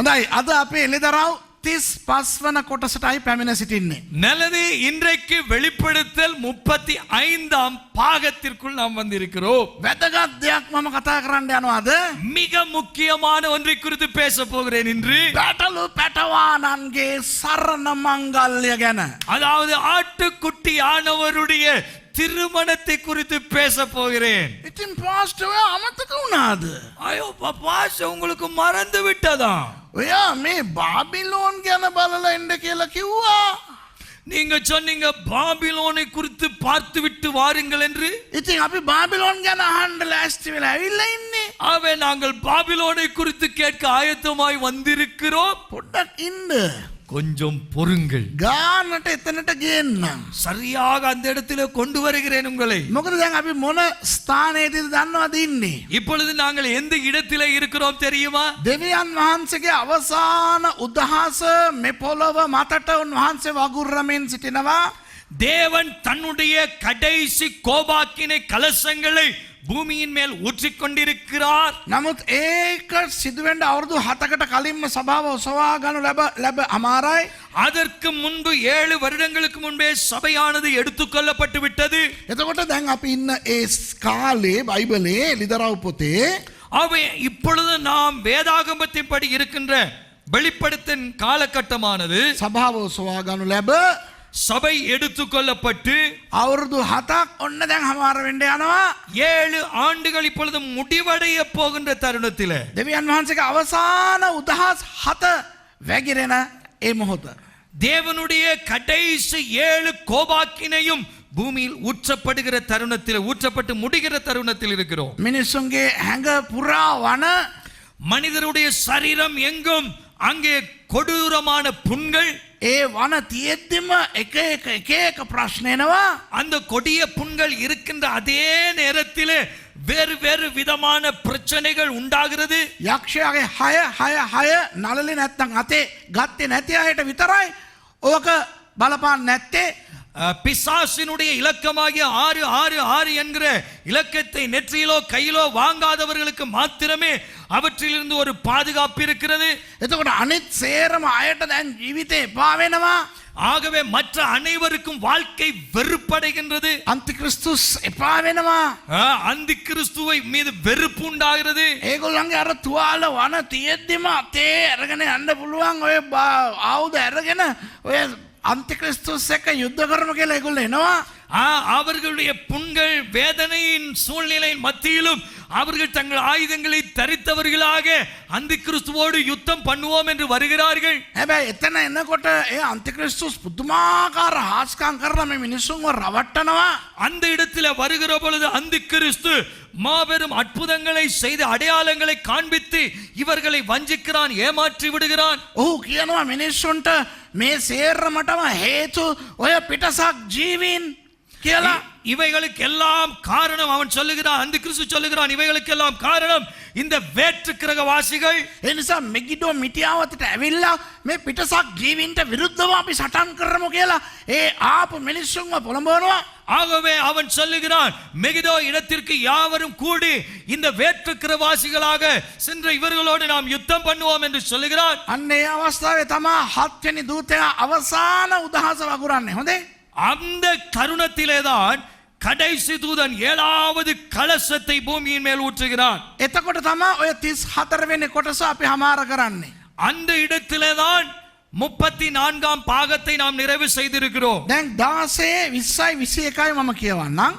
හොඳයි අද අපේ එළිදරව් 35 වන කොටසටයි පැමිණ සිටින්නේ. நல்லது, இன்றைக்கு வெளிப்படுத்தல் 35ஆம் பாகத்திற்குள் நாம் வந்திருக்கிறோம். වැදගත් දෙයක් මම කතා කරන්න යනවා අද. மிக முக்கியமான ஒன்றை குறித்து பேச போகிறேன் இன்று. පැටලු පැටවානන්ගේ සරණ මංගල්‍ය ගැන. அதாவது ஆட்டுக்குட்டியானவருடைய திருமணத்தை குறித்து பேச போகிறேன். ඉතින් පාස්ටර් ඔයා අමතක වුණාද? ஐயோ பாஸ், உங்களுக்கு மறந்து விட்டதா? ඔයා මේ බාබිලෝන් ගැන බලලා ඉන්න කියලා කිව්වා. நீங்க சொன்னீங்க பாபிலோனை குறித்து பார்த்து விட்டு வாருங்கள் என்று. ඉතින් අපි බාබිලෝන් ගැන අහන්න ලෑස්ති වෙලා ඇවිල්ලා ඉන්නේ. ஆவே நாங்கள் பாபிலோனை குறித்து கேட்க ஆயத்தமாய் வந்திருக்கிறோம். පොඩ්ඩක් ඉන්න. கொஞ்சம் பொறுங்கள். ගානට එතනට ගේන්නම්. சரியாக அந்த இடத்திலே கொண்டு வருகிறேன் உங்களை. මොකද දැන් අපි මොන ස්ථානයේද දන්නවද ඉන්නේ? இப்பொழுது நாங்கள் எந்த இடத்திலே இருக்கிறோம் தெரியுமா? දෙවියන් වහන්සේගේ අවසාන උදහස මේ පොළව මතට උන්වහන්සේ වගුරුමින් සිටිනවා. தேவன் தன்னுடைய கடைசி கோபாக்கினை கலசங்களை பூமியின் மேல் ஊற்றிக் கொண்டிருக்கிறார். නමුත් ඒක සිදුවෙන්න අවුරුදු 7කට කලින්ම සභාව ඔසවා ගනු ලැබ අමාරයි. அதற்கு முன்பு 7 வருடங்களுக்கு முன்பே சபையானது எடுத்துக்கொள்ளப்பட்டு விட்டது. එතකොට දැන් අපි ඉන්න ඒ කාලේ බයිබලේ ලිදරව් පොතේ அவை இப்பொழுது நாம் வேதாகமத்தின் படி இருக்கின்ற வெளிப்படுத்தின் காலகட்டமானது සභාව ඔසවා ගනු ලැබ சபை எடுத்துக்கொள்ளப்பட்டு අවුරුදු 7ක් ඔන්න දැන් හමාර වෙන්න යනවා. 7 ஆண்டுகள் இப்பொழுது முடிவடைய போகின்ற தருணத்திலே දෙවියන් වහන්සේගේ අවසාන උදහස් 7 වැగిරෙන ඒ මොහොත. தேவனுடைய கடைசி 7 கோபாக்கினையும் பூமியில் ஊற்றப்படுகிற தருணத்தில், ஊற்றப்பட்டு முடிகிற தருணத்தில் இருக்கிறோம். මිනිස්සුන්ගේ හැඟ පුරා වන மனிதருடைய சரீரம் எங்கும் அங்கே கொடூரமான புண்கள், ඒ වන තියෙද්දිම එක ප්‍රශ්න එනවා. அந்த கொடிய புண்கள் இருக்கின்ற அதே நேரத்திலே வேறு வேறு விதமான பிரச்சனைகள் உண்டாகிறது. යක්ෂයාගේ 6 නළලි නැත්තම් අතේ ගත්තේ නැති අයට විතරයි ඕක බලපාන්නේ නැත්තේ. பிசாசினுடைய இலக்கமாகிய 666 என்கிற இலக்கத்தை நெற்றியிலோ கையிலோ வாங்காதவர்களுக்கு மாத்திரமே அவற்றிலிருந்து ஒரு பாதுகாப்பு இருக்கிறது. එතකොට අනිත් සේරම අයට දැන් ජීවිතේ එපා වෙනවා. ஆகவே மற்ற அனைவருக்கும் வாழ்க்கை வெறுப்படைகின்றது. අන්තික්‍රිස්තුස් එපා වෙනවා. அந்தி கிறிஸ்துவை மீது வெறுப்பு உண்டாகிறது. ඒගොල්ලන්ගේ අර තුවාල වන තියෙද්දිම අතේ අරගෙන යන්න පුළුවන් ඔය ආයුධ අරගෙන ඔය අන්තික්‍රිස්තුස් එක්ක යුද්ධ කරමු කියලා ඒගොල්ලෝ එනවා. அவர்களுடைய புண்கள் வேதனையின் சூழ்நிலையின் மத்தியிலும் அவர்கள் தங்கள் ஆயுதங்களை தரித்தவர்களாக அந்த கிறிஸ்துவோடு யுத்தம் பண்ணுவோம் என்று வருகிறார்கள். හැබැයි එතන එනකොට ඒ අන්තික්‍රිස්තුස් පුදුමාකාර හාස්කම් කරලා මේ මිනිස්සුන්ව රවට්ටනවා. அந்த இடத்துல வருகிற பொழுது அந்த கிறிஸ்து மாபெரும் அற்புதங்களை செய்து அடையாளங்களை காண்பித்து இவர்களை வஞ்சிக்கிறான், ஏமாற்றி விடுகிறான். ඔහු කියනවා මිනිස්සුන්ට මේ සේරමටම හේතු ඔය පිටසක් ජීවීන් කියලා. இவைகளுக்கு எல்லாம் காரணம் அவன் சொல்லுகிறான், அந்த கிறிஸ்து சொல்லுகிறான், இவைகளுக்கு எல்லாம் காரணம் இந்த வேற்று கிரகவாசிகள். ඒ නිසා මෙගිඩෝ මිටියාවතට ඇවිල්ලා මේ පිටසක් ජීවීන්ට විරුද්ධව අපි සටන් කරමු කියලා ඒ ආපු මිනිස්සුන්ව පොළඹවනවා. ஆகவே அவன் சொல்லுகிறான், மெகிதோ இடத்திற்கு யாவரும் கூடி இந்த வேற்று கிரகவாசிகளாக சென்ற இவர்களோடு நாம் யுத்தம் பண்ணுவோம் என்று சொல்லுகிறான். අන්න ඒ අවස්ථාවේ තමයි 7 වෙනි දූතයා අවසාන උදහස වගුරන්නේ. හොඳේ. அந்த தருணத்திலேதான் கடைசி தூதன் 7வது கலசத்தை பூமியின் மேல் ஊற்றுகிறான். එතකොට තමයි ඔය 34 වෙනි කොටස අපි හමාර කරන්නේ. அந்த இடத்திலேதான் 34ஆம் பாகத்தை நாம் நிறைவு செய்திருக்கிறோம். දැන් 16 20 21යි මම කියවන්නම්.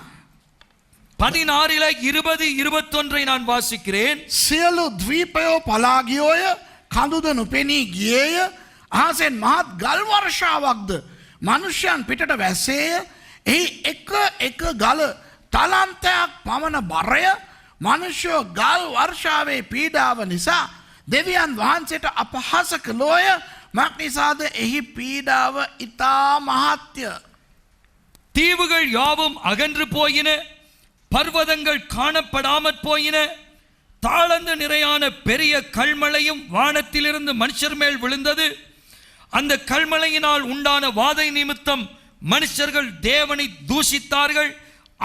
16 20 21 நான் வாசிக்கிறேன். සියලු ද්වීපයෝ පලා ගියෝය, කඳුද නොපෙනී ගියේය, අහසෙන් මහත් ගල් වර්ෂාවක්ද මනුෂ්‍යයන් පිටට වැස්සේය. එහි එක ගල තලන්තයක් පමණ බරය. මනුෂ්‍යෝ ගල් වර්ෂාවේ පීඩාව නිසා දෙවියන් වහන්සේට අපහාස කළෝය. මක් නිසාද එහි පීඩාව ඉතා මහත්ය. தீவுகள் யாவும் அகன்று போயின, பர்வதங்கள் காணப்படாமற் போயின, தாளந்த நிறையான பெரிய கல்மழையும் வானத்திலிருந்து மனுஷர் மேல் விழுந்தது. அந்த கல்மழையினால் உண்டான வாதை நிமித்தம் மனுஷர்கள் தேவனை தூஷித்தார்கள்.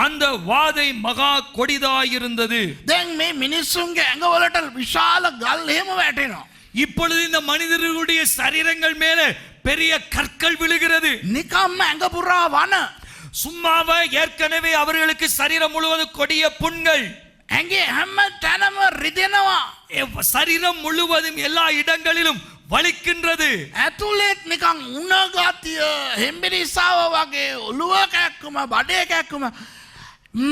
அந்த வாதை மகா கொடிதாயிருந்தது. දැන් මේ මිනිස්සුන්ගේ ඇඟවලට විශාල ගල් එහෙම වැටෙනවා. இப்பொழுது இந்த மனிதர்களுடைய சரீரங்கள் மேலே பெரிய கற்கள் விழுகிறது. නිකම්ම ඇඟ පුරා වන. சும்மாவ ஏற்கனவே அவர்களுக்கு சரீரம் முழுவதும் கொடிய புண்கள். ඇඟේ හැම තැනම රිදෙනවා. சரீரம் முழுவதும் எல்லா இடங்களிலும் வலிக்கின்றது. ඇතුලෙත් නිකන් උණ ගතිය හෙම්බිරිස්සාව වගේ ඔළුව කැක්කුම බඩේ කැක්කුම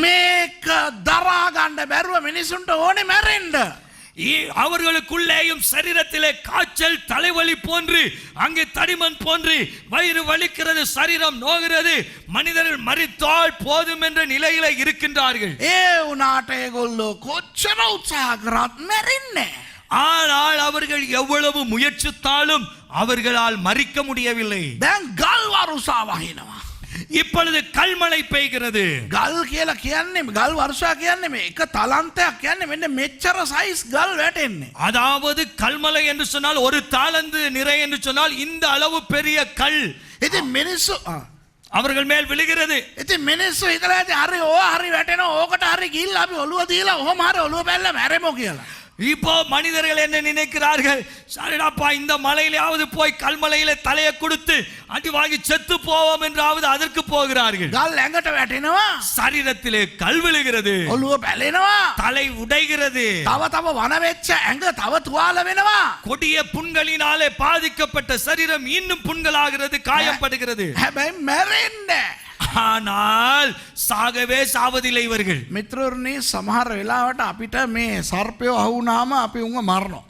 මේක දරා ගන්න බැරුව මිනිසුන්ට ඕනේ මැරෙන්න. அவர்களுக்குள்ளேயும் சரீரத்திலே காய்ச்சல் தலைவலி போன்று அங்கே தடிமன் போன்று வயிறு வலிக்கிறது, சரீரம் நோகிறது, மனிதர்கள் மரித்தால் போதும் என்ற நிலையில இருக்கின்றார்கள். ඒ උනාට ඒගොල්ලෝ කොච්චර උත්සාහ කරත් මැරෙන්නේ. ஆனால் அவர்கள் எவ்வளவு முயற்சித்தாலும் அவர்களால் மறிக்க முடியவில்லை. දැන් ගල් වරුසා වහිනවා. இப்பொழுது கல்மழை பெய்கிறது. ගල් කියලා කියන්නේ ගල් වර්ෂා කියන්නේ මේ එක තලන්තයක් කියන්නේ මෙන්න මෙච්චර සයිස් ගල් වැටෙන්නේ. அதாவது கல்மழை என்று சொன்னால் ஒரு தாளந்து நிறை என்று சொன்னால் இந்த அளவு பெரிய கல் ඉතින් මිනිස්සු அவர்கள் மேல் விழுகிறது. ඉතින් මිනිස්සු හිතලා ඇති හරි ඕවා හරි වැටෙනවා ඕකට හරි ගිහිල්ලා අපි ඔළුව දීලා ඔහොම හරි ඔළුව පැල්ල මැරෙමු කියලා. இப்போ மனிதர்கள் என்ன நினைக்கிறார்கள், சரிடாப்பா இந்த மலையிலாவது போய் கல்மலையில தலையை கொடுத்து அடி வாங்கி செத்து போவோம் என்றாவது அதற்கு போகிறார்கள். ගල් ඇඟට වැටෙනවා. சரீரத்திலே கல் விழுகிறது, ඔළුව පැලෙනවා. தலை உடைகிறது, තව තව වන වෙච්ච ඇඟ තව තුවාල වෙනවා. கொடிய புண்களினாலே பாதிக்கப்பட்ட சரீரம் இன்னும் புண்களாகிறது, காயப்படுகிறது. හැබැයි මැරෙන්නේ. ஆனால் சாகவே சாவதில்லை இவர்கள். මිත්‍රෝර්ණී සමහර වෙලාවට අපිට මේ සර්පයෝ අහුනාම අපි උංග මරනවා.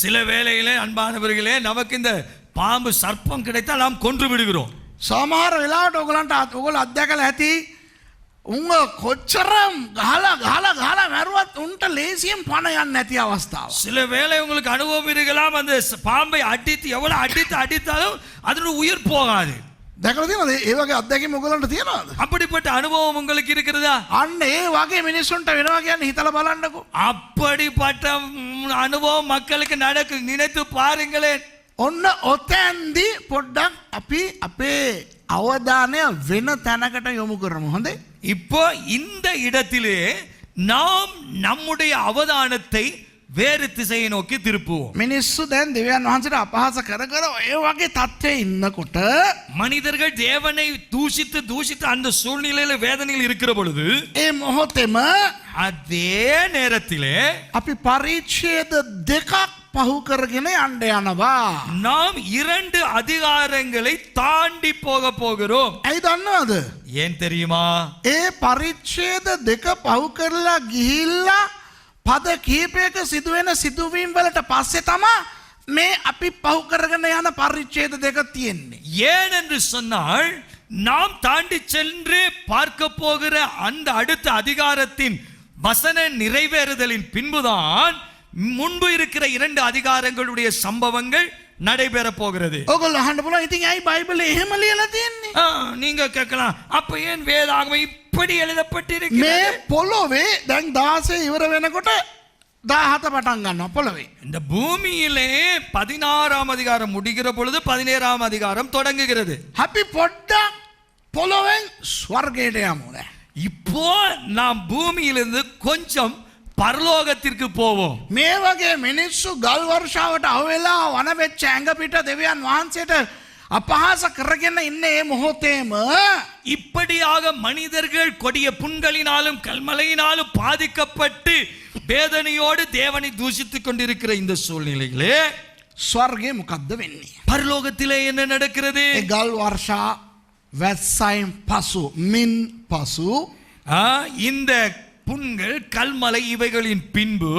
சில வேளையிலே அன்பானவர்களே நமக்கு இந்த பாம்பு சர்ப்பம் கிடைத்தால் நாம் கொன்று விடுகிறோம். සමහර වෙලාවට ඔයගලන්ට ඔයගොල්ලෝ අත්දැකලා ඇති උංග කොච්චරම් ගහලා ගහලා ගහලා මැරුවත් උන්ට ලේසියෙන් පණ යන්නේ නැති අවස්ථාව. சில வேளை உங்களுக்கு அனுபவம் இருக்கலாம், அந்த பாம்பை அடித்து எவ்வளவு அடித்தாலும் அதனுடைய உயிர் போகாது. දැකලා තියෙනවද? ඒ වගේ අත්දැකීම් ඔයගලන්ට තියෙනවද? அப்படிப்பட்ட அனுபவம் உங்களுக்கு இருக்கிறதா? අන්න ඒ වගේ මිනිස්සුන්ට වෙනවා කියන්නේ හිතලා බලන්නකෝ. அப்படிப்பட்ட அனுபவம் மக்களுக்கு நடக்கு, நினைத்து பாருங்களேன். ඔන්න ඔතෙන්දී පොඩ්ඩක් අපි අපේ අවධානය වෙන තැනකට යොමු කරමු. හොඳේ? இப்போ இந்த இடத்திலே நாம் நம்முடைய அவதானத்தை வேறு திசையை நோக்கி திருப்புவோம். මිනිස්සු දැන් දෙවියන් වහන්සේට අපහාස කර කර ඒ වගේ තත්ත්වයේ ඉන්නකොට மனிதர்கள் தேவனை தூஷித்து அந்த சூழ்நிலையில வேதனையில் இருக்கிற பொழுது ඒ මොහොතේම அதே நேரத்திலே අපි පරිච්ඡේද දෙකක් පහු කරගෙන යන්න යනවා. நாம் 2 அதிகாரங்களை தாண்டி போகிறோம். ඇයි දන්නවද? ஏன் தெரியுமா? ඒ පරිච්ඡේද දෙක පහු කරලා ගිහිල්ලා පද කීපයක සිදුවෙන සිදුවීම් වලට පස්සේ තමයි මේ අපි පහු කරගෙන යන පරිච්ඡේද දෙක තියෙන්නේ. ஏன் என்று சொன்னால் நாம் தாண்டி சென்று பார்க்க போகிற அந்த அடுத்த அதிகாரத்தின் வசன நிறைவேறுதலின் பின்புதான் முன்பு இருக்கிற 2 அதிகாரங்களுடைய சம்பவங்கள் நடைபெற போகிறது. ඔයගොල්ලෝ අහන්න පුළුවන් ඉතින් ඇයි බයිබලේ එහෙම ලියලා තියෙන්නේ? நீங்க கேட்கலாம், அப்ப ஏன் வேதாகமம் இப்படி எழுதப்பட்டிருக்கிறது? මේ පොළොවේ දැන් 16 ඉවර වෙනකොට 17 පටන් ගන්නවා පොළොවේ. இந்த பூமியிலே 16ஆம் அதிகாரம் முடிகிற பொழுது 17ஆம் அதிகாரம் தொடங்குகிறது. අපි පොඩ්ඩක් පොළොවෙන් ස්වර්ගයට යමු. இப்போ நாம் பூமியிலிருந்து கொஞ்சம் பரலோகத்திற்கு போவோம். මේ වගේ මිනිස්සු ගල් වර්ෂාවට අහුවෙලා වන වෙච්ච ඇඟ පිට දෙවියන් වහන්සේට අපහාස කරගෙන ඉන්නේ මේ මොහොතේම இப்படியாக மனிதர்கள் கொடிய புண்களினாலும் கல்மலையினாலும் பாதிக்கப்பட்டு வேதனையோடு தேவனை தூஷித்துக் கொண்டிருக்கிற இந்த சூழ்நிலையிலே ස්වර්ගයේ මොකද්ද වෙන්නේ? பரலோகத்திலே என்ன நடக்கிறது? ඒ ගල් වර්ෂා වැස්සයින් පසු මින් පසු இந்த புண்கள் கல்மலை இவைகளின் பின்பு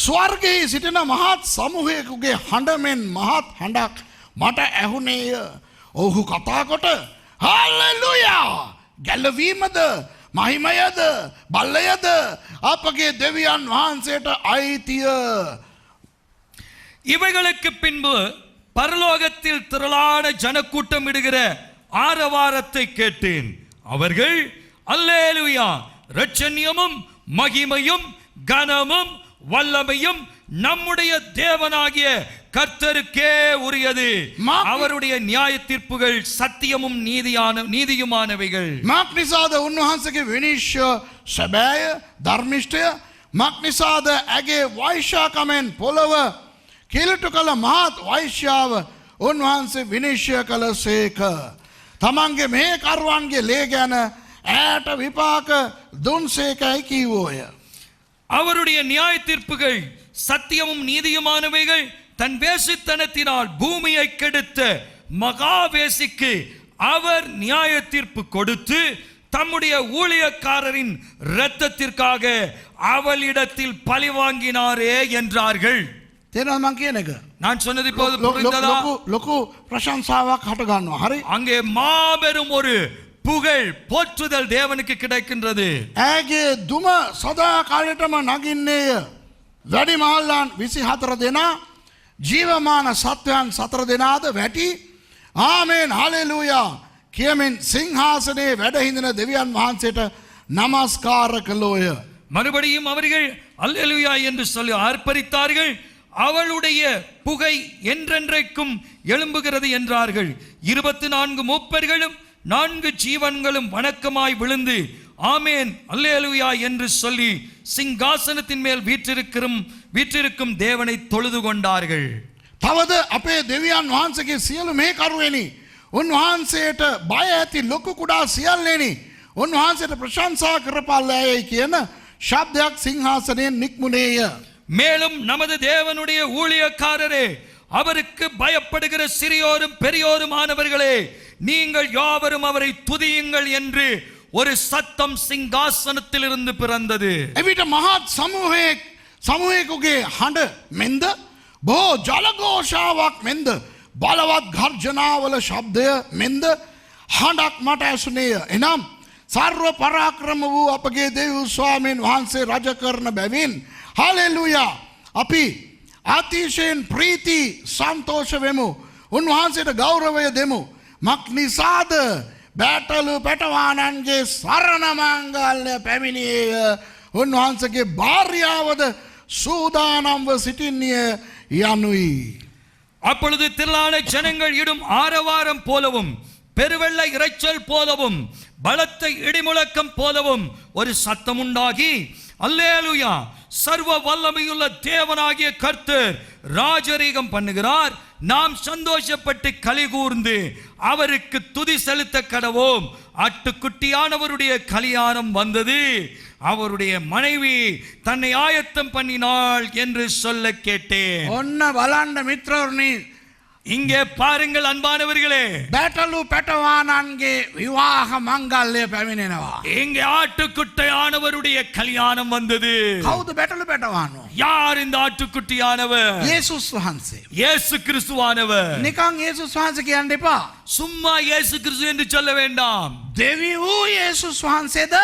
ස්වර්ගයේ සිටින මහත් සමූහයකගේ හඬමෙන් මහත් හඬක් මට ඇහුණේය. ඔහු කතා කොට හාලෙලූයා! ගැලවීමද මහිමයද බලයද අපගේ දෙවියන් වහන්සේට අයිතිය. இவைகளுக்கு பின்பு பரலோகத்தில் திரளான ஜனக்கூட்டம் இடுகிற ஆரவாரத்தை கேட்டேன். அவர்கள் அல்லேலூயா, இரட்சணியமும் மகிமையும் கனமும் வல்லமையும் நம்முடைய தேவனாகிய கர்த்தருக்கே உரியது. அவருடைய நியாய தீர்ப்புகள் சத்தியமும் நீதியுமானவைகள். මක් නිසාද උන්වහන්සේගේ විනිශ්චය සැබෑය ධර්මිෂ්ඨය? මක් නිසාද ඇගේ වෛශාකමෙන් පොළව කිලුටු කළ මහත් වෛශ්‍යාව උන්වහන්සේ විනිශ්චය කළසේක. තමන්ගේ මේ කරුවන්ගේ ලේ ගැන ඈට විපාක දුන්සේකයි කීවෝය. அவருடைய நியாய தீர்ப்புகள் சத்தியமும் நீதியுமானவைகள். தன் வேசித்தனத்தினால் பூமியை கெடுத்த மகாவேசிக்கு அவர் நியாய தீர்ப்பு கொடுத்து தம்முடைய ஊழியக்காரரின் இரத்தத்திற்காக அவளிடத்தில் பழி வாங்கினாரே என்றார்கள். තේරෙනවද මං කියන එක? நான் சொன்னது இப்போது புரிந்ததா? ලොකු ප්‍රශංසාවක් හට ගන්නවා. හරි? அங்கே மாபெரும் ஒரு புகழ் போற்றுதல் தேவனுக்கு கிடைக்கின்றது. ඇගේ දුම සදා කාලයටම නගින්නේය. වැඩි මහල්ලාන් 24 දෙනා ජීවමාන සත්වයන් 4 දෙනාද වැටි ආමේන් හලෙලූයා කියමින් සිංහාසනයේ වැඩ හිඳින දෙවියන් වහන්සේට නමස්කාර කළෝය. மறுபடியும் அவர்கள் அல்லேலூயா என்று சொல்லி ஆர்ப்பரித்தார்கள். அவளுடைய புகை என்றென்றைக்கும் எழும்புகிறது என்றார்கள். 24 மூப்பர்களும் 4 ஜீவன்களும் வணக்கமாய் விழுந்து ஆமேன் அல்லேலூயா என்று சொல்லி சிங்காசனத்தின் மேல் வீற்றிருக்கும் தேவனை தொழுது கொண்டார்கள். තවද අපේ දෙවියන් වහන්සේගේ සියලු මේ කරුවෙනි උන්වහන්සේට බය ඇති ලොකු කුඩා සියල්ලෙනි උන්වහන්සේට ප්‍රශංසා කරපල්ලායයි කියන ශබ්දයක් සිංහාසනයෙන් නික්මුණේය. மேலும் நமது தேவனுடைய ஊழியக்காரரே, அவருக்கு பயப்படுகிற சிறியோரும் பெரியோருமானவர்களே, நீங்கள் யாவரும் அவரை துதியுங்கள் என்று ஒரு சத்தம் சிங்காசனத்திலிருந்து பிறந்தது. එවිට මහත් සමූහයකුගේ හඬ මෙන්ද බොහෝ ජලඝෝෂාවක් මෙන්ද බලවත් ගර්ජනාවල ශබ්දය මෙන්ද හඬක් මට ඇසුනේය. එනම් සර්ව පරාක්‍රම වූ අපගේ දෙව් ස්වාමීන් වහන්සේ රජ කරන බැවින් හලෙලූයා අපි අතිශයින් ප්‍රීති සන්තෝෂ වෙමු. උන්වහන්සේට ගෞරවය දෙමු. මක් නිසාද බැටළු පැටවානන්ගේ සරණ මංගල්‍ය පැමිණියේය. උන්වහන්සේගේ භාර්යාවද සූදානම්ව සිටින්නේය යනුයි. அப்பொழுது திரளான ஜனங்கள் இடும் ஆரவாரம் போலவும் பெருவெள்ள இரைச்சல் போலவும் பலத்த இடிமுழக்கம் போலவும் ஒரு சத்தம் உண்டாகி அல்லேலூயா சர்வ வல்லமையுள்ள தேவனாகிய கர்த்தர் ராஜரீகம் பண்ணுகிறார், நாம் சந்தோஷப்பட்டு களி கூர்ந்து அவருக்கு துதி செலுத்த கடவோம். ஆட்டுக்குட்டியானவருடைய கல்யாணம் வந்தது, அவருடைய மனைவி தன்னை ஆயத்தம் பண்ணினாள் என்று சொல்ல கேட்டேன். ඔන්න බලන්න මිත්‍රවරුනි, இங்கே பாருங்கள் அன்பானவர்களே, බැටළු පැටවානන්ගේ විවාහ මංගල්‍ය පැමිණෙනවා. இங்கே ஆட்டுக்குட்டியானவருடைய கல்யாணம் வந்தது. කවුද බැටළු පැටවානෝ? யார் இந்த ஆட்டுக்குட்டியானவர்? යේසුස් වහන්සේ. இயேசு கிறிஸ்துவானவர். නිකන් යේසුස් වහන්සේ කියන්න එපා. சும்மா இயேசு கிறிஸ்து என்று சொல்ல வேண்டாம். දෙවි වූ යේසුස් වහන්සේද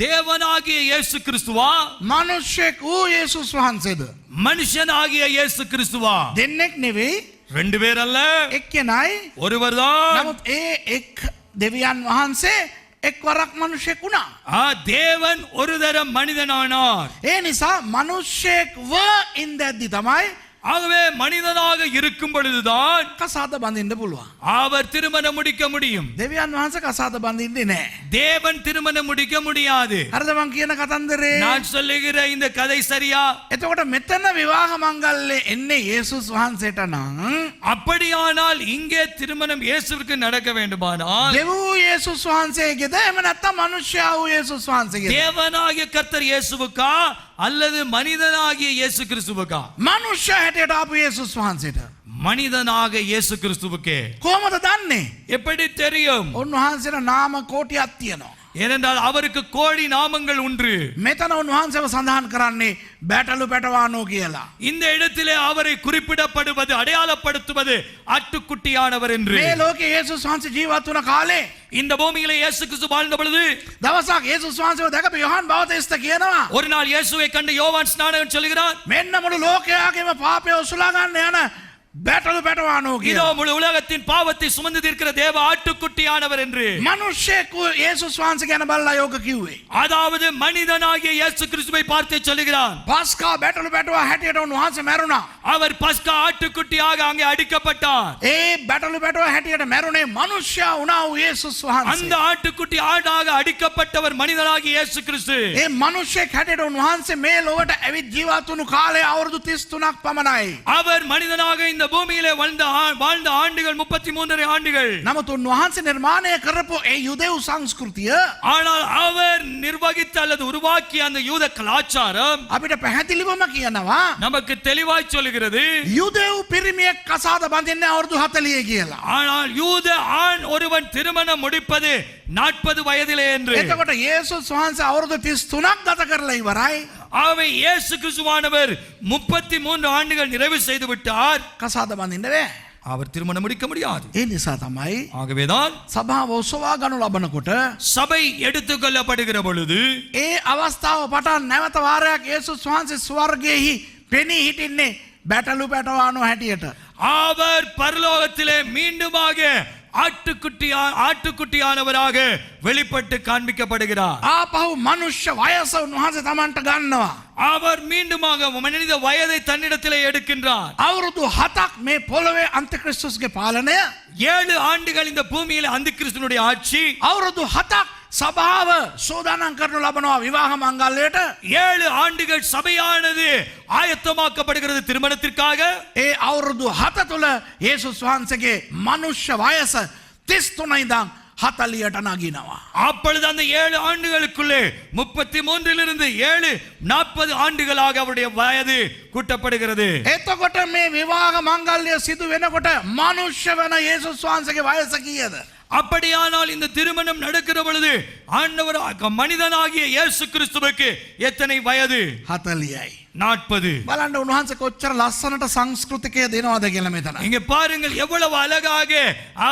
தேவனாகிய இயேசு கிறிஸ்துவா, මනුෂ්‍යෙක් වූ යේසුස් වහන්සේද? மனுஷனாகிய இயேசு கிறிஸ்துவா? දෙන්නෙක් නෙවෙයි, 2 பேர் அல்ல, එක්කෙනයි. ஒருவர்தான். නමුත් ඒ එක් දෙවියන් වහන්සේ එක් වරක් මනුෂ්‍යෙක් වුණා. தேவன் ஒரு தரம் மனிதனானார். ඒ නිසා මනුෂ්‍යෙක් ව ඉඳද්දි තමයි ஆகவே மனிதனாக இருக்கும் பொழுதுதான் කසාද බඳින්න පුළුවන්. அவர் திருமணம் முடிக்க முடியும். දෙවියන් වහන්සේ කසාද බඳින්නේ නැහැ. தேவன் திருமணம் முடிக்க முடியாது. හරිද මං කියන කතන්දරේ? நான் சொல்லுகிற இந்த கதை சரியா? එතකොට මෙතන විවාහ මංගල්‍ය එන්නේ යේසුස් වහන්සේට නම්, அப்படியானால் இங்கே திருமணம் இயேசுவுக்கு நடக்க வேண்டுமானால் දෙව් යේසුස් වහන්සේගේද එහෙම නැත්නම් මනුෂ්‍යයා වූ යේසුස් වහන්සේගේද? தேவனாகிய கர்த்தர் இயேசுவுக்கா அல்லது மனிதனாகிய இயேசு கிறிஸ்துவுக்கா? මනුෂ්‍ය හැටියට ආපු යේසුස් වහන්සේට. மனிதனாக இயேசு கிறிஸ்துவுக்கே. කොහොමද දන්නේ? எப்படி தெரியும்? උන්වහන්සේට නාම කෝටියක් තියෙනවා. ஏனென்றால் அவருக்கு கோடி நாமங்கள் உண்டு. මෙතන උන්වහන්සේව සඳහන් කරන්නේ බැටළු පැටවානෝ කියලා. இந்த இடத்திலே அவரை குறிப்பிடப்படுவது, அடையாளப்படுத்துவது ஆட்டுக்குட்டியானவர் என்று. මේ ලෝකේ යේසුස් වහන්සේ ජීවත් වුණ කාලේ இந்த பூமியிலே இயேசு கிறிஸ்து வாழ்ந்த பொழுது දවසක් යේසුස් වහන්සේව දැකපු යොහන් බවතිස්ත කියනවා, ஒரு நாள் இயேசுவை கண்டு யோவான் ஸ்நானகன் சொல்கிறார், මෙන්න මුළු ලෝකයාගේම පාපය උසුලා ගන්න යන බැටලු පැටවානෝ இதோ කියලා. முழு உலகத்தின் பாவத்தை சுமந்து தீர்க்கிற தேவ ஆட்டுக்குட்டியானவர் என்று. මිනිස්සෙකු යේසුස් වහන්සේ ගැන බලලා යෝක කිව්වේ. அதாவது மனிதனாகிய இயேசு கிறிஸ்துவை பார்த்து சொல்லுகிறான். පස්කා බැටලු පැටවා හැටියට උන්වහන්සේ මැරුණා. அவர் பஸ்கா ஆட்டுக்குட்டியாக அங்கே அடிக்கப்பட்டார். ඒ බැටලු පැටවා හැටියට මැරුණේ මනුෂ්‍යයා වුණා වූ යේසුස් වහන්සේ. அந்த ஆட்டுக்குட்டி ஆடாக அடிக்கப்பட்டவர் மனிதனாகிய இயேசு கிறிஸ்து. ඒ මනුෂ්‍යෙක් හැටියට උන්වහන්සේ මේ ලොවට ඇවිත් ජීවත් වුණු කාලය අවුරුදු 33ක් පමණයි. அவர் மனிதனாக இந்த பூமியிலே வாழ்ந்த ஆண்டுகள் 33 ஆண்டுகள். නමුත් උන්වහන්සේ නිර්මාණය කරපු ඒ යුදෙව් සංස්කෘතිය ஆனால் அவர் நிர்வகித்த அல்லது உருவாக்கிய அந்த யூத கலாச்சாரம் අපිට පැහැදිලිවම කියනවා நமக்கு தெளிவாய் சொல்லுகிறது. යුදෙව් පිරිමියෙක් කසාද බඳින්නේ අවුරුදු 40 කියලා. ஆனால் யூத ஆண் ஒருவன் திருமணம் முடிப்பது 40 வயதிலே என்று. එතකොට යේසුස් වහන්සේ අවුරුදු 33ක් ගත කරලා ඉවරයි. ஆகவே இயேசு கிறிஸ்துவானவர் 33 ஆண்டுகள் நிறைவு செய்து விட்டார். කසාද බඳින්න බෑ. அவர் திருமணம் முடிக்க முடியாது. ඒ නිසා තමයි ஆகவேதான் සභාව ඔසවා ගනු ලබනකොට சபை எடுத்துக்கொள்ளப்படுகிற பொழுது ඒ අවස්ථාව පටන් නැවත වාරයක් යේසුස් වහන්සේ ස්වර්ගයේහි පෙනී හිටින්නේ බැටලු පැටවානෝ හැටියට. அவர் பரலோகத்திலே மீண்டுமாக ஆட்டுக்குட்டியானவராக வெளிப்பட்டு காண்பிக்கப்படுகிறார். ආපහු මනුෂ්‍ය වයස උන්වහන්සේ තමන්ට ගන්නවා. அவர் மீண்டுமாக மனித வயதை தன்னிடத்திலே எடுக்கின்றார். අවුරුදු 7ක් මේ පොළොවේ අන්තික්‍රිස්තුස්ගේ පාලනය, 7 ஆண்டுகள் இந்த பூமியில அந்திகிறிஸ்துவினுடைய ஆட்சி, අවුරුදු 7ක් සභාව සෝදානම් කරනු ලබනවා විවාහ මංගල්‍යයට. 7 ஆண்டுகள் சபையானது ஆயத்தமாக்கப்படுகிறது திருமணத்திற்காக. ඒ අවුරුදු 7 තුල යේසුස් වහන්සේගේ මනුෂ්‍ය වයස 33 ඉඳන් 40ට නගිනවා. அப்பொழுது அந்த 7 ஆண்டுகளுக்குள்ளே 33 7 40 ஆண்டுகளாக அவருடைய வயது கூட்டப்படுகிறது. එතකොට මේ විවාහ මංගල්‍ය සිදු වෙනකොට මනුෂ්‍ය වෙන යේසුස් වහන්සේගේ වයස කීයද? அப்படியானால் இந்த திருமணம் நடக்கிற பொழுது ஆண்டவர் மனிதனாகிய இயேசு கிறிஸ்துவுக்கு எத்தனை வயது? 40යි. 40. බලන්න උන්වහන්සේ කොච්චර ලස්සනට සංස්කෘතිකය දෙනවද කියලා මෙතන. இங்க பாருங்கள் எவ்வளவு அழகாக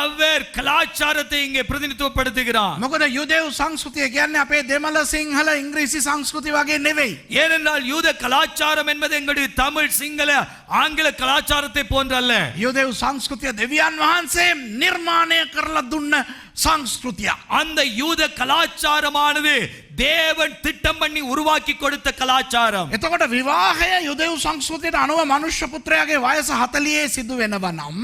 அவர் கலாச்சாரத்தை இங்கே பிரதிநிதித்துவப்படுத்துகிறார். මොකද යුදෙව් සංස්කෘතිය කියන්නේ අපේ දෙමළ සිංහල ඉංග්‍රීසි සංස්කෘති වගේ නෙවෙයි. ஏனென்றால் யூத கலாச்சாரம் என்பது எங்களுடைய தமிழ் சிங்கள ஆங்கில கலாச்சாரத்தை போன்றல்ல. යුදෙව් සංස්කෘතිය දෙවියන් වහන්සේ නිර්මාණය කරලා දුන්න සංස්කෘතිය. அந்த யூத கலாச்சாரமானது தேவன் திட்டம் பண்ணி உருவாக்கி கொடுத்த கலாச்சாரம். එතකොට විවාහය යුදෙව් සංස්කෘතියට අනුව මනුෂ්‍ය පුත්‍රයාගේ වයස 40 සිදු වෙනවා නම්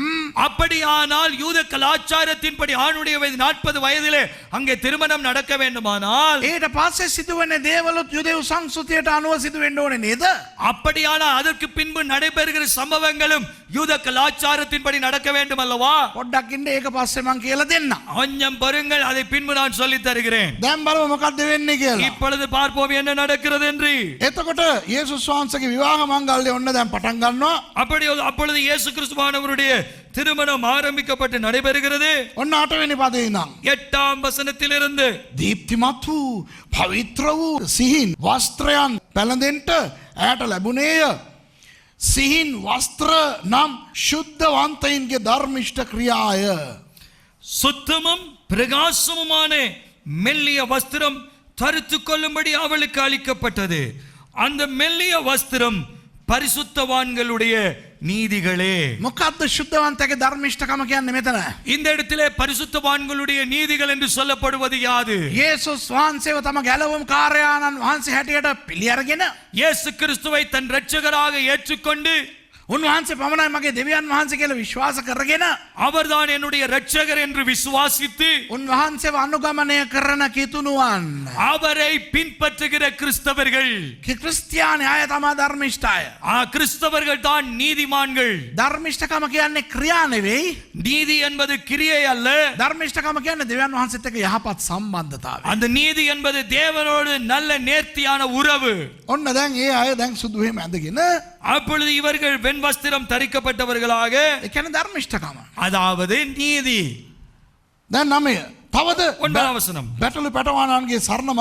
அப்படியானால் யூத கலாச்சாரத்தின்படி ஆணுடைய வயது 40 வயதிலே அங்கே திருமணம் நடக்க வேண்டுமானால் ඊට පස්සේ සිදුවෙන දේවලුත් යුදෙව් සංස්කෘතියට අනුව සිදු වෙන්න ඕනේ නේද? அப்படியானால் அதற்கு பின்பு நடைபெறுகிற சம்பவங்களும் யூத கலாச்சாரத்தின்படி நடக்க வேண்டும் அல்லவா? පොඩ්ඩක් ඉන්න ඒක පස්සේ මං කියලා දෙන්නම්. கொஞ்சம் பொறுங்கள், அதை பின்பு நான் சொல்லி தருகிறேன். දැන් බලමු මොකක්ද වෙන්නේ කියලා. இப்பொழுது பார்ப்போம் என்ன நடக்கிறது என்று. එතකොට යේසුස් වහන්සේගේ විවාහ මංගල්‍ය ඔන්න දැන් පටන් ගන්නවා. அப்பொழுது இயேசு கிறிஸ்துவானவருடைய திருமணம் ஆரம்பிக்கப்பட்டு நடைபெறுகிறது. ඔන්න 8 වෙනි පදේ ඉඳන් 8ஆம் வசனத்திலிருந்து දීප්තිමත් වූ පවිත්‍ර වූ සිහින් වස්ත්‍රයන් පැළඳෙන්ට ඇයට ලැබුණේය. සිහින් වස්ත්‍ර නම් ශුද්ධවන්තයින්ගේ ධර්මිෂ්ඨ ක්‍රියාය. சுத்தமும் பிரகாசமுமான மெல்லிய வஸ்திரம் தரித்து கொள்ளும்படி அவளுக்கு அளிக்கப்பட்டது. அந்த மெல்லிய வஸ்திரம் பரிசுத்தவான்களுடைய நீதிகளே. මොකද්ද ශුද්ධවන්තගේ ධර්මිෂ්ඨකම කියන්නේ මෙතන? இந்த இடத்திலே பரிசுத்தவான்களுடைய நீதிகள் என்று சொல்லப்படுவது யாது? යේසුස් වහන්සේව තම ගැලවුම් කාර්යානන් වහන්සේ හැටියට පිළි අරගෙන இயேசு கிறிஸ்துவை தன் இரட்சகராக ஏற்றுக்கொண்டு උන්වහන්සේ පමණයි මගේ දෙවියන් වහන්සේ කියලා විශ්වාස කරගෙන அவர்தான் என்னுடைய இரட்சகர் என்று விசுவாசித்து උන්වහන්සේව අනුගමනය කරන කිතුණුවන් அவரை பின்பற்றுகிற கிறிஸ்தவர்கள். ක්‍රිස්තියානි අය තමයි ධර්මිෂ්ඨය. கிறிஸ்தவர்கள் தான் நீதிமான்கள். ධර්මිෂ්ඨකම කියන්නේ ක්‍රියා නෙවෙයි. நீதி என்பது கிரியை அல்ல. ධර්මිෂ්ඨකම කියන්නේ දෙවියන් වහන්සේත් එක්ක යහපත් සම්බන්ධතාවය. அந்த நீதி என்பது தேவனோடு நல்ல நேர்த்தியான உறவு. ඔන්න දැන් ඒ අය දැන් සුදු එහෙම ඇඳගෙන அப்பொழுது இவர்கள் வெண் வஸ்திரம் தரிக்கப்பட்டவர்களாக, ඒ කියන්නේ ධර්මිෂ්ඨකම. அதாவது நீதி. දැන් 9 තවද 9 වසனம். බැටළු පැටවානන්ගේ සරණ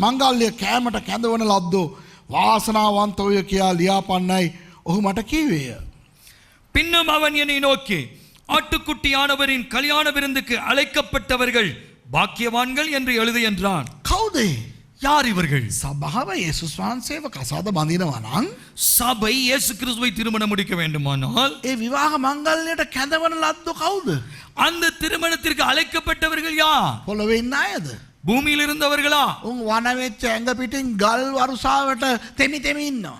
මංගල්‍ය කෑමට කැඳවන ලද්දෝ වාසනාවන්තෝය කියා ලියාපන්නයි ඔහු මට කීවේය. பின்னும் அவன் என்னை நோக்கி, ஆட்டுக்குட்டியானவரின் கல்யாண விருந்துக்கு அழைக்கப்பட்டவர்கள் பாக்கியவான்கள் என்று எழுது என்றான். කවුද? யார் இவர்கள்? සභාව යේසුස් වහන්සේව කසාද බඳිනවා නම් சபை இயேசு கிறிஸ்துவை திருமணம் முடிக்க வேண்டுமானால் ඒ විවාහ මංගල්‍යයට කැඳවන ලද්දෝ කවුද? அந்த திருமணத்திற்கு அழைக்கப்பட்டவர்கள் யார்? පොළොවේ ඉන්න අයද? பூமியில் இருந்தவர்களா? උන් වනවෙච්ච ඇඟ පිටින් ගල් වරුසාවට තෙමි තෙමි ඉන්නවා.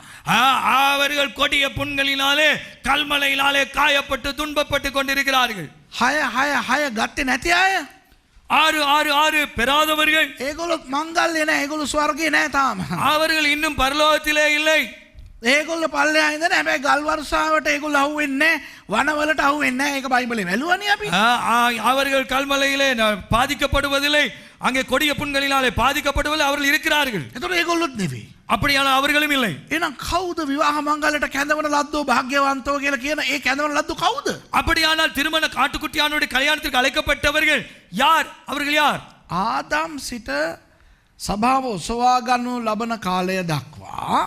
அவர்கள் கொடிய புண்களினாலே கல்மலையினாலே காயப்பட்டு துன்பப்பட்டு கொண்டிருக்கிறார்கள். හය ගත්තේ නැති අය 6 பெறாதவர்கள் ඒගොල්ලොත් මංගල්‍ය නෑ. ඒගොල්ලෝ ස්වර්ගේ නෑ තාම. அவர்கள் இன்னும் பரலோகத்திலே இல்லை. ඒගොල්ලෝ පල්ලෙහා ඉඳන් හැබැයි ගල් වරුසාවට ඒගොල්ලෝ අහුවෙන්නේ නෑ. වනවලට අහුවෙන්නේ නෑ. ඒක බයිබලේ වැළුවනේ අපි. அவர்கள் கல்மலையிலே பாதிக்கப்படுவதில்லை. அங்கே கொடிய புண்களினாலே பாதிக்கப்படுவதில்லை. அவர்கள் இருக்கிறார்கள். එතකොට ඒගොල්ලොත් නෙවෙයි. அப்படியான அவர்களும் இல்லை. එහෙනම් කවුද විවාහ මංගල්‍යයට කැඳවන ලද්දෝ භාග්‍යවන්තෝ කියලා කියන ඒ කැඳවන ලද්දෝ කවුද? அப்படியானால் திருமண காட்டுக்குட்டியானுடைய கல்யாணத்திற்கு அழைக்கப்பட்டவர்கள் யார்? அவர்கள் யார்? ආදම් සිට සභාව ඔසවා ගන්නු ලබන කාලය දක්වා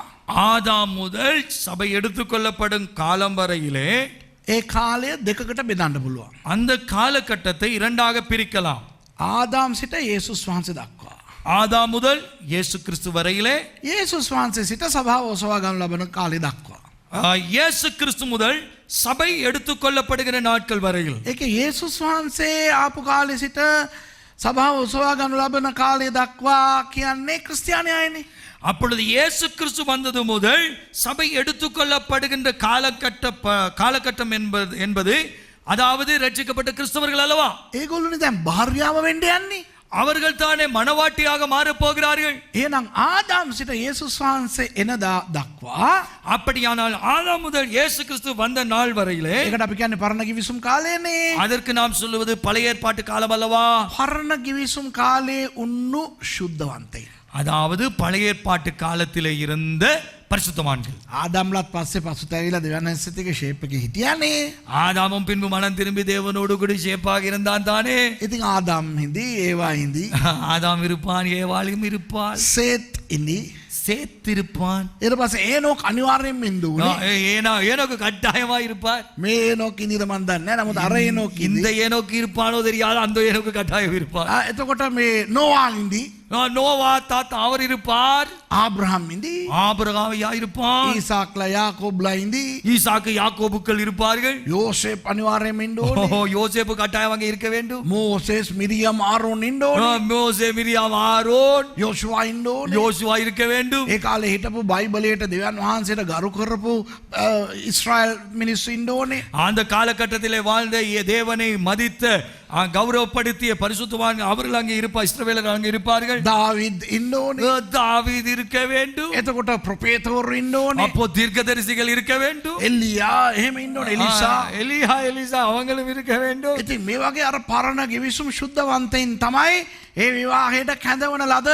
ஆதாம் முதல் சபை எடுத்துக்கொள்ளப்படும் காலம் வரையிலே ඒ කාලය දෙකකට බෙදන්න පුළුවන්. அந்த காலகட்டத்தை இரண்டாக பிரிக்கலாம். ආදාම් සිට යේසුස් වහන්සේ දක්වා. ஆதாம் முதல் இயேசு கிறிஸ்து வரையிலே, යේසුස් වහන්සේ සිට සභාව ඔසවා ගන්නු ලබන කාලය දක්වා. இயேசு கிறிஸ்து முதல் சபை எடுத்துக்கொள்ளப்படுகிற நாட்கள் வரையில். ඒක යේසුස් වහන්සේ ආපු කාලේ සිට සභාව ඔසවා ගන්නු ලබන කාලය දක්වා කියන්නේ ක්‍රිස්තියානි අයනේ. அப்பொழுது இயேசு கிறிஸ்து வந்தது முதல் சபை எடுத்துக்கொள்ளப்படுகின்ற காலகட்டம் என்பது அதாவது ரட்சிக்கப்பட்ட கிறிஸ்தவர்கள் அல்லவா? ඒගොල්ලෝනේ දැන් භාර්යාව වෙන්න යන්නේ. அவர்கள் தானே மணவாட்டியாக மாறப் போகிறார்கள். එහෙනම් ආදාම් සිට යේසුස් වහන්සේ එන දක්වා அப்படியானால் ஆதாம் முதல் இயேசு கிறிஸ்து வந்த நாள் வரையிலே, ඒකට අපි කියන්නේ පරණ කිවිසුම් කාලයනේ. அதற்கு நாம் சொல்லுவது பழைய ஏற்பாட்டு காலம் அல்லவா? පරණ කිවිසුම් කාලේ උන්නු ශුද්ධවන්තයි. அதாவது பழைய ஏற்பாட்டு காலத்திலே இருந்த பரிசுத்தவான்கள். ආදම්ලත් පස්සේ පසුතැවිලා දෙවියන් වහන්සේත් එක්ක ෂේප් එකේ හිටියානේ. ஆதாமும் பின்பு மனம் திரும்பி தேவனோடு கூட ஷேப்பாக இருந்தான் தானே. ඉතින් ආදම් හිඳි ඒවා හිඳි ஆதாம் இருப்பான், ஏவாளும் இருப்பாள், සේත් ඉඳි சேத்திருப்பான். ඊට පස්සේ ඒනොක් අනිවාර්යෙන්ම ඉඳ උනේ. ஏனோக்கு கட்டாயமா இருப்பார். මේ ඒනොක් ඉඳිද මන් දන්නේ නැහැ. නමුත් අර ඒනොක් இந்த ஏனோக்கு இருப்பானோ தெரியாது, அந்த ஏனோக்கு கட்டாயம் இருப்பார். එතකොට මේ නෝවා ඉඳි, நோவா தாத்தா அவர் இருப்பார், ආබ්‍රහම් ඉඳි, ஆபிரகாம் இருப்பான், ඊසාක්ලා යාකෝබ්ලා ඉඳි, ஈசாக்கு யாக்கோபுக்கள் இருப்பார்கள், යෝසේප් අනිවාර්යෙන්ම ඉන්න ඕනේ. யோசேப்பு கட்டாயம் அங்கே இருக்க வேண்டும், මෝසෙස් මිරියම් ආරෝන් ඉන්න ඕනේ, மோசே மிரியாம் ஆரோன் යෝෂුවා ඉන්න ඕනේ. யோசுவா இருக்க வேண்டும். ඒ කාලේ හිටපු බයිබලයට දෙවියන් වහන්සේට ගරු කරපු ඉස්රායල් මිනිස්සු ඉන්න ඕනේ. அந்த காலகட்டத்திலே வாழ்ந்த தேவனை மதித்த கௌரவப்படுத்திய பரிசுத்தவான் அவர்கள் அங்கே இருப்பார், இஸ்ரவேலர்கள் அங்கே இருப்பார்கள். දාවිද් ඉන්න ඕනේ. தாவீது இருக்க வேண்டும். එතකොට ප්‍රොපේතවරු ඉන්න ඕනේ. அப்போ தீர்க்கதரிசிகள் இருக்க வேண்டும். එලියා එහෙම ඉන්න ඕනේ. எலிசா அவங்களும் இருக்க வேண்டும். ඉතින් මේ වගේ අර පරණ කිවිසුම් ශුද්ධවන්තයින් තමයි ඒ විවාහයට කැඳවන ලද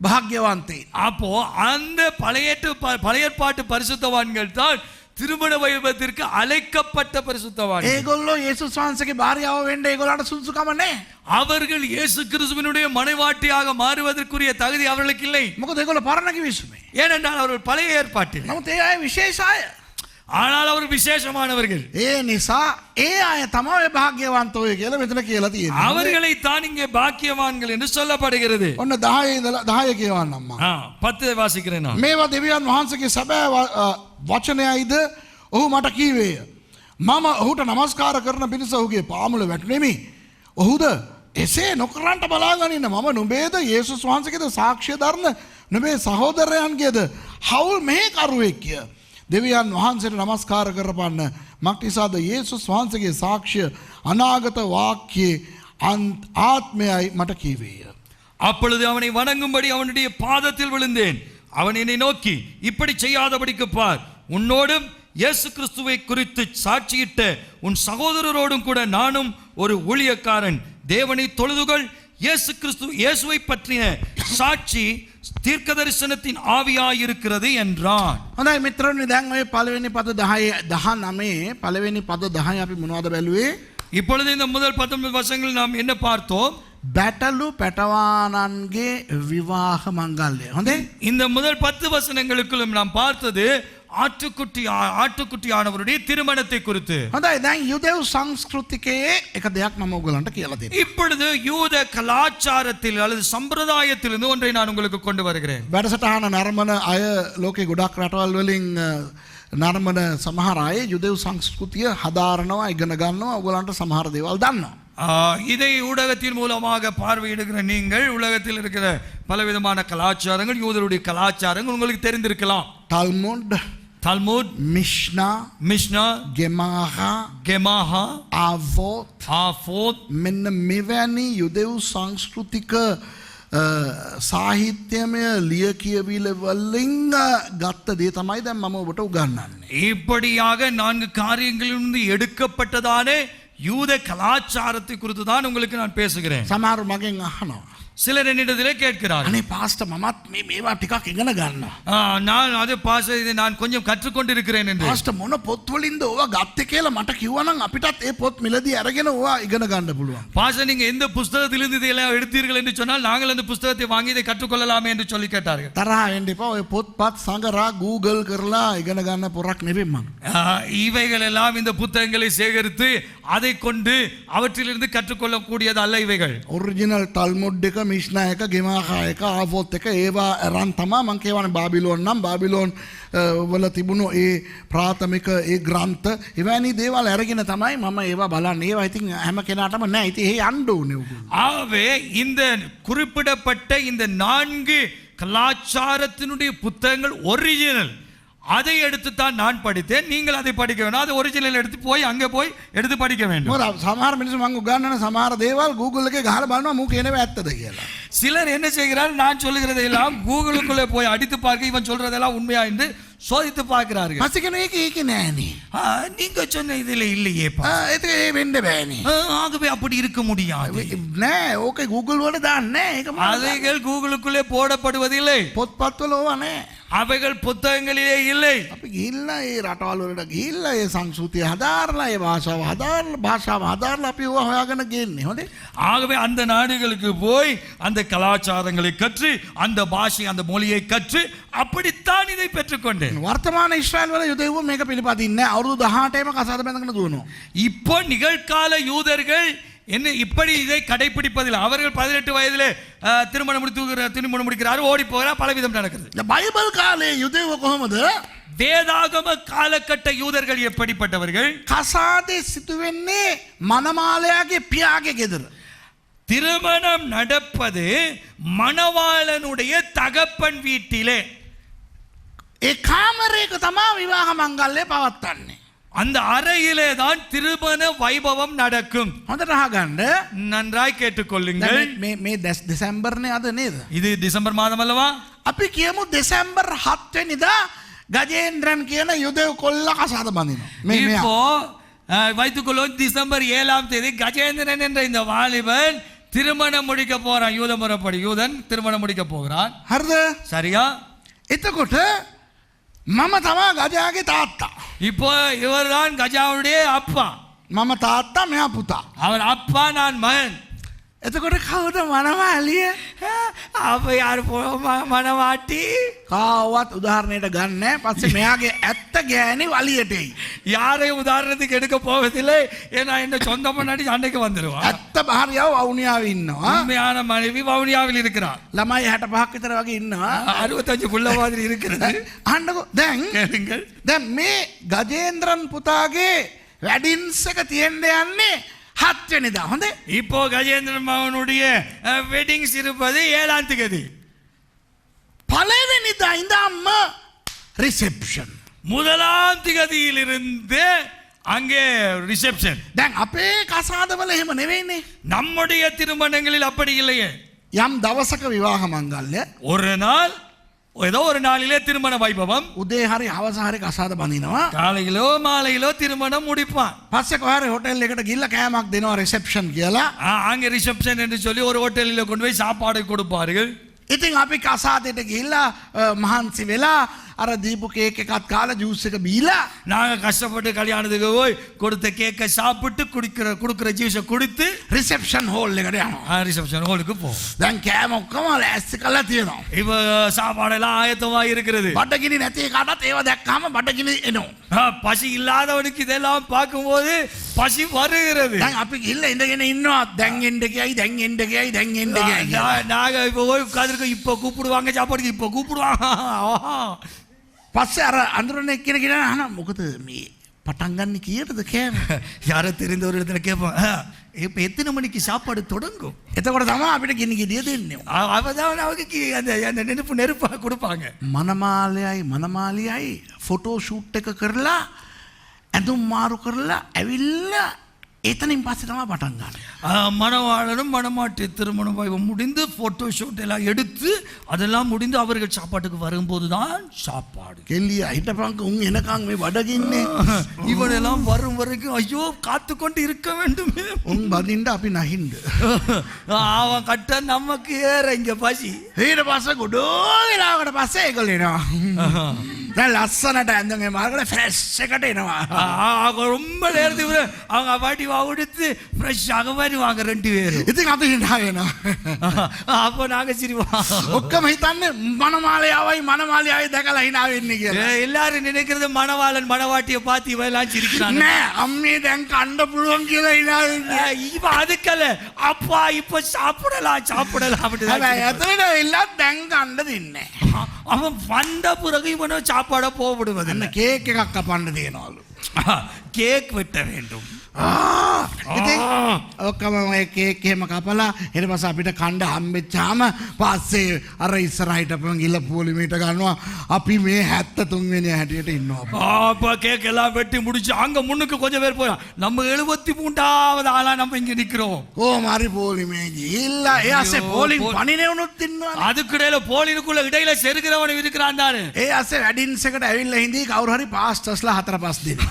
භාග්‍යවන්තයින්. அப்போ அந்த பழைய ஏற்பாட்டு பரிசுத்தவான்கள் தான் திருமண வைபவத்திற்கு அழைக்கப்பட்ட பரிசுத்தவான்கள். ඒගොල්ලෝ යේසුස් වහන්සේගේ භාර්යාව වෙන්න ඒගොල්ලන්ට සුදුසුකම නැහැ. அவர்கள் இயேசு கிறிஸ்துவினுடைய மனைவாட்டியாக மாறுவதற்குரிய தகுதி அவர்களுக்கு இல்லை. මොකද ඒගොල්ලෝ පරණ කිවිසුමේ. ஏனென்றால் அவர்கள் பழைய ஏற்பாட்டில். නමුත් ඒ අය විශේෂ අය. ஆனால் அவர் விசேஷமானவர்கள். ඒ නිසා ඒ අය තමයි භාග්‍යවන්තෝ කියලා මෙතන කියලා තියෙන්නේ. அவர்களை தான் இங்கே பாக்கியவான்கள் என்று சொல்லப்படுகிறது. ඔන්න 10 ඉඳලා 10 කියවන්නම් මම. 10 வாசிக்கிறேன் நான். මේවා දෙවියන් වහන්සේගේ සැබෑ වචනයයිද ඔහු මට කීවේය. මම ඔහුට නමස්කාර කරන පිණිස ඔහුගේ පාමුල වැටුනෙමි. ඔහුද එසේ නොකරන්ට බලාගනින්න. මම නුඹේද යේසුස් වහන්සේගේද සාක්ෂිය දරන නුඹේ සහෝදරයන්ගේද හවුල් මෙහෙකරුවෙක් කිය. දෙවියන් වහන්සේට නමස්කාර කරපන්න. මක්නිසාද යේසුස් වහන්සේගේ සාක්ෂිය අනාගත වාක්‍යයේ ආත්මයයි මට කීවේය. அப்பொழுது அவனை வணங்கும்படி அவனுடைய பாதத்தில் விழுந்தேன். அவன் என்னை நோக்கி, இப்படி செய்யாதபடிக்கு பார், உன்னோடும் இயேசு கிறிஸ்துவை குறித்து சாட்சியிட்ட உன் சகோதரரோடும் கூட நானும் ஒரு ஊழியக்காரன். தேவனை தொழுதுகள். இயேசுவை பற்றின சாட்சி தீர்க்க தரிசனத்தின் ஆவியாய் இருக்கிறது என்றான். හොඳයි මිත්‍රයනි, දැන් ඔය පළවෙනි පද 19 පළවෙනි පද 10 අපි මොනවද බැලුවේ? இப்பொழுது இந்த முதல் 19 வசனங்கள் நாம் என்ன பார்த்தோம்? බැටළු පැටවානන්ගේ විවාහ මංගල්‍ය. හොඳේ? இந்த முதல் 10 வசனங்களுக்குள்ளும் நாம் பார்த்தது ஆட்டுக்குட்டியானவருடைய திருமணத்தை குறித்து. හොඳයි දැන් යුදෙව් සංස්කෘතිකයේ එක දෙයක් මම ඔයගලන්ට කියලා දෙන්න. இப்பொழுது யூத கலாச்சாரத்தில் அல்லது சம்பிரதாயத்திலிருந்து ஒன்றை நான் உங்களுக்கு கொண்டு வருகிறேன். වැඩසටහන නරඹන අය ලෝකේ ගොඩක් රටවල් වලින් නරඹන සමහර අය යුදෙව් සංස්කෘතිය හදාරනවා ඉගෙන ගන්නවා ඔයගලන්ට සමහර දේවල් දන්නවා. இதை ஊடகத்தின் மூலமாக பார்வையிடுகிற நீங்கள் உலகத்தில் இருக்கிற பலவிதமான கலாச்சாரங்கள் யூதருடைய கலாச்சாரங்கள் உங்களுக்கு தெரிந்திருக்கலாம். තල්මුඩ් மிஷ்னா ගෙමාහා ආෆෝත් මෙන්න මෙවැනි යුදෙව් සංස්කෘතික සාහිත්‍යමය ලියකියවිල වලින් ගත්ත දේ තමයි දැන් මම ඔබට උගන්වන්නේ. இப்படியாக 4 காரியங்களிலிருந்து எடுக்கப்பட்டதானே யூத கலாச்சாரத்தை குறித்து தான் உங்களுக்கு நான் பேசுகிறேன். සමහර මගෙන් අහනවා. சிலர் என்னிடத்திலே கேட்கிறார்கள், අනේ පාස්ටර් මමත් මේවා ටිකක් ඉගෙන ගන්නවා. நான் அது பாஸ்டர் இதை நான் கொஞ்சம் கற்றுக்கொண்டிருக்கிறேன் என்று. පාස්ටර් මොන පොත් වලින්ද ඕවා ගත්තේ කියලා මට කිව්වනම් අපිටත් ඒ පොත් මිලදී අරගෙන ඕවා ඉගෙන ගන්න පුළුවන්. பாஸ்டர் நீங்க எந்த புத்தகத்திலிருந்து இதெல்லாம் எடுத்தீர்கள் என்று சொன்னால் நாங்கள் அந்த புத்தகத்தை வாங்கி இதை கற்றுக்கொள்ளலாமே என்று சொல்லி கேட்டார்கள். තරහ වෙන්න එපා. ඔය පොත්පත් සංගරා Google කරලා ඉගෙන ගන්න පොරක් නෙවෙයි මම. இவைகள் எல்லாம் இந்த புத்தகங்களை சேகரித்து அதை கொண்டு அவற்றிலிருந்து கற்றுக்கொள்ளக்கூடியது அல்ல இவைகள். ඔරිජිනල් ටල්මුඩ් එක මිෂ්නා එක ගෙමාහා එක ආෆෝත් එක ඒවා අරන් තමයි මම කියවනේ බාබිලෝන් නම් බාබිලෝන් වල තිබුණු ඒ ප්‍රාථමික ඒ ග්‍රන්ථ එවැනි දේවල් අරගෙන තමයි මම ඒවා බලන්නේ. ඒවා ඉතින් හැම කෙනාටම නෑ. ඉතින් ඒ යන්න ඕනේ උගු. ஆகவே இந்த குறிப்பிடப்பட்ட இந்த 4 கலாச்சாரத்தினுடைய புத்தகங்கள் ஒரிஜினல். அதை எடுத்து தான் நான் படித்தேன். நீங்கள் அதை படிக்க வேணும். அது ஒரிஜினல் எடுத்து போய் அங்கே போய் எடுத்து படிக்க வேண்டும். මොකද සමහර මිනිස්සු මම උගන්වන සමහර දේවල් Google එකේ ගහලා බලනවා මූ කියනවා ඇත්තද කියලා. சிலர் என்ன செய்கிறார்கள், நான் சொல்லுகிறதை எல்லாம் கூகுளுக்குள்ளே போய் அடித்து பார்க்க இவன் சொல்றதெல்லாம் உண்மையா என்று சோதித்து பார்க்கிறார்கள். පස්සේ කියනවා ඒක නෑනේ. நீங்க சொன்ன இதுல இல்லையேப்பா. ඒක ඒ වෙන්න බෑනේ. ஆகவே அப்படி இருக்க முடியாது. නෑ ඕකේ Google වල දාන්නේ නෑ. ඒක அவைகள் கூகுளுக்குள்ளே போடப்படுவதில்லை. පොත්පත්වල ඕවා නෑ. அவைகள் புத்தகங்களிலே இல்லை. අපි ගිහිල්ලා ඒ රටවල් වලට ගිහිල්ලා ඒ සංස්කෘතිය හදාarලා ඒ භාෂාව හදාarලා අපි ඕවා හොයාගෙන ගේන්නේ. හොඳේ. ஆகவே அந்த நாடுகளுக்கு போய் அந்த கலாச்சாரங்களை கற்று அந்த பாஷை அந்த மொழியை கற்று அப்படித்தான் இதை பெற்றுக்கொண்டேன். වර්තමාන ඊශ්‍රායල් වල යුදෙව්ව මේක පිළිපදින්නේ නැහැ. අවුරුදු 18ේම කසාද බැඳගෙන දුවනවා. இப்போ நிகழ்கால யூதர்கள் என்ன இப்படி இதை கடைபிடிப்பதில்லை. அவர்கள் 18 வயதிலே திருமணம் முடிக்கிறார், ஓடி போகிறார், பலவிதம் நடக்கிறது. බයිබල් කාලේ යුදෙව්ව කොහොමද? வேதாகம காலகட்ட யூதர்கள் எப்படிப்பட்டவர்கள்? කසාදේ සිදු වෙන්නේ මනමාලයාගේ පියාගේ ගෙදර. திருமணம் நடப்பது மணவாளனுடைய தகப்பன் வீட்டிலே. ඒ කාමරයක තමයි විවාහ මංගල්‍ය පවත්වන්නේ. அந்த அறையிலே தான் திருமண வைபவம் நடக்கும். හොඳට අහගන්න. நன்றாய் கேட்டுக்கொள்ளுங்கள். මේ දෙසැම්බර්නේ අද නේද? இது டிசம்பர் மாதம் அல்லவா? අපි කියමු දෙසැම්බර් 7 වෙනිදා ගජේන්ද්‍රන් කියන යුදෙව් කොල්ල කසාද බඳිනවා. இப்போ வைத்துக்கொள்ளும் டிசம்பர் 7ஆம் தேதி கஜேந்திரன் என்ற இந்த வாலிபன் திருமணம் முடிக்க போறான். யூத முறைப்படி யூதன் திருமணம் முடிக்க போகிறான். හරිද? சரியா? එතකොට මම තමයි ගජාගේ තාත්තා. இப்போ இவர்தான் கஜாவுடைய அப்பா. මම තාත්තා මෙයා පුතා. அவர் அப்பா, நான் மகன். එතකොට කවුද මනමාලිය? அப்ப யார் மனவாட்டி? කාවත් උදාහරණයට ගන්න නැහැ. පස්සේ මෙයාගේ ඇත්ත ගෑණි වලියට එයි. யாரையும் உதாரணத்துக்கு எடுக்க போவதில்லை. ஏன்னா என்ன சொந்த முன்னாடி சண்டைக்கு வந்துடுவா. ඇත්ත භාර්යාව වවුනියාවේ ඉන්නවා. உண்மையான மனைவி வவுனியாவில் இருக்கிறார். ළමයි 65ක් විතර වගේ ඉන්නවා. 65 புள்ள மாதிரி இருக்கிறது. අහන්නකෝ දැන් கேளுங்கள். දැන් මේ ගජේන්ද්‍රන් පුතාගේ වෙඩින්ස් එක තියෙන්න යන්නේ 7 වෙනිදා. හොඳේ. இப்போ கஜேந்திரன் மகனுடைய வெட்டிங்ஸ் இருப்பது 7ஆம் தேதி. පළවෙනිදා ඉඳන්ම රිසෙප්ෂන්. முதலாம் தேதியிலிருந்து அங்கே ரிசெப்ஷன். දැන් අපේ කසාදවල එහෙම නෙවෙයිනේ. நம்முடைய திருமணங்களில் அப்படி இல்லையே. යම් දවසක විවාහ මංගල්‍ය ஒரு நாள் ஏதோ ஒரு நாளிலே திருமண வைபவம். උදේ හරි හවස හරි කසාද බඳිනවා. காலையிலோ மாலையிலோ திருமணம் முடிப்பான். පස්සේ කොහරි හොටෙල් එකට ගිහිල්ලා කෑමක් දෙනවා රිසෙප්ෂන් කියලා. அங்கே ரிசெப்ஷன் என்று சொல்லி ஒரு ஹோட்டலில் கொண்டு போய் சாப்பாடு கொடுப்பார்கள். ඉතින් අපි කසාදෙට ගිහිල්ලා මහන්සි වෙලා අර දීපු කේක් එකත් කාලා ජූස් එක බීලා நாங்க கஷ்டப்பட்டு கல்யாணத்துக்கு போய் கொடுத்த கேக்கை சாப்பிட்டு குடுக்கிற ஜூஸை குடித்து රිසෙප්ෂන් හෝල් එකට යනවා. ரிசப்ஷன் ஹாலுக்கு போவோம். දැන් කෑම ඔක්කොම ලෑස්ති කරලා තියෙනවා. இப்ப சாப்பாடெல்லாம் ஆயத்தமா இருக்கிறது. බඩගිනි නැති කාටත් ඒව දැක්කම බඩගිනි එනවා. பசி இல்லாதவனுக்கு இதெல்லாம் பார்க்கும்போது பசி வருகிறது. දැන් අපි ගිහිල්ලා ඉඳගෙන ඉන්නවා. දැන් එන්න කියයි දැන් එන්න කියයි දැන් එන්න කියයි. நாங்க இப்ப போய் உட்கார்ந்துருக்கோம். இப்ப கூப்பிடுவாங்க சாப்பாடுக்கு இப்ப கூப்பிடுவாங்க. පස්සේ අර අඳුරන එක්කෙනා කියන අහන මොකද මේ පටන් ගන්න කීයටද කෑම? யாரோ தெரிந்த ஒரு இடத்துல கேட்போம், இப்ப எத்தனை மணிக்கு சாப்பாடு தொடங்கும்? එතකොට තමයි අපිට ගිනි ගෙඩිය දෙන්නේ. அவதான் அவருக்கு அந்த நெருப்பா கொடுப்பாங்க. මනමාලයයි ෆොටෝ ෂූට් එක කරලා ඇඳුම් මාරු කරලා ඇවිල්ලා එතනින් පස්සේ තමයි පටන් ගන්න. மணவாளனும் மணமாட்டி திருமணம் முடிந்து போட்டோ ஷூட் எல்லாம் எடுத்து அதெல்லாம் முடிந்து அவர்கள் சாப்பாட்டுக்கு வரும்போது தான் சாப்பாடு. කෙල්ලිය හිටපන්ක උන් එනකන් මේ බඩගින්නේ. இவனெல்லாம் வரும் வரைக்கும் ஐயோ காத்து கொண்டு இருக்க வேண்டுமே. උන් බදින්න අපි නහින්ද. அவன் கட்ட நமக்கு ஏற இங்க பசி. ඊට පස්සේ ගොඩෝ වෙලාවකට පස්සේ ඒගොල්ලෝ එනවා. දැන් ලස්සනට ඇඳගෙන මාර්ගල ෆ්‍රෙෂ් එකට එනවා. ரொம்ப நேரத்துக்கு அவங்க பாட்டி வாவுடுத்து ஃப்ரெஷ்ஷாக வருவாங்க ரெண்டு பேரும். ඉතින් අපි හිතාගෙනවා. அப்போ நாங்க சிரிப்போம். ඔක්කොම හිතන්නේ මනමාලයාවයි දැකලා hina වෙන්නේ කියලා. எல்லாரும் நினைக்கிறது மணவாளன் மணவாட்டியை பார்த்து இவன் எல்லாம் சிரிக்கிறாங்க. නෑ අම්මේ දැන් කන්න පුළුවන් කියලා hina වෙන්නේ. இவன் அதுக்கல்ல அப்பா இப்ப சாப்பிடலாம் அப்படி. හැබැයි ඇතුළට ඇවිල්ලා දැන් කන්න දෙන්නේ. அவன் வந்த பிறகு இவனை சாப்பாட போவிடுவது. අන්න කේක් එකක් කපන්න දෙනවලු. கேக் வெட்ட வேண்டும். ඉතින් ඔක්කොම ඔය කේක් එහෙම කපලා ඊට පස්සේ අපිට කන්න හම්බෙච්චාම පස්සේ අර ඉස්සරහිට අපෙන් ගිල පොලිමේට ගන්නවා. අපි මේ 73 වෙනි හැටියට ඉන්නවා. அப்ப கேக் எல்லாம் வெட்டி முடிச்சு அங்க முன்னுக்கு கொஞ்சம் பேர் போய் நம்ம 73வது ஆளா நம்ம இங்க நிக்கிறோம். කොහොම හරි පොලිමේ ගිහිල්ලා ඒ ASCII පොලිම් පණිනේ උනොත් ඉන්නවනේ. அதுக்கிடையில போலினுக்குள்ள இடையில செருகிறவன் இருக்கிறான் தானே. ඒ ASCII වෙඩින්ස් එකට ඇවිල්ලා හින්දී කවුරු හරි පාස්ටර්ස්ලා 4-5 දෙනෙක්.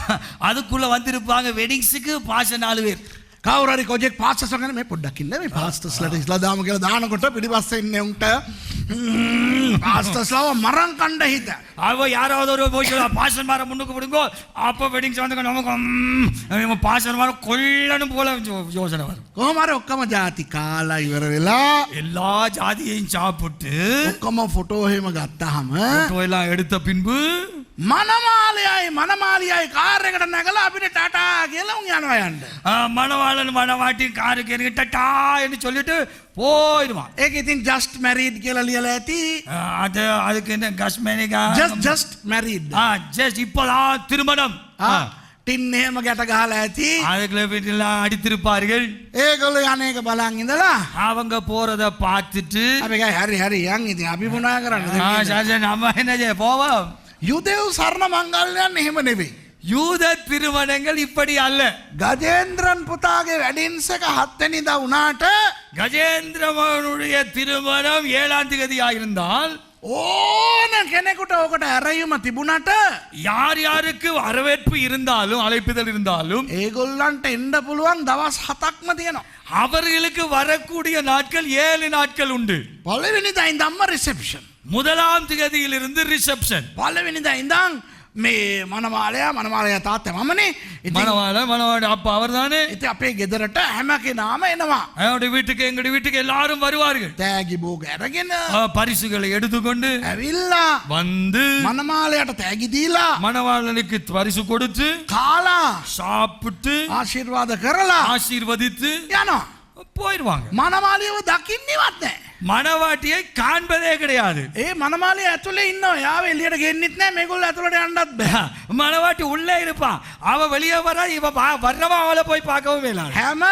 அதுக்குள்ள வந்திருப்பாங்க வெட்டிங்ஸுக்கு பாச 4 பேர். කවුරු හරි කොජෙක් පාස්ටර්ස් වගේ මේ පොඩ්ඩක් ඉන්න මේ පාස්ටර්ස්ලාට ඉස්ලා දාම කියලා දානකොට පිටිපස්සේ ඉන්නේ උන්ට පාස්ටර්ස්ලාව මරන් කණ්ඩ හිත. அவ யாராவது ஒரு போய் பாசன் மார முன்னுக்கு விடுங்கோ. அப்ப வெட்டிங்ஸ் வந்து நமக்கு பாசன் மார கொல்லணும் போல யோசனை வரும். කොහොම හරි ඔක්කොම ಜಾති කාලා ඉවර වෙලා எல்லா ஜாதியையும் சாப்பிட்டு ඔක්කොම ෆොටෝ එහෙම ගත්තාම போட்டோ எல்லாம் எடுத்த பின்பு මනමාලියයි කාර් එකට නැගලා අපිට ටටා කියලා උන් යනවා යන්න. மணவாளன் மணவாட்டி காருக்கு என்கிட்ட டா என்று சொல்லிட்டு போயிடுவான். ඒක ඉතින් just married කියලා ලියලා ඇති. அதுக்கு என்ன கஸ்மேனிகா just married. ஜஸ்ட் இப்பதான் திருமணம். ටින් එහෙම ගැට ගහලා ඇති. அதுக்குள்ள வீட்டெல்லாம் அடித்திருப்பார்கள். ඒගොල්ලෝ යන්නේක බලන් ඉඳලා அவங்க போறத பார்த்துட்டு අපි ගයි හරි යන් ඉතින් අපි මොනා කරන්නද? சாசா நம்ம என்ன செய்ய போவோம். යුදෙව් සරණ මංගල්‍යයන් එහෙම නෙවෙයි. யூத திருமணங்கள் இப்படி அல்ல. ගජේන්ද්‍රන් පුතාගේ වෙඩින්ස් එක 7 වෙනිදා වුණාට கஜேந்திரனுடைய திருமணம் 7ஆம் தேதியா இருந்தால் ඕන කෙනෙකුට ඕකට ඇරයුම තිබුණට யார் யாருக்கு வரவேற்பு இருந்தாலும் அழைப்புதல் இருந்தாலும் ඒගොල්ලන්ට එන්න පුළුවන් දවස් 7ක්ම තියෙනවා. அவர்களுக்கு வரக்கூடிய நாட்கள் 7 நாட்கள் உண்டு. පළවෙනිදා ඉඳන්ම රිසෙප්ෂන්. 1ஆம் தேதியிலிருந்து ரிசப்ஷன். පළවෙනිදා ඉඳන් මේ මනමාලයා තාත්තා මමනේ. மணவாளன் அப்பா அவர்தானே. ඉතින් අපේ ගෙදරට හැම කෙනාම එනවා. அவருடைய வீட்டுக்கு எங்களுடைய வீட்டுக்கு எல்லாரும் வருவார்கள். තෑගි බෝග අරගෙන பரிசுகளை எடுத்துக்கொண்டு ඇවිල්ලා வந்து මනමාලයට තෑගි දීලා மணவாளனுக்கு பரிசு கொடுத்து කාලා சாப்பிட்டு ආශිර්වාද කරලා ஆசீர்வதித்து යනවා. போயிடுவாங்க. මනමාලියව දකින්නේවත් නැහැ. மணவாட்டியை காண்பதே கிடையாது. ඒ මනමාලිය ඇතුලේ ඉන්නවා. යාව එළියට ගෙන්නෙත් නැහැ. මේගොල්ලෝ ඇතුලට යන්නත් බෑ. மணவாட்டி உள்ளே இருப்பான். அவ வெளியே வர இவ வர்றவன் அவளை போய் பார்க்கவும் இல்லை. හැම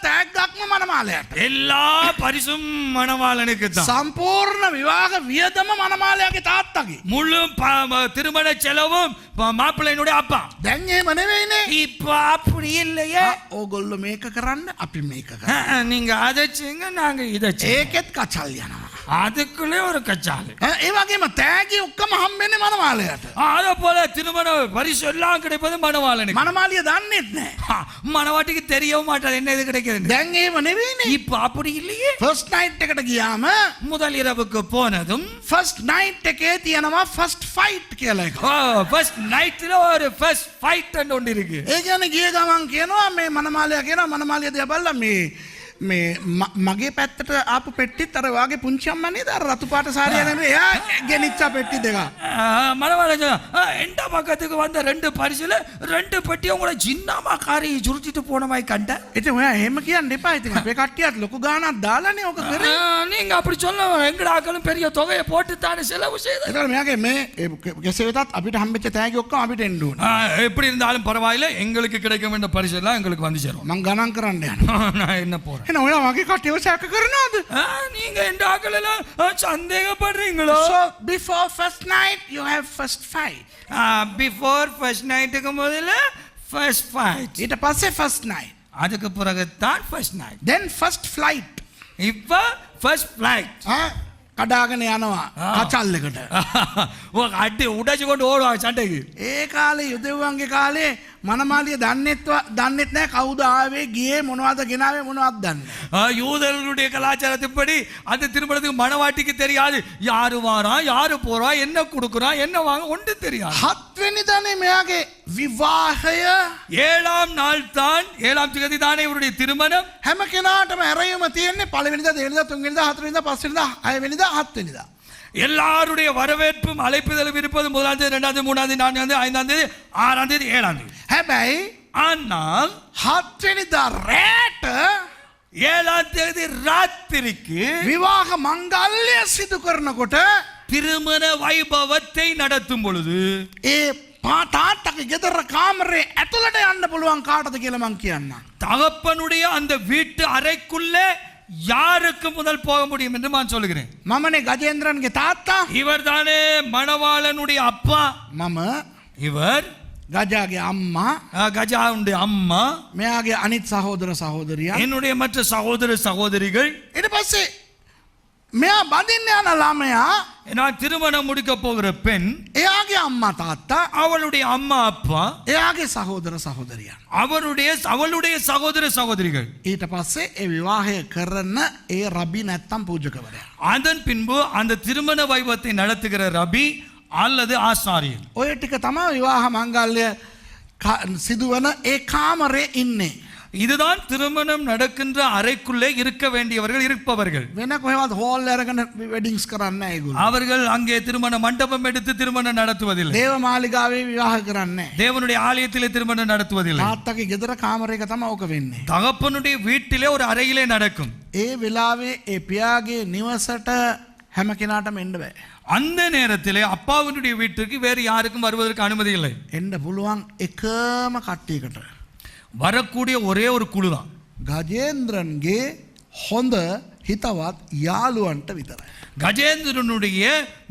තෑග්ගක්ම මනමාලයට. எல்லா பரிசும் மணவாளனுக்கு தான். සම්පූර්ණ විවාහ වියදම මනමාලයාගේ තාත්තගේ. முழு திருமண செலவும் மாப்பிள்ளையினுடைய அப்பா. දැන් එහෙම නෙවෙයිනේ. இப்ப அப்படி இல்லையே. ඕගොල්ලෝ මේක කරන්න අපි මේක කරන්න. நீங்க அதை செய்யுங்க நாங்க இதை செய்யுங்க. ඒකෙත් කචල් යනවා. அதுக்குள்ளே ஒரு கச்சாலு ඒ වගේම තෑගි ඔක්කොම හම්බෙන්නේ මනමාලයට. அத போல திருமண பரிசு எல்லாம் கிடைப்பது மணவாளனுக்கு. මනමාලිය දන්නෙත් නෑ. மணவாட்டிக்கு தெரியவும் மாட்டாது என்ன இது கிடைக்குது. දැන් ඒව නෙවෙයිනේ. இப்ப அப்படி இல்லையே. ෆස්ට් නයිට් එකට ගියාම முதல் இரவுக்கு போனதும் ෆස්ට් නයිට් එකේ තියෙනවා ෆස්ට් ෆයිට් කියලා එකක්. ஃபர்ஸ்ட் நைட்ல ஒரு ஃபர்ஸ்ட் ஃபைட் ஒன்று இருக்கு. ඒ කියන්නේ ගිය ගමන් කියනවා මේ මනමාලයා කියනවා මනමාලිය දිහා බලලා මේ මගේ පැත්තට ආපු පෙට්ටිත් අර වාගේ පුංචි අම්මා නේද අර රතු පාට සාරිය නෙමෙයි එයා ගෙනිච්ච පෙට්ටි දෙක. மணவாளன் எந்த பக்கத்துக்கு வந்த ரெண்டு பரிசுல ரெண்டு பெட்டியும் கூட சின்னமா காரி சுருட்டிட்டு போன மாதிரி கண்ட. ඉතින් ඔයා එහෙම කියන්න එපා. ඉතින් අපේ කට්ටියත් ලොකු ගාණක් දාලානේ ඔක කරේ. நீங்க அப்படி சொல்ல எங்கட ஆக்களும் பெரிய தொகையை போட்டு தானே செலவு செய்து. ඒතර මෙයාගේ මේ කෙසේ වෙතත් අපිට හම්බෙච්ච තෑගි ඔක්කොම අපිට එන්න ඕනේ. எப்படி இருந்தாலும் பரவாயில்லை எங்களுக்கு கிடைக்க வேண்டிய பரிசு எல்லாம் எங்களுக்கு வந்து சேரும். මං ගණන් කරන්න යනවා. நான் என்ன போறேன். එහෙනම් ඔයා වගේ කට්ටියව සැක කරනවද? நீங்க எந்த ஆக்கள் எல்லாம் சந்தேகப்படுறீங்களோ? So before first night you have first fight. Before first நைட்டுக்கு முதல்ல ஃபர்ஸ்ட் ஃபைட். ඊට පස්සේ first night. அதுக்கு பிறகு தான் first night. then first flight. இப்ப ஃபர்ஸ்ட் ஃபிளைட். කඩාගෙන යනවා කචල් එකට. ඔය අඩේ උඩජ කොට ඕනවා සැටේ. ඒ කාලේ යුදෙව්වන්ගේ කාලේ මනමාලිය දන්නෙත් නැහැ කවුද ආවේ ගියේ මොනවද ගෙනාවේ මොනවද දන්නේ. யூதர்களுடைய கலாச்சாரத்தின்படி அந்த திருமணத்துக்கு மணவாட்டிக்கு தெரியாது யாரு வாரா யாரு போறா என்ன கொடுக்குறா என்ன வாங்க ஒன்றும் தெரியாது. 7 වෙනි දනේ මෙයාගේ විවාහය. 7ஆம் நாள் தான் 7ஆம் தேதி தானே இவருடைய திருமணம். හැම කෙනාටම ඇරයුම තියෙන්නේ පළවෙනිදා දෙවෙනිදා තුන්වෙනිදා හතරවෙනිදා පස්වෙනිදා හයවෙනිදා හත්වෙනිදා. எல்லாருடைய வரவேற்பும் அழைப்புதலும் இருப்பது 1ஆம் தேதி 2ஆம் தேதி 3ஆம் தேதி 4ஆம் தேதி 5ஆம் தேதி 6ஆம் தேதி 7ஆம் தேதி. හැබැයි ஆனால் හත්වෙනිදා රැට 7ஆம் தேதி ராத்திரிக்கு විවාහ මංගල්‍ය සිදු කරනකොට திருமண வைபவத்தை நடத்தும் பொழுது ඒ තාත්තගේ ගෙදර කාමරේ ඇතුළට යන්න පුළුවන් කාටද කියලා මං කියන්නම්. தகப்பனுடைய அந்த வீட்டு அறைக்குள்ளே யாருக்கு முதல் போக முடியும் என்று நான் சொல்லுகிறேன். මමනේ ගජේන්ද්‍රන්ගේ තාත්තා. இவர் தானே மணவாளனுடைய அப்பா. මම இவர் ගජාගේ අම්මා. கஜாவுடைய அம்மா. මෙයාගේ අනිත් සහෝදර සහෝදරියන්. என்னுடைய மற்ற சகோதர சகோதரிகள். ඊට පස්සේ මෙයා බඳින්න යන ළමයා நான் திருமணம் முடிக்க போகிற பெண். එයාගේ අම්මා තාත්තා. அவளுடைய அம்மா அப்பா. එයාගේ සහෝදර සහෝදරියන්. அவளுடைய சகோதர சகோதரிகள். ඊට පස්සේ ඒ විවාහය කරන ඒ රබි නැත්තම් පූජකවරයා. அதன் பின்பு அந்த திருமண வைபவத்தை நடத்துகிற ரபி அல்லது ஆசாரியர். ඔය ටික තමයි විවාහ මංගල්‍ය සිදුවන ඒ කාමරේ ඉන්නේ. இதுதான் திருமணம் நடக்கின்ற அறைக்குள்ளே இருக்க வேண்டியவர்கள் இருப்பவர்கள். වෙන කොහෙවත් හෝල් අරගෙන වෙඩින්ග්ස් කරන්නේ නැහැ ඒගොල්ලෝ. அவர்கள் அங்கே திருமண மண்டபம் எடுத்து திருமணம் நடத்துவதில்லை. දේව මාලිගාවේ විවාහ කරන්නේ නැහැ. தேவனுடைய ஆலயத்திலே திருமணம் நடத்துவதில்லை. තාත්තගේ ගෙදර කාමරයක තමයි ඕක වෙන්නේ. தகப்பனுடைய வீட்டிலே ஒரு அறையிலே நடக்கும். ඒ වෙලාවේ ඒ පියාගේ නිවසට හැම කෙනාටම එන්න බෑ. அந்த நேரத்திலே அப்பாவினுடைய வீட்டுக்கு வேறு யாருக்கும் வருவதற்கு அனுமதி இல்லை. එන්න පුළුවන් එකම කට්ටියකට. வரக்கூடிய ஒரே ஒரு குழு தான் ගජේන්ද්‍රන්ගේ හොඳ හිතවත් යාළුවන්ට විතරයි. கஜேந்திரனுடைய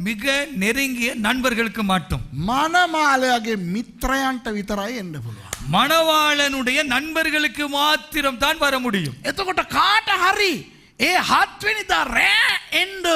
மிக நெருங்கிய நண்பர்களுக்கு மட்டும். මනමාලයාගේ මිත්‍රයන්ට විතරයි එන්න පුළුවන්. மணவாளனுடைய நண்பர்களுக்கு மாத்திரம் தான் வர முடியும். එතකොට කාට හරි ඒ 7 වෙනිදා රෑ එන්න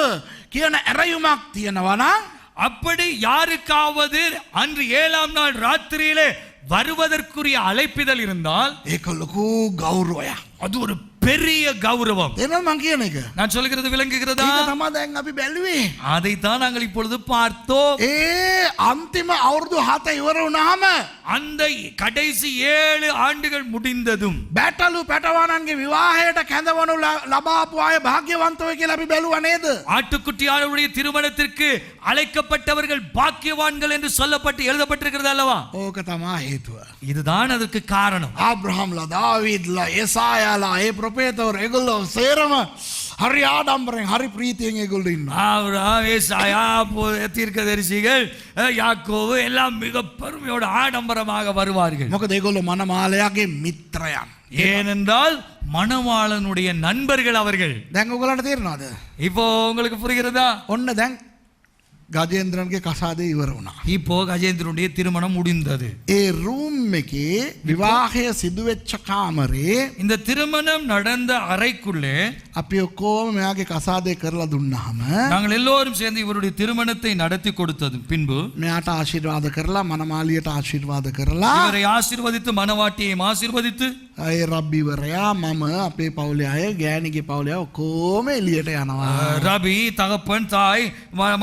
කියන ඇරයුමක් තියෙනවා නම් அப்படி யாருக்காவது அன்று 7ஆம் நாள் ராத்திரியிலே வருவதற்குரிய அழைப்பிதழ் இருந்தால் ඒක ලොකු ගෞරවයක්. அது ஒரு பெரிய கௌரவம். එනවා මං කියන එක. நான் சொல்கிறது விளங்குகிறதா? ඒක තමයි දැන් අපි බැලුවේ. அதைத்தான் நாங்கள் இப்பொழுது பார்த்தோம். ඒ අන්තිම අවුරුදු 7 ඉවර වුණාම அந்த கடைசி 7 ஆண்டுகள் முடிந்ததும் බැටළු පැටවනන්ගේ විවාහයට කැඳවනු ලබාපු අය භාග්‍යවන්තයෝ කියලා අපි බැලුවා නේද? ஆட்டுக்குட்டியாருடைய திருமணத்திற்கு அழைக்கப்பட்டவர்கள் பாக்கியவான்கள் என்று சொல்லப்பட்டு எழுதப்பட்டிருக்கிறது அல்லவா? ඕක තමයි හේතුව. இதுதான் அதுக்கு காரணம். ආබ්‍රහම්ලා දාවීද්ලා යෙසායාලා ඒ ප්‍රොපේතවරු ඒගොල්ලෝ සේරම හරි ආඩම්බරෙන් හරි ප්‍රීතියෙන් ඒගොල්ලෝ ඉන්නවා. ஆபிரகாம், ஏசாயா, தீர்க்கதரிசிகள், யாக்கோபு எல்லாம் மிக பெருமையோடு ஆடம்பரமாக வருவார்கள். මොකද ඒගොල්ලෝ මනමාලයාගේ මිත්‍රයන්. ஏனென்றால் மணவாளனுடைய நண்பர்கள் அவர்கள். දැන් ඔයගලන්ට තේරෙනවද? இப்போ உங்களுக்கு புரிகிறதா? ඔන්න දැන් ගජේන්ද්‍රන්ගේ කසාදේ ඉවර වුණා. இப்போ கஜேந்திரனுடைய திருமணம் முடிந்தது. ඒ රූම් එකේ විවාහය සිදුවෙච්ච කාමරේ இந்த திருமணம் நடந்த அறைக்குள்ளே අපි ඔක්කොම මෙයාගේ කසාදේ කරලා දුන්නාම நாங்கள் எல்லோரும் சேர்ந்து இவருடைய திருமணத்தை நடத்தி கொடுத்தது பின்பு මෙයාට ආශිර්වාද කරලා මනමාලියට ආශිර්වාද කරලා இவரை ஆசீர்வதித்து மணவாட்டியையும் ஆசீர்வதித்து ඒ රබ්බිවරයා මම අපේ පවුලේ අය ගෑණිගේ පවුලේ අය ඔක්කොම එළියට යනවා. ரபி தகப்பன் தாய்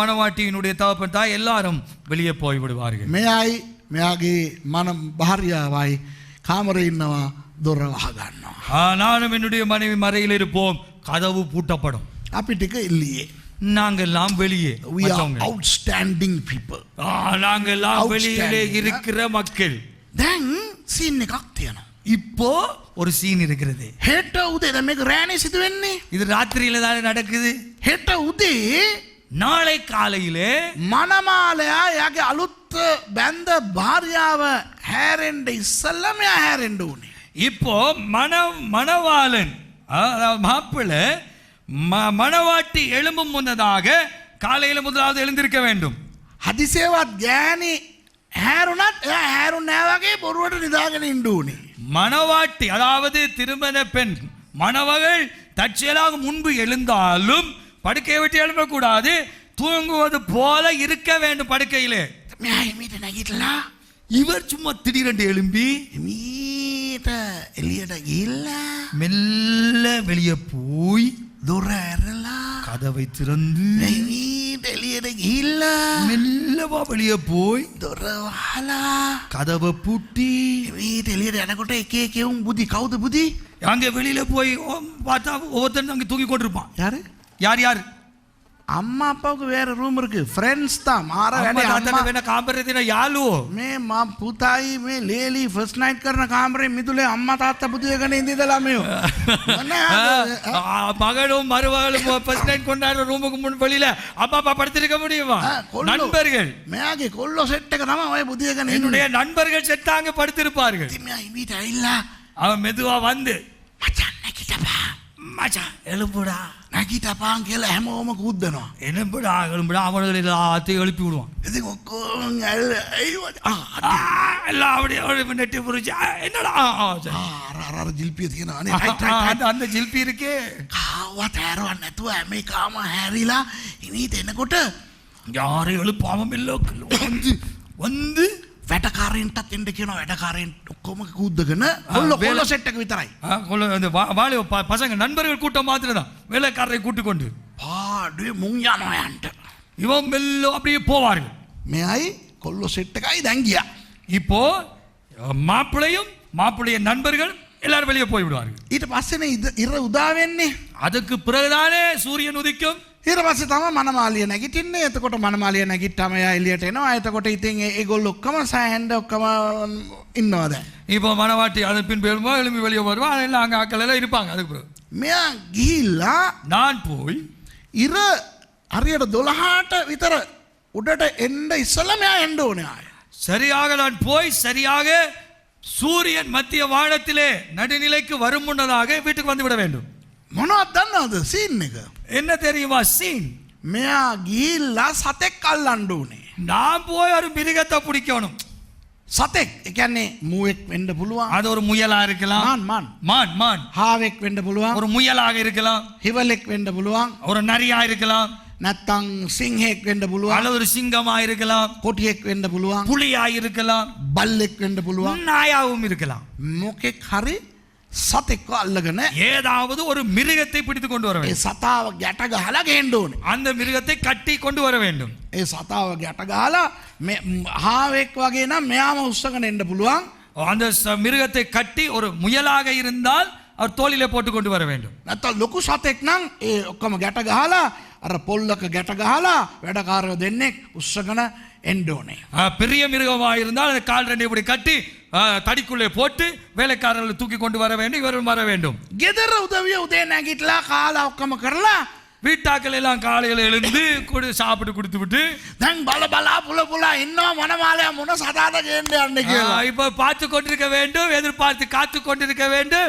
மணவாட்டியினுடைய தகப்பன் தாய் எல்லாரும் வெளியே போய் விடுவார்கள். මෙයයි මෙයාගේ මන භාර්යාවයි කාමරේ ඉන්නවා දොර වහ ගන්නවා. நானும் என்னுடைய மனைவி மறையில் இருப்போம், கதவு பூட்டப்படும். අපි ටික එළියේ. நாங்கள் எல்லாம் வெளியே. We are மற்றவங்க. outstanding people. நாங்கள் எல்லாம் Outstanding. வெளியிலே இருக்கிற மக்கள். දැන් සීන් එකක් තියෙනවා. இப்போ ஒரு சீன் இருக்கிறது. හෙට උදේ දැන් මේක රෑනේ සිදු වෙන්නේ. இது ராத்திரியில தானே நடக்குது. හෙට උදේ நாளை காலையிலே මනමාලයා එයාගේ අලුත් බැඳ භාර්යාව හැරෙන්න ඉස්සෙල්ලා මෙයා හැරෙන්න ඕනේ. இப்போ மணவாளன் அதாவது மாப்பிள்ளை மணவாட்டி எழும்பும் முன்னதாக காலையில முதலாவது எழுந்திருக்க வேண்டும். හදිසියවත් ගෑණි හැරුණත් එයා හැරුණ නෑ වගේ බොරුවට නිදාගෙන ඉන්න ඕනේ. மணவாட்டி அதாவது திருமண பெண் மணவகள் தற்செயலாக முன்பு எழுந்தாலும் படுக்கையை விட்டு எழும்பக்கூடாது, தூங்குவது போல இருக்க வேண்டும் படுக்கையிலே. මෙයා එමෙට නැගිටලා இவர் சும்மா திடீரென்று எழும்பி එමීට එළියට ගිහිල්ලා மெல்ல வெளியே போய் දොර ඇරලා கதவை திறந்து එමීට එළියට ගිහිල්ලා மெல்லவா வெளியே போய் දොර වහලා கதவை பூட்டி එමීට එළියට යනකොට එක එක උන් බුදි කවුද බුදි? அங்கே வெளியில போய் பார்த்தா ஒவ்வொருத்தன் அங்கே தூங்கி கொண்டிருப்பான். யாரு? யார் யார்? அம்மா அப்பாவுக்கு வேற ரூம் இருக்கு. ஃப்ரெண்ட்ஸ் தான் மாற அம்மா වැඩේ தாத்தா අම්මා වෙන කාමරේ තියෙන යාළුවෝ. මේ මා පුතායි මේ ලේලි ෆස්ට් නයිට් කරන කාමරේ මිදුලේ අම්මා තාත්තා පුතියගෙන ඉඳිදලා මේව. மகளும் மருமகளும் ஃபர்ஸ்ட் நைட் கொண்டாடுற ரூமுக்கு முன் வெளியில அப்பா அப்பா படுத்திருக்க முடியுமா? நண்பர்கள் මෙයාගේ කොල්ලෝ සෙට් එක තමයි ඔය පුතියගෙන என்னுடைய நண்பர்கள் செட்டாங்க படுத்திருப்பார்கள். ඉතින් මෙයා ඉමීට ඇවිල්ලා அவன் மெதுவா வந்து මචං නැගිටපා மச்சான் எழுப்புடா නැගිටපාන් කියලා හැමෝම කුද්දනවා. எழுப்புடா எழுப்புடா அவர்கள் எல்லாத்தையும் எழுப்பி விடுவான். ඉතින් ඔක්කොම ඇවිල්ලා எல்லாம் அப்படியே நெட்டி புரிச்சு என்னடா අර ජිල්පිය තියෙනවා නේ. அந்த ஜில்பி இருக்கே කාවත් හැරවන්න නැතුව හැම එකම හැරිලා ඉමීට එනකොට யாரையும் எழுப்பாம இல்ல வந்து වැඩකාරයන්ටත් එන්න කියනවා. වැඩකාරයන්ට ඔක්කොම කුද්දගෙන කොල්ලෝ සෙට් එක විතරයි. அந்த வாலிப பசங்க நண்பர்கள் கூட்டம் மாத்திரம் தான் வேலைக்காரரை கூட்டிக் கொண்டு පාඩුවේ මුං යනවා යන්ට. இவன் மெல்ல அப்படியே போவார்கள். මෙයයි කොල්ලෝ සෙට් එකයි දැන් ගියා. இப்போ மாப்பிள்ளையும் மாப்பிள்ளைய நண்பர்கள் எல்லாரும் வெளியே போய் விடுவார்கள். ඊට පස්සේනේ ඉර උදා වෙන්නේ. அதுக்கு பிறகுதானே சூரியன் உதிக்கும். ඊට පස්සේ තමයි මනමාලිය නැගිටින්නේ. එතකොට මනමාලිය නැගිට්ටම එයා එළියට එනවා. එතකොට ඉතින් ඒගොල්ලෝ ඔක්කොම සෑහෙන්න ඔක්කොම ඉන්නවා දැන්. இப்போ மணவாட்டி அதன் பின்பு எழும்பி வெளியே வருவான். எல்லாம் அங்கே ஆக்கள் எல்லாம் இருப்பாங்க. அதுக்கு பிறகு මෙයා ගිහිල්ලා நான் போய் ඉර හරියට 12ට විතර උඩට එන්න ඉස්සෙල්ලා මෙයා එන්න ඕනේ ආය. சரியாக நான் போய் சரியாக சூரியன் மத்திய வானத்திலே நடுநிலைக்கு வரும் முன்னதாக வீட்டுக்கு வந்து விட வேண்டும். මොනවද දන්නවද සීන් එක? என்ன தெரியுமா சீன்? මෙයා ගිහිල්ලා සතෙක් අල්ලන්න ඕනේ. நான் போய் ஒரு மிருகத்தை பிடிக்கணும். සතෙක් ඒ කියන්නේ මූවෙක් වෙන්න පුළුවන්. அது ஒரு முயலா இருக்கலாம். මාන් மான் மான் හාවෙක් වෙන්න පුළුවන්. ஒரு முயலாக இருக்கலாம். හිවලෙක් වෙන්න පුළුවන්. ஒரு நரியா இருக்கலாம். නැත්තම් සිංහෙක් වෙන්න පුළුවන්. அல்லது ஒரு சிங்கமா இருக்கலாம். කොටියෙක් වෙන්න පුළුවන්. புலியா இருக்கலாம். බල්ලෙක් වෙන්න පුළුවන්. நாயாவும் இருக்கலாம். මොකෙක් හරි සතෙක්ව අල්ලගෙන ஏதாவது ஒரு மிருகத்தை பிடித்து கொண்டு வர ඒ வேண்டும். සතාව ගැට ගහලා ගේන්න ඕනේ. அந்த மிருகத்தை கட்டி கொண்டு வர வேண்டும். ඒ සතාව ගැට ගහලා හාවෙක් වගේ නම් මෙයාම උස්සගෙන එන්න පුළුවන්. அந்த மிருகத்தை கட்டி ஒரு முயலாக இருந்தால் அவர் தோளிலே போட்டு கொண்டு வர வேண்டும். නැත්තම් ලොකු සතෙක් නම් ඒ ඔක්කොම ගැට ගහලා අර පොල්ලක ගැට ගහලා වැඩකාරයෝ දෙන්නෙක් උස්සගෙන එන්න ඕනේ. பெரிய மிருகமாக இருந்தால் அந்த கால் ரெண்டு இப்படி கட்டி தடிக்குள்ளே போட்டு வேலைக்காரர்களை தூக்கி கொண்டு வர வேண்டும். இவரும் வர வேண்டும். ගෙදර උදවිය උදේ නැගිටලා කාලා ඔක්කොම කරලා வீட்டாக்கள் எல்லாம் காலையில் எழுந்து சாப்பிட்டு கொடுத்து விட்டு දැන් බල බලා පුල පුලා ඉන්නවා මනමාලයා මොන සතාද ගේන්න යන්නේ කියලා. இப்ப பார்த்து கொண்டிருக்க வேண்டும், எதிர்பார்த்து காத்து கொண்டிருக்க வேண்டும்.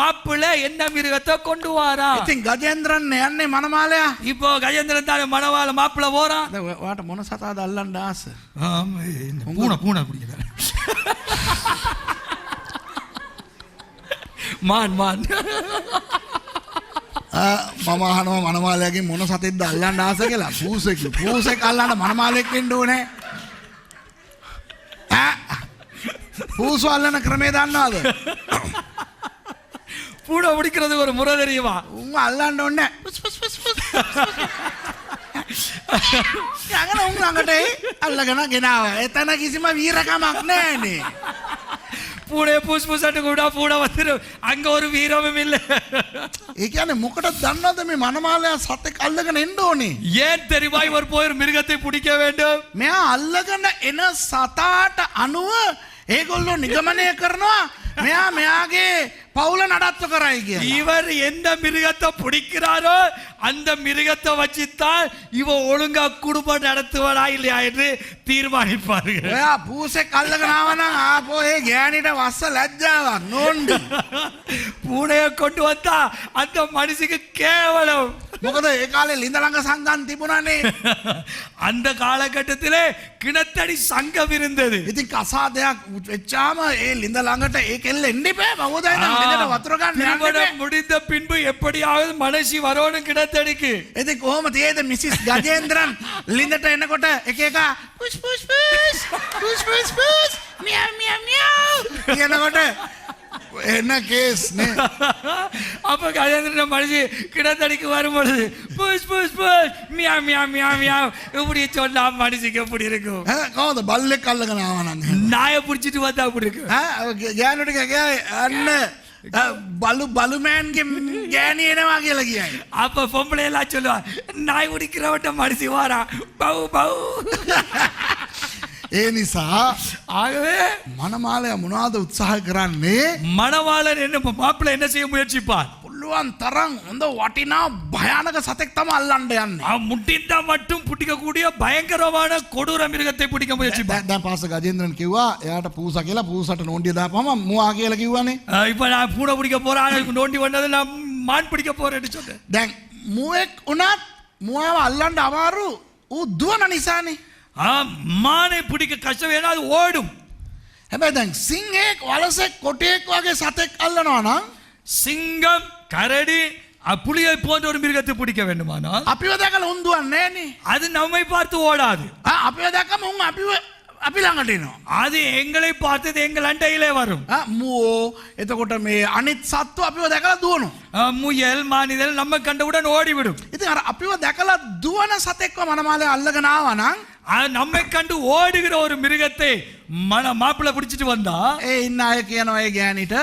மாப்பிள்ளை என்ன மிருகத்தை கொண்டு வாரா. ඉතින් ගජේන්ද්‍රන් යන්නේ මනමාලයා. இப்போ கஜேந்திரன் தானே மணவாள மாப்பிள்ளை போறான். ඔයාට මොන සතාද අල්ලන්න ආස? பூனை பிடிக்கிறார். மான் මම අහනවා මනමාලයාගෙන් මොන සතෙක්ද අල්ලන්න ආස කියලා. පූසෙක් අල්ලන්න මනමාලෙක් වෙන්න ඕනේ. පූසු අල්ලන ක්‍රමේ දන්නවද? பூனை பிடிக்கிறது ஒரு முறை தெரியுமா? උන් අල්ලන්න ඕනේ. යංගන උන් ළඟට අල්ලගෙන ගෙනාවා. එතන කිසිම වීරකමක් නැහැනේ. பூனை புஷ்புசட்டு கூட பூனை வந்துடும். அங்க ஒரு வீரமும் இல்லை. ඒ කියන්නේ මොකටද දන්නවද මේ මනමාලයා සතෙක් අල්ලගෙන එන්න ඕනේ? ஏன் தெரியுமா இவர் போய் ஒரு மிருகத்தை பிடிக்க வேண்டும்? මෙයා අල්ලගෙන එන සතාට අනුව ඒගොල්ලෝ නිගමනය කරනවා මෙයා මෙයාගේ පවුල නඩත්තු කරයි කියලා. இவர் எந்த மிருகத்தை பிடிக்கிறாரோ அந்த மிருகத்தை வச்சுத்தான் இவன் ஒழுங்கா குடும்பம் நடத்துவாரா இல்லையா என்று தீர்மானிப்பார்கள். ඔයා පූසෙක් අල්ලගෙන ආවනම් ආපෝ ඒ ගෑණිට වස්ස ලැජ්ජාවක් නෝන්ඩි. பூனையை கொண்டு வந்தா அந்த மனுஷிக்கு கேவலம். මොකද ඒ කාලේ ලිඳ ළඟ සංගම් තිබුණානේ. அந்த காலகட்டத்திலே கிணத்தடி சங்கம் இருந்தது. ඉතින් කසාදයක් වෙච්චාම ඒ ලිඳ ළඟට ඒ කෙල්ල එන්න එපා. බවෝදයි නම් ලිඳට වතුර ගන්න යන්න එපා. திருமணம் முடிந்த பின்பு எப்படியாவது மனசி வரணும் கிணத்தடிக்கு. ඉතින් කොහොම තියේද මිසිස් ගජේන්ද්‍රන් ලිඳට එනකොට එක එක පුෂ් පුෂ් පුෂ් පුෂ් පුෂ් පුෂ් මියව් මියව් මියව් කියනකොට என்ன கேஸ் නේ. அப்ப கஜேந்திரன் மனுஷி கிணத்தடிக்கு வரும்பொழுது புஷ் புஷ் புஷ் மியா மியா மியா மியா இப்படி சொன்னா மனுஷிக்கு எப்படி இருக்கும்? කොහොමද බල්ලෙක් අල්ලගෙන ආවනම් நாயை பிடிச்சிட்டு வந்தா அப்படி இருக்கும். ගෑනුට අන්න බලු මෑන්ගේ ගෑණි එනවා කියලා කියයි. அப்ப பொம்பளை எல்லாம் சொல்லுவா நாய் பிடிக்கிறவட்ட மனுஷி வாரா பவு பவு. ඒ නිසා ஆகவே මනමාලයා මොනවාද උත්සාහ කරන්නේ? மணவாளன் என்ன மாப்பிள்ளை என்ன செய்ய முயற்சிப்பார்? පුළුවන් තරම් හොඳ වටිනා භයානක සතෙක් තමයි අල්ලන්න යන්නේ. முட்டிந்தா மட்டும் பிடிக்கக்கூடிய பயங்கரமான கொடூர மிருகத்தை பிடிக்க முயற்சிப்பார். දැන් පාස ගජේන්ද්‍රන් කිව්වා එයාට පූසා කියලා පූසට නෝන්ඩිය දාපම මුවා කියලා කිව්වනේ. இப்ப நான் பூனை பிடிக்க போறேன் நோண்டி வந்தது நான் மான் பிடிக்க போறேன்னு சொன்னேன். දැන් මුවෙක් උනත් මුවාව අල්ලන්න අමාරු ඌ දුවන නිසානේ. மானை பிடிக்க கஷ்டம் ஏன்னா அது ஓடும். හැබැයි දැන් සිංහෙක් වලසෙක් කොටියෙක් වගේ සතෙක් අල්ලනවා නම් சிங்கம் கரடி புலியை போன்ற ஒரு மிருகத்தை பிடிக்க வேண்டுமானால் අපිව දැකලා උන් දුවන්නේ නෑනේ. அது நம்மை பார்த்து ஓடாது. අපිව දැකම උන් අපි ළඟට එනවා. அது எங்களை பார்த்தது எங்கள் அண்டையிலே வரும். මුවෝ එතකොට මේ අනිත් සත්තු අපිව දැකලා දුවනවා. முயல் மானிதல் நம்ம கண்டவுடன் ஓடிவிடும். ඉතින් අර අපිව දැකලා දුවන සතෙක්ව මනමාලයා අල්ලගෙන ආවා නම් நம்மை கண்டு ஓடுகிற ஒரு மிருகத்தை மாப்பிள்ளை பிடிச்சிட்டு வந்தா ඒ ඉන්න අය කියනවා ඒ ගෑණිට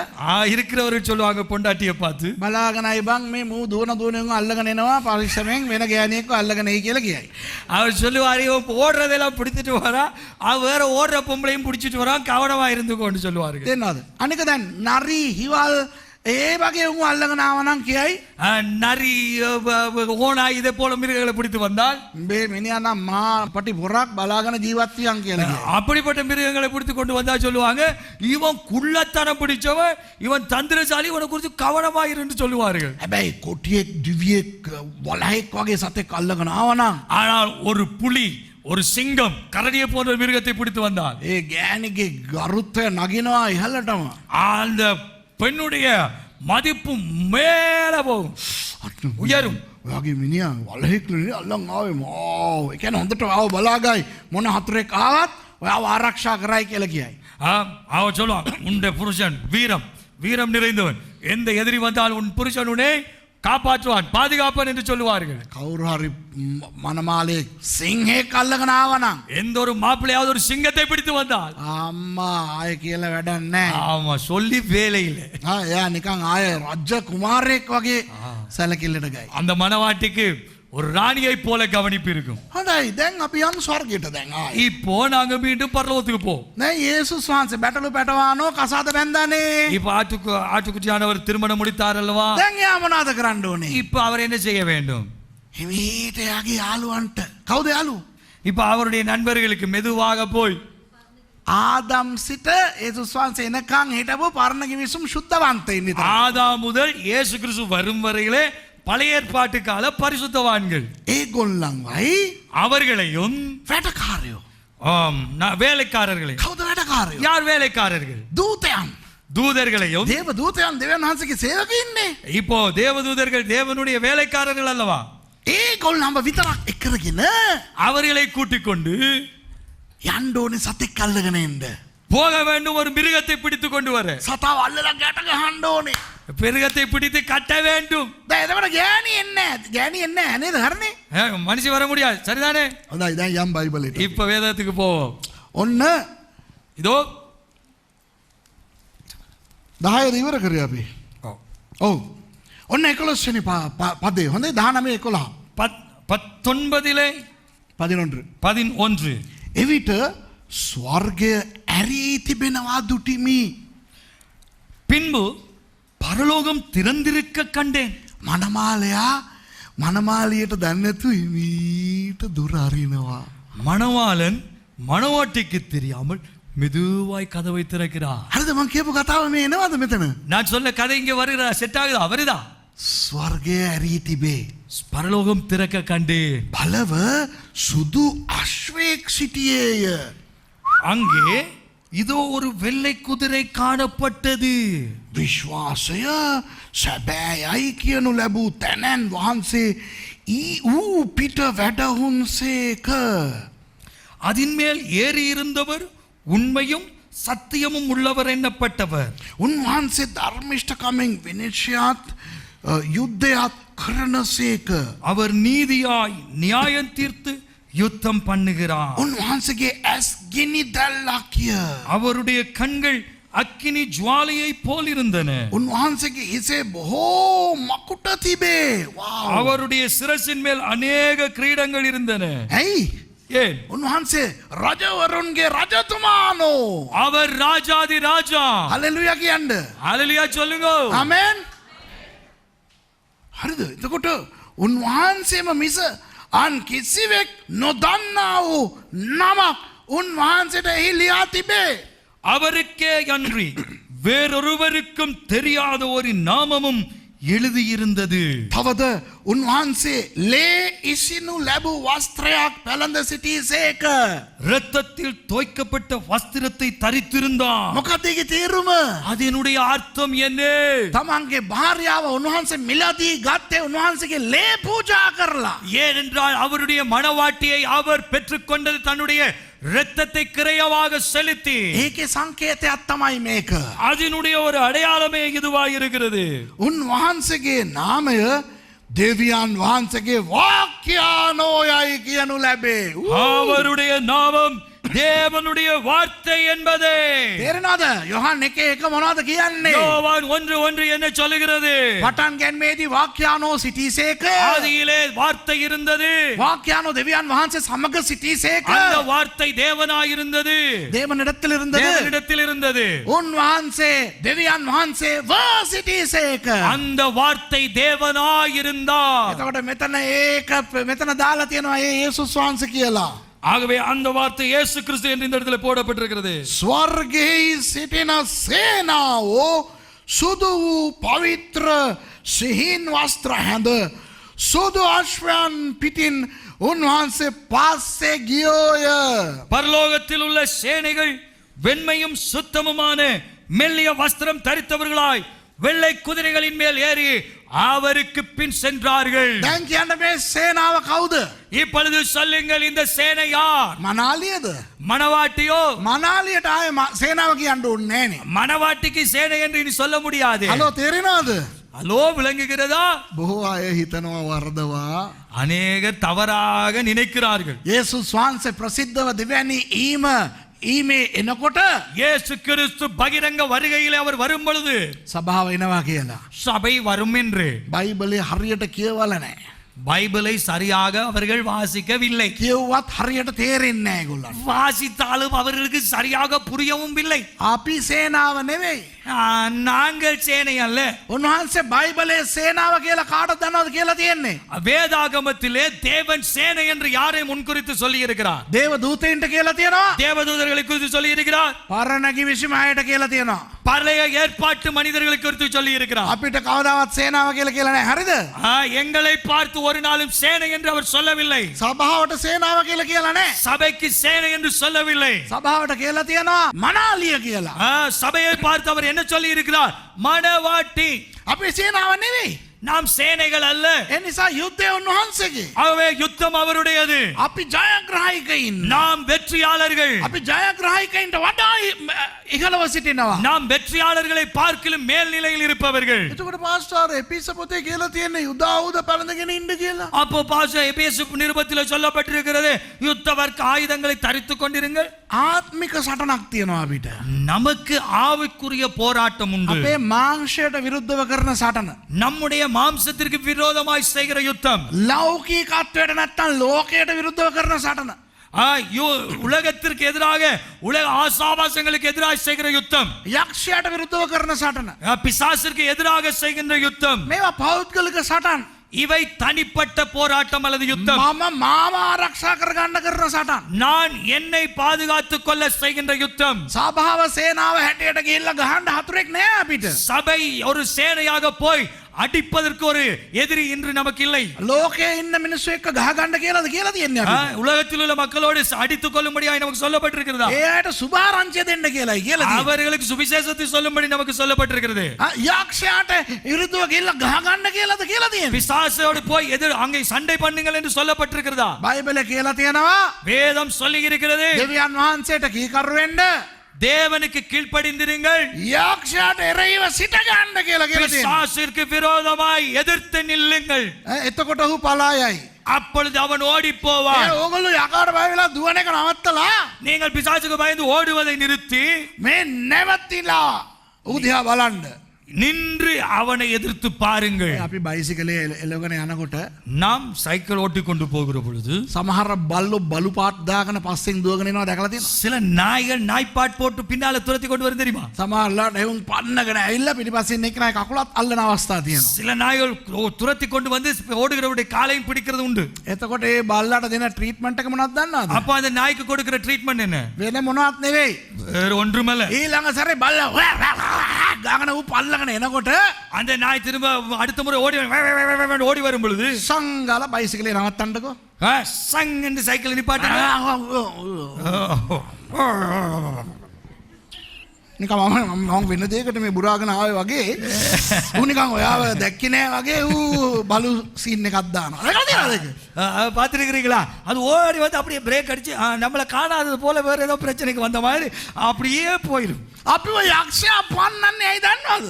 இருக்கிறவர்கள் சொல்லுவாங்க பொண்டாட்டியை பார்த்து බලාගෙන අය බං මේ මූ දුවන අල්ලගෙන එනවා පරිස්සමෙන් වෙන ගෑණියෙක්ව අල්ලගෙන එයි කියලා කියයි. அவர் சொல்லுவார் இவன் ஓடுறதெல்லாம் பிடிச்சிட்டு வரா அவன் வேற ஓடுற பொம்பளையும் பிடிச்சிட்டு வரான் கவனமா இருந்துக்கோன்னு சொல்லுவார்கள். දෙන්නවද? අනික දැන් නරි හිවල් ඒ වගේ උන් අල්ලගෙන ආවනම් කියයි நரி ஓனா இதே போல மிருகங்களை பிடித்து வந்தால் මේ මිනිහා නම් මා පටි පොරක් බලාගෙන ජීවත් වියන් කියලා කියයි. அப்படிப்பட்ட மிருகங்களை பிடித்து கொண்டு வந்தா சொல்லுவாங்க இவன் குள்ளத்தனம் பிடிச்சவன் இவன் தந்திரசாலி இவனை குறித்து கவனமா இருன்னு சொல்லுவார்கள். හැබැයි කොටියෙක් දිවියෙක් වලහෙක් වගේ සතෙක් අල්ලගෙන ආවනම් ஆனால் ஒரு புலி ஒரு சிங்கம் கரடியை போன்ற மிருகத்தை பிடித்து வந்தால் ඒ ගෑණිගේ ගරුත්වය නගිනවා ඉහළටම. அந்த பெண்ணுடைய மதிப்பு மேல போகும் உயரும். ඔයාගේ මිනිහා වලහෙක් නේ අල්ලන් ආවේ මාව. ඒ කියන්නේ හොඳට ආව බලාගයි මොන හතරෙක් ආවත් ඔයාව ආරක්ෂා කරයි කියලා කියයි. அவன் சொல்லுவான் உன்னுடைய புருஷன் வீரம் நிறைந்தவன் எந்த எதிரி வந்தால் உன் புருஷன் உன்னை காப்பாற்றுவான் பாதுகாப்பான் என்று சொல்லுவார்கள். කවුරු හරි මනමාලේ සිංහෙක් අල්ලගෙන ආවනම් எந்த ஒரு மாப்பிள்ளையாவது ஒரு சிங்கத்தை பிடித்து வந்தால் අම්මා ආය කියලා වැඩක් නැහැ. ஆமா சொல்லி வேலை இல்லை. එයා නිකන් ආය රජ කුමාරයෙක් වගේ සැලකිල්ලට ගයි. அந்த மணவாட்டிக்கு ஒரு ராணியை போல கவனிப்பு இருக்கும். හොඳයි දැන් අපි යමු ස්වර්ගයට දැන් ආයි. இப்போ நாங்க மீண்டும் பரலோகத்துக்கு போ. දැන් යේසුස් වහන්සේ බැටළු පැටවානෝ කසාද බැන්දානේ. இப்ப ஆட்டுக்குட்டியானவர் திருமணம் முடித்தார் அல்லவா? දැන් එයා මොනවද කරන්න ඕනේ? இப்ப அவர் என்ன செய்ய வேண்டும்? හිමීට එයාගේ යාළුවන්ට කවුද යාළුවෝ? இப்ப அவருடைய நண்பர்களுக்கு மெதுவாக போய் ආදම් සිට යේසුස් වහන්සේ එනකන් හිටපු පරණ කිවිසුම් සුද්ධවන්තයින් විතර. ஆதாம் முதல் இயேசு கிறிஸ்து வரும் வரையிலே பழைய ஏற்பாட்டு கால பரிசுத்தவான்கள். ඒගොල්ලන්වයි அவர்களையும் වැඩකාරයෝ. வேலைக்காரர்களை. කවුද වැඩකාරයෝ? யார் வேலைக்காரர்கள்? දූතයන්. தூதர்களையும். දේව දූතයන් දෙවියන් වහන්සේගේ සේවකයින්නේ. இப்போ தேவதூதர்கள் தேவனுடைய வேலைக்காரர்கள் அல்லவா? ඒගොල්ලන්ව විතරක් එක්කරගෙන அவர்களை கூட்டிக் கொண்டு යන්න ඕනේ සතෙක් අල්ලගෙන එන්න. போக வேண்டும், ஒரு மிருகத்தை பிடித்து கொண்டு வர. සතාව අල්ලලා ගැට ගහන්න ඕනේ. மிருகத்தை பிடித்து கட்ட வேண்டும். දැන් එතකොට ගෑණි එන්නේ නැහැ. ගෑණි එන්නේ නැහැ නේද? හරිනේ. மனுஷி வர முடியாது, சரிதானே? හොඳයි දැන් යම් බයිබලෙට. இப்ப வேதத்துக்கு போவோம். ඔන්න இதோ 10 ඉවර කරේ අපි. ඔව්. ඔන්න 11 වෙනි පදේ. හොඳයි 19 11. 19 11 එවිට ස්වර්ගය ඇරී තිබෙනවා දුටිමි. பின்பு பரலோகம் திறந்திருக்க கண்டேன். මනමාලයා මනමාලියට දන්නේ නැතු හිමීට දුර අරිනවා. மணவாளன் மணவாட்டிக்கு தெரியாமல் மெதுவாய் கதவை திறக்கிறார். හරිද මං කියපු කතාව මේ එනවද මෙතන? நான் சொல்ல கதை இங்க வருகிறா, செட் ஆகுதா? வருதா? ස්වර්ගය ඇරී තිබේ. பரலோகம் திறக்க கண்டேன். බලව සුදු අශ්වයෙක් සිටියේය. அங்கே இதோ ஒரு வெள்ளை குதிரை காணப்பட்டது. විශ්වාසය සැබෑයයි කියනු ලැබූ තැනැන් වහන්සේ ඌ පිට වැඩහුන්සේක. அதன் மேல் ஏறி இருந்தவர் உண்மையும் சத்தியமும் உள்ளவர் எண்ணப்பட்டவர். උන්වහන්සේ ධර්මිෂ්ඨකමෙන් විනිශ්චයත් යුද්ධයත් කරනසේක. அவர் நீதியாய் நியாயம் தீர்த்து யுத்தம் பண்ணுகிறார். උන්වහන්සේගේ ඇස් ගිනි දැල්ලක්ය. அவருடைய கண்கள் அக்கினி ஜுவாலையை போல் இருந்தன. උන්වහන්සේගේ හිසේ බොහෝ මකුට තිබේ. වාව්. அவருடைய சிரசின் மேல் அநேக கிரீடங்கள் இருந்தன. ඇයි? ஏன்? උන්වහන්සේ රජවරුන්ගේ රජතුමානෝ. அவர் ராஜாதி ராஜா. හලෙලුයා කියන්න. ஹalleluya சொல்லுங்க. ආමෙන්. හරිද? එතකොට උන්වහන්සේම මිස අන් කිසිවෙක් නොදන්නා වූ නමක් උන්වහන්සේට එහි ලියා තිබේ. அவருக்கே அன்றி வேறொருவருக்கும் தெரியாத ஒரு நாமமும் எழுதியிருந்தது. තවද උන්වහන්සේ ලේ ඉසිනු ලැබූ වස්ත්‍රයක් පැළඳ සිටීසේක. இரத்தத்தில் தோய்க்கப்பட்ட வஸ்திரத்தை தரித்திருந்தார். මොකද ඒකේ තේරුම? அதனுடைய அர்த்தம் என்ன? තමන්ගේ භාර්යාව උන්වහන්සේ මිලදී ගත්තේ උන්වහන්සේගේ ලේ පූජා කරලා. ஏனென்றால் அவருடைய மணவாட்டியை அவர் பெற்றுக்கொண்டது தன்னுடைய இரத்தத்தை கிரயமாக செலுத்தி. ඒකේ සංකේතයක් තමයි මේක. அதனுடைய ஒரு அடையாளமே இதுவாய் இருக்கிறது. උන්වහන්සේගේ නාමය දෙවියන් වහන්සේගේ වාක්‍යානෝයයි කියනු ලැබේ. அவருடைய நாமம் தேவனுடைய வார்த்தை என்பதே. තේරෙනවද? යොහන් 1:1 මොනවද කියන්නේ? யோவான் 1:1 என்ன சொல்லுகிறது? පටන් ගැන්මේදී වාක්‍යානෝ සිටීසේක. ஆதியிலே வார்த்தை இருந்தது. වාක්‍යානෝ දෙවියන් වහන්සේ සමග සිටීසේක. அந்த வார்த்தை தேவனாய் இருந்தது. දේවனிடத்தில் இருந்தது. தேவனிடத்தில் இருந்தது. උන්වහන්සේ දෙවියන් වහන්සේ ව සිටීසේක. அந்த வார்த்தை தேவனாய் இருந்தார். එතකොට මෙතන දාලා තියෙනවා ඒ යේසුස් වහන්සේ කියලා. ஆகவே அந்த வார்த்தை இயேசு கிறிஸ்து என்று இந்த இடத்துல போடப்பட்டிருக்கிறது. ස්වර්ගයේ සිටින සේනාවෝ සුදු වූ පවිත්‍ර සිහින් වස්ත්‍ර හැඳ සුදු අශ්වයන් පිටින් උන්වහන්සේ පස්සේ ගියෝය. பரலோகத்தில் உள்ள சேனைகள் வெண்மையும் சுத்தமுமான மெல்லிய வஸ்திரம் தரித்தவர்களாய் வெள்ளை குதிரைகளின் மேல் ஏறி அவருக்கு பின் சென்றார்கள். දැන් කියන්න මේ සේනාව කවුද? இப்பொழுது சொல்லுங்கள், இந்த சேனை யார்? මනාලියද? மணவாட்டியோ? මනාලියට ආයේ සේනාව කියන්න ඕනේ නෑනේ. மணவாட்டிக்கு சேனை என்று இனி சொல்ல முடியாது. හලෝ තේරෙනවද? ஹலோ, விளங்குகிறதா? බොහෝ අය හිතනවා වරදවා. அநேகர் தவறாக நினைக்கிறார்கள். යේසුස් වහන්සේ ප්‍රසිද්ධව දෙවැනි ඊමේ එනකොට இயேசு கிறிஸ்து பகிரங்க வருகையிலே அவர் வரும் பொழுது සභාව එනවා කියලා. சபை வரும் என்று බයිබලේ හරියට කියවලා නැහැ. பைபிளை சரியாக அவர்கள் வாசிக்கவில்லை. කිව්වත් හරියට තේරෙන්නේ නැහැ ඒගොල්ලන්ට. வாசித்தாலும் அவர்களுக்கு சரியாக புரியவும் இல்லை. අපි සේනාව නෙවෙයි. நாங்கள் சேனை அல்ல. උන්වහන්සේ බයිබලයේ සේනාව කියලා කාටද දන්නවද කියලා තියෙන්නේ? வேதாகமத்திலே தேவன் சேனை என்று யாரை முன்குறித்து சொல்லி இருக்கிறார்? දේව දූතයින්ට කියලා තියෙනවා. தேவதூதர்களை குறித்து சொல்லி இருக்கிறார். පරණ කිවිසුම අයට කියලා තියෙනවා. பழைய ஏற்பாட்டு மனிதர்களை குறித்து சொல்லி இருக்கிறார். අපිට කවදාවත් සේනාව කියලා නැහැ. හරිද? எங்களை பார்த்து ஒரு நாளும் சேனை என்று அவர் சொல்லவில்லை. සභාවට සේනාව කියලා නැහැ. சபைக்கு சேனை என்று சொல்லவில்லை. සභාවට කියලා තියෙනවා මනාලිය කියලා. சபையை பார்த்து அவர் என்ன சொல்லி இருக்கிறார்? மணவாட்டி. අපි සේනාව නෙවෙයි. நாம் சேனைகள் அல்ல. ඒ නිසා යුද්ධය උන්වහන්සේගේ. ஆகவே யுத்தம் அவருடையது. අපි ජයග්‍රාහිකයින්. நாம் வெற்றியாளர்கள். අපි ජයග්‍රාහිකයින්ට වඩා ඉහළව සිටිනවා. நாம் வெற்றியாளர்களை பார்க்கிலும் மேல் நிலையில் இருப்பவர்கள். එතකොට පාස්ටර් එපිස පොතේ කියලා තියෙන්නේ යුද ආයුධ පැළඳගෙන ඉන්න කියලා. அப்போ பாஸ்டர் எபேசு நிருபத்தில் சொல்லப்பட்டிருக்கிறது யுத்த வர்க்க ஆயுதங்களை தரித்துக் கொண்டிருங்கள். ආත්මික සටනක් තියෙනවා අපිට. நமக்கு ஆவிக்குரிய போராட்டம் உண்டு. අපේ මාංශයට විරුද්ධව කරන සටන. நம்முடைய மாம்சத்திற்கு விரோதமாய் செய்கிற யுத்தம். ලෞකිකත්වයට නැත්තම් ලෝකයට විරුද්ධව කරන සටන. உலகத்திற்கு எதிராக உலக ஆசாபாசங்களுக்கு எதிராக செய்கிற யுத்தம். යක්ෂයට විරුද්ධව කරන සටන. பிசாசிற்கு எதிராக செய்கின்ற யுத்தம். මේවා පෞද්ගලික සටන්. இவை தனிப்பட்ட போராட்டம் அல்லது யுத்தம். මම මාව ආරක්ෂා කරගන්න කරන සටන්. நான் என்னை பாதுகாத்துக் கொள்ள செய்கின்ற யுத்தம். සභාව සේනාව හැටියට ගිහිල්ලා ගහන්න හතුරෙක් නෑ අපිට. சபை ஒரு சேனையாக போய் அடிப்பதற்கு ஒரு எதிரி இன்று நமக்கு இல்லை. ලෝකයේ ඉන්න මිනිස්සු එක්ක ගහගන්න කියලාද කියලා තියන්නේ අපිට. உலகத்தில் உள்ள மக்களோடு அடித்துக் கொள்ளும்படியாக நமக்கு சொல்லப்பட்டிருக்கிறதா? ඒ අයට සුභාරංචිය දෙන්න කියලායි කියලා තියෙන්නේ. அவர்களுக்கு சுவிசேஷத்தை சொல்லும்படி நமக்கு சொல்லப்பட்டிருக்கிறது. යක්ෂයාට විරුද්ධව ගිහිල්ලා ගහගන්න කියලාද කියලා තියෙන්නේ. பிசாசோடு போய் எதிர் அங்கே சண்டை பண்ணுங்கள் என்று சொல்லப்பட்டிருக்கிறதா? බයිබලේ කියලා තියෙනවා வேதம் சொல்லி இருக்கிறது. දෙවියන් වහන්සේට කීකරු වෙන්න தேவனுக்கு கீழ்ப்படிந்திருங்கள். යක්ෂයාට එරෙහිව සිට ගන්න කියලා කියලා තියෙනවා. பிசாசிற்கு விரோதமாய் எதிர்த்து நில்லுங்கள். එතකොට ඔහු පලායයි. அப்பொழுது அவன் ஓடி போவான். ඕගොල්ලෝ යකාට බය වෙලා දුවන එක නවත්තලා நீங்கள் பிசாசுக்கு பயந்து ஓடுவதை நிறுத்தி මේ නැවතිලා ඌ දිහා බලන්න. நின்று அவனை எதிர்த்து பாருங்கள். අපි බයිසිකලේ එලවගෙන යනකොට நாம் சைக்கிள் ஓட்டி கொண்டு போகிற பொழுது සමහර බල්ලෝ බලු පාත් දාගෙන පස්සෙන් දුවගෙන එනවා දැකලා තියෙනවා. சில நாய்கள் நாய்ப்பாட் போட்டு பின்னால துரத்தி கொண்டு வரும் தெரியுமா? සමහරලාට එවුන් පන්නගෙන ඇවිල්ලා පිටිපස්සෙන් එක්කන කකුලත් අල්ලන අවස්ථා තියෙනවා. சில நாய்கள் துரத்தி கொண்டு வந்து ஓடுகிறவருடைய காலையும் பிடிக்கிறது உண்டு. එතකොට ඒ බල්ලාට දෙන ට්‍රීට්මන්ට් එක මොනවද දන්නවද? அப்ப அந்த நாய்க்கு கொடுக்கிற ட்ரீட்மெண்ட் என்ன? වෙන මොනවත් නෙවෙයි. வேற ஒன்றுமல்ல. ඊළඟ සැරේ බල්ලා ගාගෙන ඌ පල්ලගෙන එනකොට அந்த நாய் திரும்ப அடுத்த முறை ஓடி வரும் பொழுது සංගාල බයිසිකලේ නවත්තන්නකෝ. சங் என்று சைக்கிள் நிப்பாட்டுங்க. නිකන් මම වෙන දෙයකට මේ බුරාගෙන ආවේ වගේ ඌ නිකන් ඔයාව දැක්කේ නෑ වගේ ඌ බලු සීන් එකක් දානවා. දැකලා තියෙනවද ඒක? பார்த்துருக்கிறீங்களா? அது ஓடி வந்து அப்படியே பிரேக் அடிச்சு நம்மளை காணாதது போல வேற ஏதோ பிரச்சனைக்கு வந்த மாதிரி அப்படியே போயிடும். අපිව යක්ෂයා පන්නන්නේ ඇයි දන්නවද?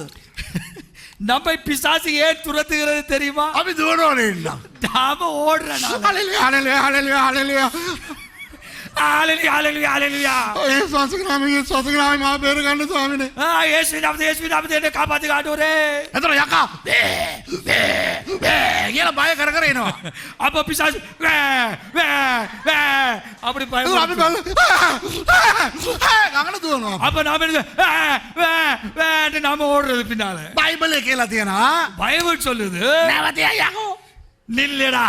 நம்மை பிசாசு ஏன் துரத்துகிறது தெரியுமா? අපි දුවනවනේ ඉන්න. நாம ஓடுறோம். හalleluya hallelujah hallelujah hallelujah ஹalleluya hallelujah hallelujah. ඒ ස්වාසිකනාමේ මාව බේර ගන්න ස්වාමීනේ. இயேசு நாமத்தை என்னை காப்பாத்தி காட்டுவரே. එතන යකා කියලා බය කර කර එනවා. அப்ப பிசாசு அப்படி අපි බල ගඟන දුවනවා. அப்ப நாம நாம ஓடுறது பின்னால. බයිබලේ කියලා තියෙනවා பைபிள் சொல்லுது නැවතිය යකෝ நில்லடா.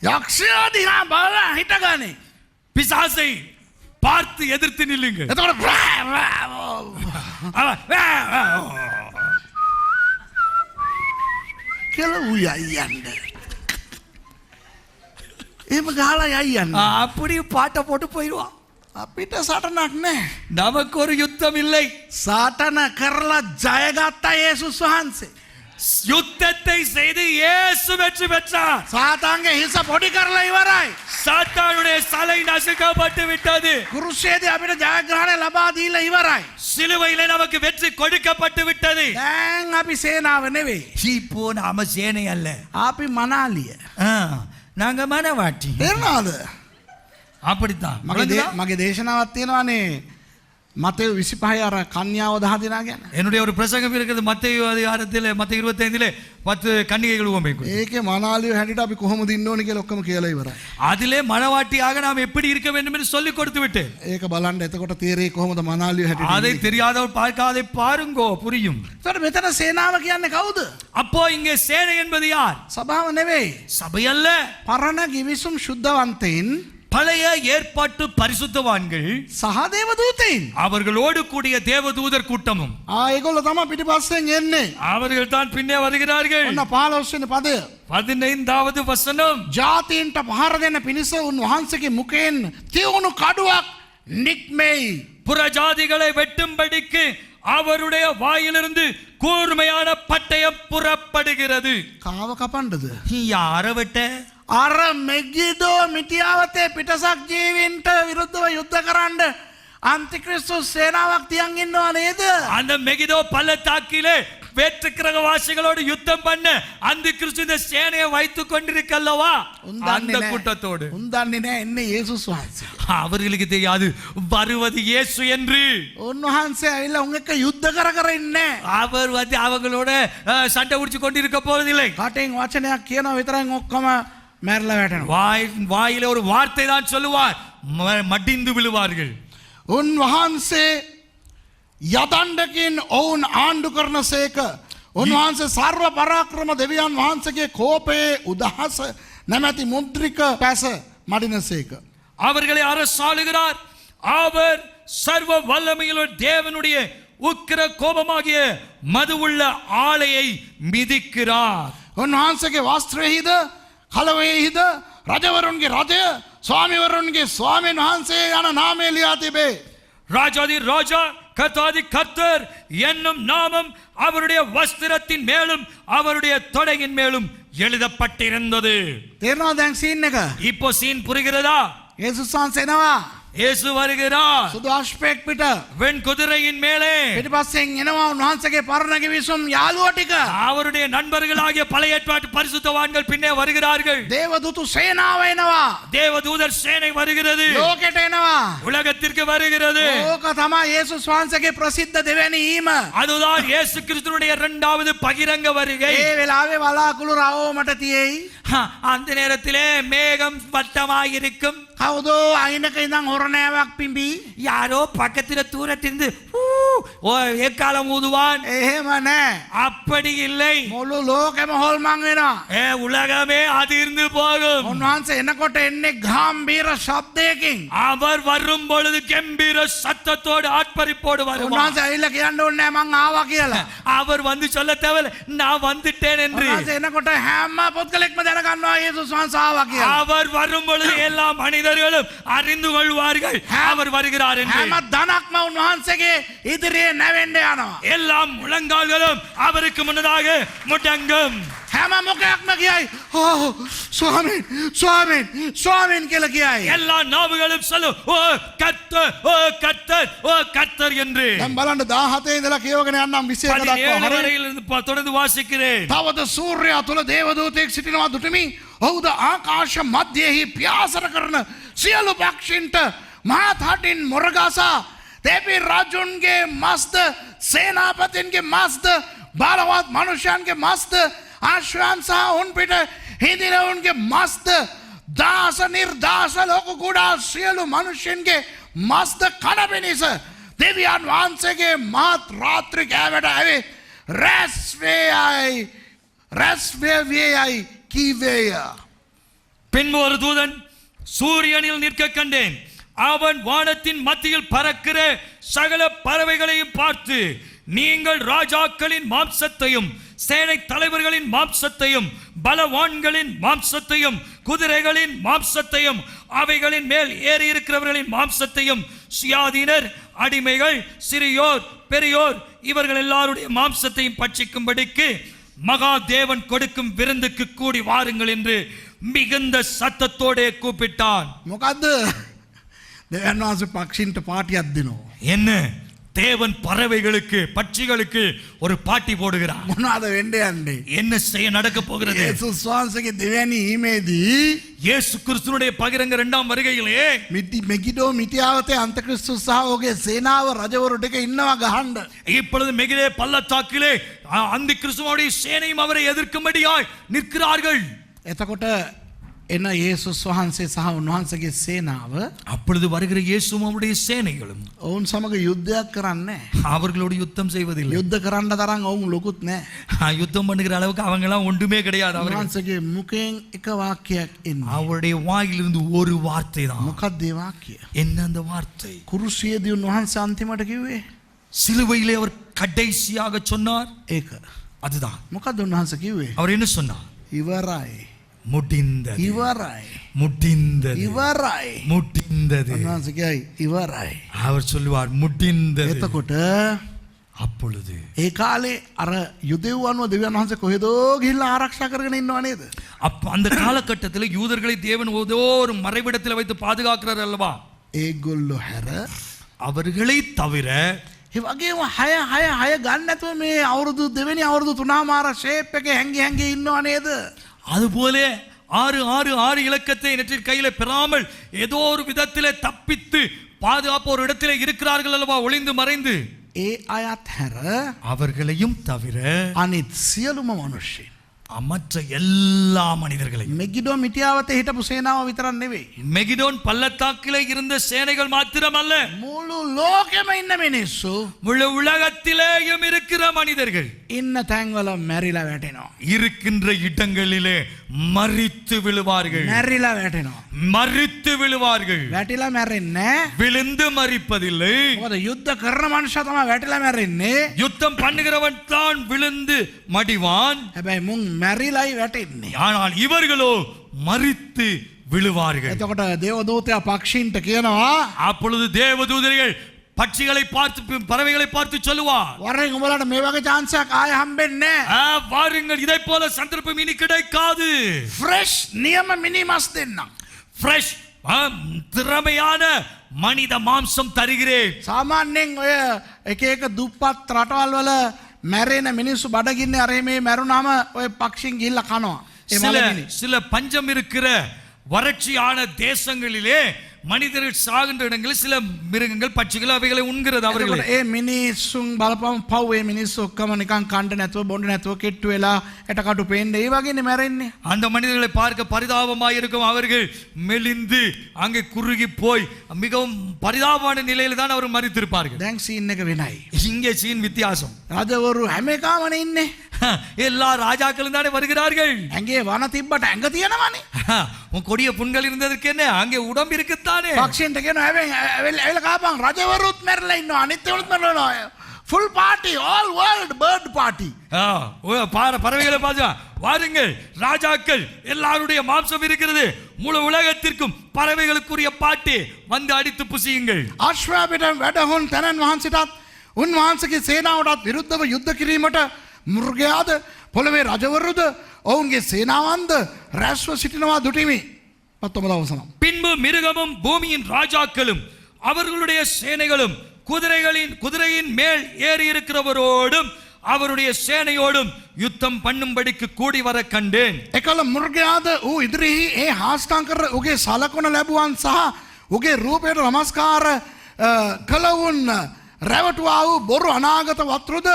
යක්ෂයා දිහා බලලා හිටගන්නේ. பிசாசை பார்த்து எதிர்த்து நில்லுங்க. එතකොට කියලා ඌ යයියන්න. එහෙම ගහලා යයියන්න. அப்படி பாட்டை போட்டு போயிடுவான். අපිට සටනක් නැහැ. நமக்கு ஒரு யுத்தம் இல்லை. සටන කරලා ජයගත්ත යේසුස් වහන්සේ. யுத்தத்தை செய்து இயேசு வெற்றி பெற்றார். සාතාන්ගේ හිස පොඩි කරලා ඉවරයි. சாத்தானுடைய சலை நசுக்கப்பட்டு விட்டது. කුරුසයේදී අපිට ජයග්‍රහණය ලබා දීලා ඉවරයි. சிலுவையிலே நமக்கு வெற்றி கொடுக்கப்பட்டு விட்டது. දැන් අපි සේනාව නෙවෙයි. இப்போ நாம சேனை அல்ல. අපි මනාලිය. நாங்க மனவாட்டி. තේරෙනවද? அப்படித்தான். මගේ දේශනාවක් තියෙනවානේ මතෙව් 25 අර කන්‍යාව 10 දෙනා ගැන. என்னுடைய ஒரு பிரசங்கம் இருக்குது மத்தேயு அதிகாரத்தில் மத்தேயு 25 10 கன்னிகைகள் உவமை குறித்து. ඒකේ මනාලියෝ හැටියට අපි කොහොමද ඉන්න ඕනේ කියලා ඔක්කොම කියලා ඉවරයි. அதிலே மணவாட்டியாக நாம் எப்படி இருக்க வேண்டும் என்று சொல்லி கொடுத்து விட்டேன். ඒක බලන්න එතකොට තේරෙයි කොහොමද මනාලියෝ හැටියට. அதை தெரியாதவர் பார்க்காதே பாருங்கோ புரியும். ඒතකොට මෙතන සේනාව කියන්නේ කවුද? அப்போ இங்கே சேனை என்பது யார்? සභාව නෙවෙයි. சபை அல்ல. පරණ ගිවිසුම් සුද්ධවන්තයින් பழைய ஏற்பாட்டு பரிசுத்தவான்கள் සහ දේවදූතයින්. அவர்களோடு கூடிய தேவதூதர் கூட்டமும். ඒගොල්ලෝ තමයි පිටිපස්සෙන් එන්නේ. அவர்கள் தான் பின்னே வருகிறார்கள். ඔන්න 15 වෙනි පදය. 15வது வசனம். ජාතීන්ට පහර දෙන පිණිස උන්වහන්සේගේ මුඛයෙන් තියුණු කඩුවක් නික්මෙයි. புறஜாதிகளை வெட்டும்படிக்கு அவருடைய வாயிலிருந்து கூர்மையான பட்டயம் புறப்படுகிறது. කාව කපන්නද? யார வெட்ட? අර මෙගිදෝ මිටියාවතේ පිටසක් ජීවීන්ට විරුද්ධව යුද්ධ කරන්න අන්තික්‍රිස්තුස් සේනාවක් තියන් ඉන්නවා නේද? அந்த மெகிதோ பள்ளத்தாக்கிலே வேற்றுக்கிரகவாசிகளோடு யுத்தம் பண்ண அந்த கிறிஸ்து இந்த சேனையை வைத்துக் கொண்டிருக்கல்லவா அந்த கூட்டத்தோடு. උන්දන්නේ නෑ එන්නේ යේසුස් වහන්සේ. அவர்களுக்கு தெரியாது வருவது இயேசு என்று. උන්වහන්සේ ඇවිල්ලා උන් එක්ක යුද්ධ කර ඉන්නේ. அவர் வந்து அவங்களோட சண்டை உடிச்சு கொண்டிருக்க போவதில்லை. කටින් වචනයක් කියනවා විතරක් ඔක්කොම මැරලා වැටෙනවා. வாயில ஒரு வார்த்தை தான் சொல்லுவார், மடிந்து விழுவார்கள். උන්වහන්සේ යදණ්ඩකින් ඔවුන් ආණ්ඩු කරනසේක. උන්වහන්සේ සර්ව පරාක්‍රම දෙවියන් වහන්සේගේ කෝපයේ උදහස නැමැති මුද්‍රික පැස මඩිනසේක. அவர்களை அரசாளுகிறார். அவர் சர்வ வல்லமையுள்ள தேவனுடைய உக்கிர கோபமாகிய மதுவுள்ள ஆலையை மிதிக்கிறார். උන්වහන්සේගේ වස්ත්‍රයේහිද කලවයේහිද රජවරුන්ගේ රජය ස්වාමිවරුන්ගේ ස්වාමීන් වහන්සේ යන නාමය ලියා තිබේ. ராஜாதி ராஜா கர்த்தாதி கர்த்தர் என்னும் நாமம் அவருடைய வஸ்திரத்தின் மேலும் அவருடைய தொடையின் மேலும் எழுதப்பட்டிருந்தது. තේරෙනවද දැන් සීන් එක? இப்போ சீன் புரிகிறதா? යේසුස් වහන්සේ එනවා. இயேசு வருகிறார். සුදු අශ්වයෙක් පිට. வெண் குதிரையின் மேலே. පිටිපස්සෙන් එනවා උන්වහන්සේගේ පරණ ගිවිසුම් යාළුවෝ ටික. அவருடைய நண்பர்களாகிய பழைய ஏற்பாட்டு பரிசுத்தவான்கள் பின்னே வருகிறார்கள். දේවදූතු සේනාව එනවා. தேவதூதர் சேனை வருகிறது. ලෝකෙට එනවා. உலகத்திற்கு வருகிறது. ඕක තමයි යේසුස් වහන්සේගේ ප්‍රසිද්ධ දෙවැනි ඊම. அதுதான் இயேசு கிறிஸ்துவினுடைய இரண்டாவது பகிரங்க வருகை. ඒ වෙලාවේ වලාකුළු රවෝමට තියෙයි. அந்த நேரத்திலே மேகம் வட்டமாயிருக்கும். කවුදෝ අයිනක ඉඳන් හොරණෑවක් පිඹි. யாரோ பக்கத்துல தூரத்திலிருந்து ஓ எக்காலம் ஊதுவான். එහෙම නෑ. அப்படி இல்லை. මුළු ලෝකෙම හොල්මන් වෙනවා. உலகமே அதிர்ந்து போகும். උන්වහන්සේ එනකොට එන්නේ ගාම්භීර ශබ්දයකින්. அவர் வரும் பொழுது கம்பீர சத்தத்தோடு ஆட்பரிப்போடு வருவார். උන්වහන්සේ ඇවිල්ලා කියන්න ඕනේ නෑ මං ආවා කියලා. அவர் வந்து சொல்ல தேவையில்லை நான் வந்துட்டேன் என்று. උන්වහන්සේ එනකොට හැම පුද්ගලෙක්ම දැනගන්නවා යේසුස් වහන්සේ ආවා කියලා. அவர் வரும் பொழுது எல்லா மனிதர்களும் அறிந்து கொள்வார்கள் அவர் வருகிறார் என்று. හැම දනක්ම උන්වහන්සේගේ ඉදිරියේ නැවෙන්න යනවා. எல்லா முழங்கால்களும் அவருக்கு முன்னதாக முடங்கும். හැම මොකයක්ම කියයි ස්වාමීන් ස්වාමීන් ස්වාමීන් කියලා කියයි. எல்லா நாவுகளும் சொல்லும் ஓ கர்த்தர் ஓ கர்த்தர் ஓ கர்த்தர் என்று. දැන් බලන්න 17 ඉඳලා කියවගෙන යන්නම් 21 දක්වා. 17 வரையிலிருந்து தொடர்ந்து வாசிக்கிறேன். තවද සූර්යයා තුල දේවදූතයෙක් සිටිනවා දුටුමි. ඔහුද ආකාශ මැදෙහි ප්‍යාසර කරන සියලු පක්ෂීන්ට මහත් හටින් මොරගසා දෙවි රජුන්ගේ මස්ද සේනාපතින්ගේ මස්ද බලවත් මනුෂ්‍යයන්ගේ මස්ද ආශ්‍රයන් සහ උන් පිට හිඳිනවුන්ගේ මස්ද දාස නිර්දාස ලෝක කුඩා සියලු මනුෂ්‍යයන්ගේ මස්ද කන පිණිස දෙවියන් වහන්සේගේ මහත් රාත්‍රී කෑමට ඇවි රැස්වේයයි කීවේය. பின்பு ஒரு தூதன் சூரியனில் நிற்க கண்டேன். அவன் வானத்தின் மத்தியில் பறக்கிற சகல பறவைகளையும் பார்த்து நீங்கள் ராஜாக்களின் மாம்சத்தையும் சேனை தலைவர்களின் மாம்சத்தையும் பலவான்களின் மாம்சத்தையும் குதிரைகளின் மாம்சத்தையும் அவைகளின் மேல் ஏறி இருக்கிறவர்களின் மாம்சத்தையும் சுயாதீனர் அடிமைகள் சிறியோர் பெரியோர் இவர்கள் எல்லாருடைய மாம்சத்தையும் பட்சிக்கும்படிக்கு மகாதேவன் கொடுக்கும் விருந்துக்கு கூடி வாருங்கள் என்று மிகுந்த சத்தத்தோடே கூப்பிட்டான். මොකද්ද? දෙවියන් වහන්සේ පක්ෂීන්ට පාටියක් දෙනවා. என்ன தேவன் பறவைகளுக்கு பட்சிகளுக்கு ஒரு பாட்டி போடுகிறார். මොනවාද වෙන්න යන්නේ? என்ன செய்ய நடக்க போகிறது? යේසුස් වහන්සේගේ දෙවැනි ඊමේදී இயேசு கிறிஸ்துனுடைய பகிரங்க இரண்டாம் வருகையிலே මෙගිඩෝ මිටියාවතේ අන්තක්‍රිස්තුස් සහ ඔහුගේ සේනාව රජවරු ටික ඉන්නවා ගහන්න. இப்பொழுது மெகிலே பள்ளத்தாக்கிலே அந்த கிறிஸ்துவோடைய சேனையும் அவரை எதிர்க்கும்படியாய் நிற்கிறார்கள். එතකොට එන යේසුස් වහන්සේ සහ උන්වහන්සේගේ සේනාව அப்பொழுது வருகிற இயேசுவும் அவருடைய சேனைகளும் ඔවුන් සමග යුද්ධයක් කරන්නේ அவர்களோடு யுத்தம் செய்வதில்லை. යුද්ධ කරන්න තරම් ඔවුන් ලොකුත් නැහැ. யுத்தம் பண்ணுகிற அளவுக்கு அவங்க எல்லாம் ஒன்றுமே கிடையாது. උන්වහන්සේගේ මුඛයෙන් එක வாக்கிයක් එන්නේ. அவருடைய வாயிலிருந்து ஒரு வார்த்தை தான். මොකක්ද ඒ வாක්‍යය? என்ன அந்த வார்த்தை? කුරුසියේදී උන්වහන්සේ අන්තිමට කිව්වේ சிலுவையிலே அவர் கடைசியாக சொன்னார். ඒක. அதுதான். මොකක්ද උන්වහන්සේ කිව්වේ? அவர் என்ன சொன்னார்? ඉවරයි. முடிந்தது. ඉවරයි. முடிந்தது. ඉවරයි. முடிந்தது. උන්වහන්සේ කියයි ඉවරයි. அவர் சொல்லுவார் முடிந்தது. එතකොට அப்பொழுது ඒ කාලේ අර යුදෙව් අනුව දෙවියන් වහන්සේ කොහෙදෝ ගිහිල්ලා ආරක්ෂා කරගෙන ඉන්නව නේද? அந்த காலகட்டத்தில் யூதர்களை தேவன் ஏதோ ஒரு மறைவிடத்தில் வைத்து பாதுகாக்கிறார் அல்லவா? ඒගොල්ලෝ හැර அவர்களை தவிர ඒ වගේම හය ගන්න නැතුව මේ අවුරුදු දෙවෙනි අවුරුදු තුනමාර ෂේප් එකේ හැංගි ඉන්නව නේද? அதுபோல 6 இலக்கத்தை நெற்றில் கையில பெறாமல் ஏதோ ஒரு விதத்திலே தப்பித்து பாதுகாப்பு ஒரு இடத்திலே இருக்கிறார்கள் அல்லவா, ஒளிந்து மறைந்து. ඒ අයත් හැර அவர்களையும் தவிர අනිත් සියලුම මිනිස්සු மற்ற எல்லா மனிதர்களையும் මෙගිඩෝ මිටියාවතේ හිටපු සේනාව විතරක් නෙවෙයි, மெகிடோன் பள்ளத்தாக்கிலே இருந்த சேனைகள் மாத்திரமல்ல, මුළු ලෝකෙම ඉන්න මිනිස්සු முழு உலகத்திலேயும் இருக்கிற மனிதர்கள் ඉන්න තැන්වල මැරිලා වැටෙනවා. இருக்கின்ற இடங்களிலே மரித்து விழுவார்கள். මැරිලා වැටෙනවා. மரித்து விழுவார்கள். වැටිලා මැරෙන්නේ නැහැ. விழுந்து மரிப்பதில்லை. මොකද යුද්ධ කරන මනුස්සයා තමයි වැටිලා මැරෙන්නේ. யுத்தம் பண்ணுகிறவன் தான் விழுந்து மடிவான். හැබැයි මුන් මැරිලායි වැටෙන්නේ. ஆனால் இவர்களோ மரித்து விழுவார்கள். එතකොට දේවදූතයා පක්ෂීන්ට කියනවා அப்பொழுது தேவதூதர்கள் பட்சிகளை பார்த்து பறவைகளை பார்த்து சொல்லுவார், වරෙන් උඹලට මේ වගේ chance එකක් ආයෙ හම්බෙන්නේ නැහැ. வாருங்கள், இதை போல சந்தர்ப்பம் இனி கிடைக்காது. ෆ්‍රෙෂ් නියම මිනිමස් දෙන්නම්. ஃப்ரெஷ் திறமையான மனித மாம்சம் தருகிறேன். සාමාන්‍යයෙන් ඔය එක එක දුප්පත් රටවල් වල මැරෙන මිනිස්සු බඩගින්නේ අර මේ මැරුණාම ඔය පක්ෂීන් ගිහිල්ලා කනවා. ඒ මලමිනි. சில பஞ்சம் இருக்கிற வறட்சியான தேசங்களிலே மனிதர்கள் சாகின்ற இடங்களில் சில மிருகங்கள் பட்சிகள் அவைகளை உண்கிறது. அவர்கள் ඒ මිනිස්සුන් බලපම් පව් ඒ මිනිස්සු ඔක්කොම නිකන් කන්න නැතුව බොන්න නැතුව කෙට්ටු වෙලා එටකටු පේන්නේ. ඒ වගේනේ මැරෙන්නේ. அந்த மனிதர்களை பார்க்க பரிதாபமாக இருக்கும். அவர்கள் மெலிந்து அங்கே குறுகி போய் மிகவும் பரிதாபமான நிலையில தான் அவர் மரித்திருப்பார்கள். දැන් සීන් එක වෙනයි. இங்கே சீன் வித்தியாசம். රජවරු හැම එකමනේ ඉන්නේ. எல்லா ராஜாக்களும் தானே வருகிறார்கள். ඇඟේ වන තිබ්බට ඇඟ තියනවනේ. உன் கொடிய புண்கள் இருந்ததற்கு என்ன, அங்கே உடம்பு இருக்குத்தானே. පක්ෂීන්ට කියනවා හැබැයි ඇවිල්ලා කාපන් රජවරුත් මැරලා ඉන්නවා, අනිත් ඒවාත් මැරලා ඉන්නවා. Full party, all world bird party. பறவைகளை பார்த்தா வாருங்கள், ராஜாக்கள் எல்லாருடைய மாம்சம் இருக்கிறது, முழு உலகத்திற்கும் பறவைகளுக்குரிய பாட்டி வந்து அடித்து புசியுங்கள். අශ්වයාපිට වැඩහොන් තැනන් වහන්සේටත් උන්වහන්සේගේ සේනාවටත් විරුද්ධව යුද්ධ කිරීමට මෘගයාද පොළවේ රජවරුද ඔවුන්ගේ සේනාවන්ද රැස්ව සිටිනවා දුටිමි. 19 වසனம். பின்பு மிருகமும் பூமியின் ராஜாக்களும் அவர்களுடைய சேனைகளும் குதிரையின் மேல் ஏறி இருக்கிறவரோடும் அவருடைய சேனையோடும் யுத்தம் பண்ணும்படிக்கு கூடி வர கண்டேன். එකල මෘගයාද ඌ ඉදිරිහි ඒ හාස්කම් කර උගේ සලකුණ ලැබුවන් සහ උගේ රූපයට නමස්කාර කළවුන් රැවටුවා වූ බොරු අනාගත වතුරුද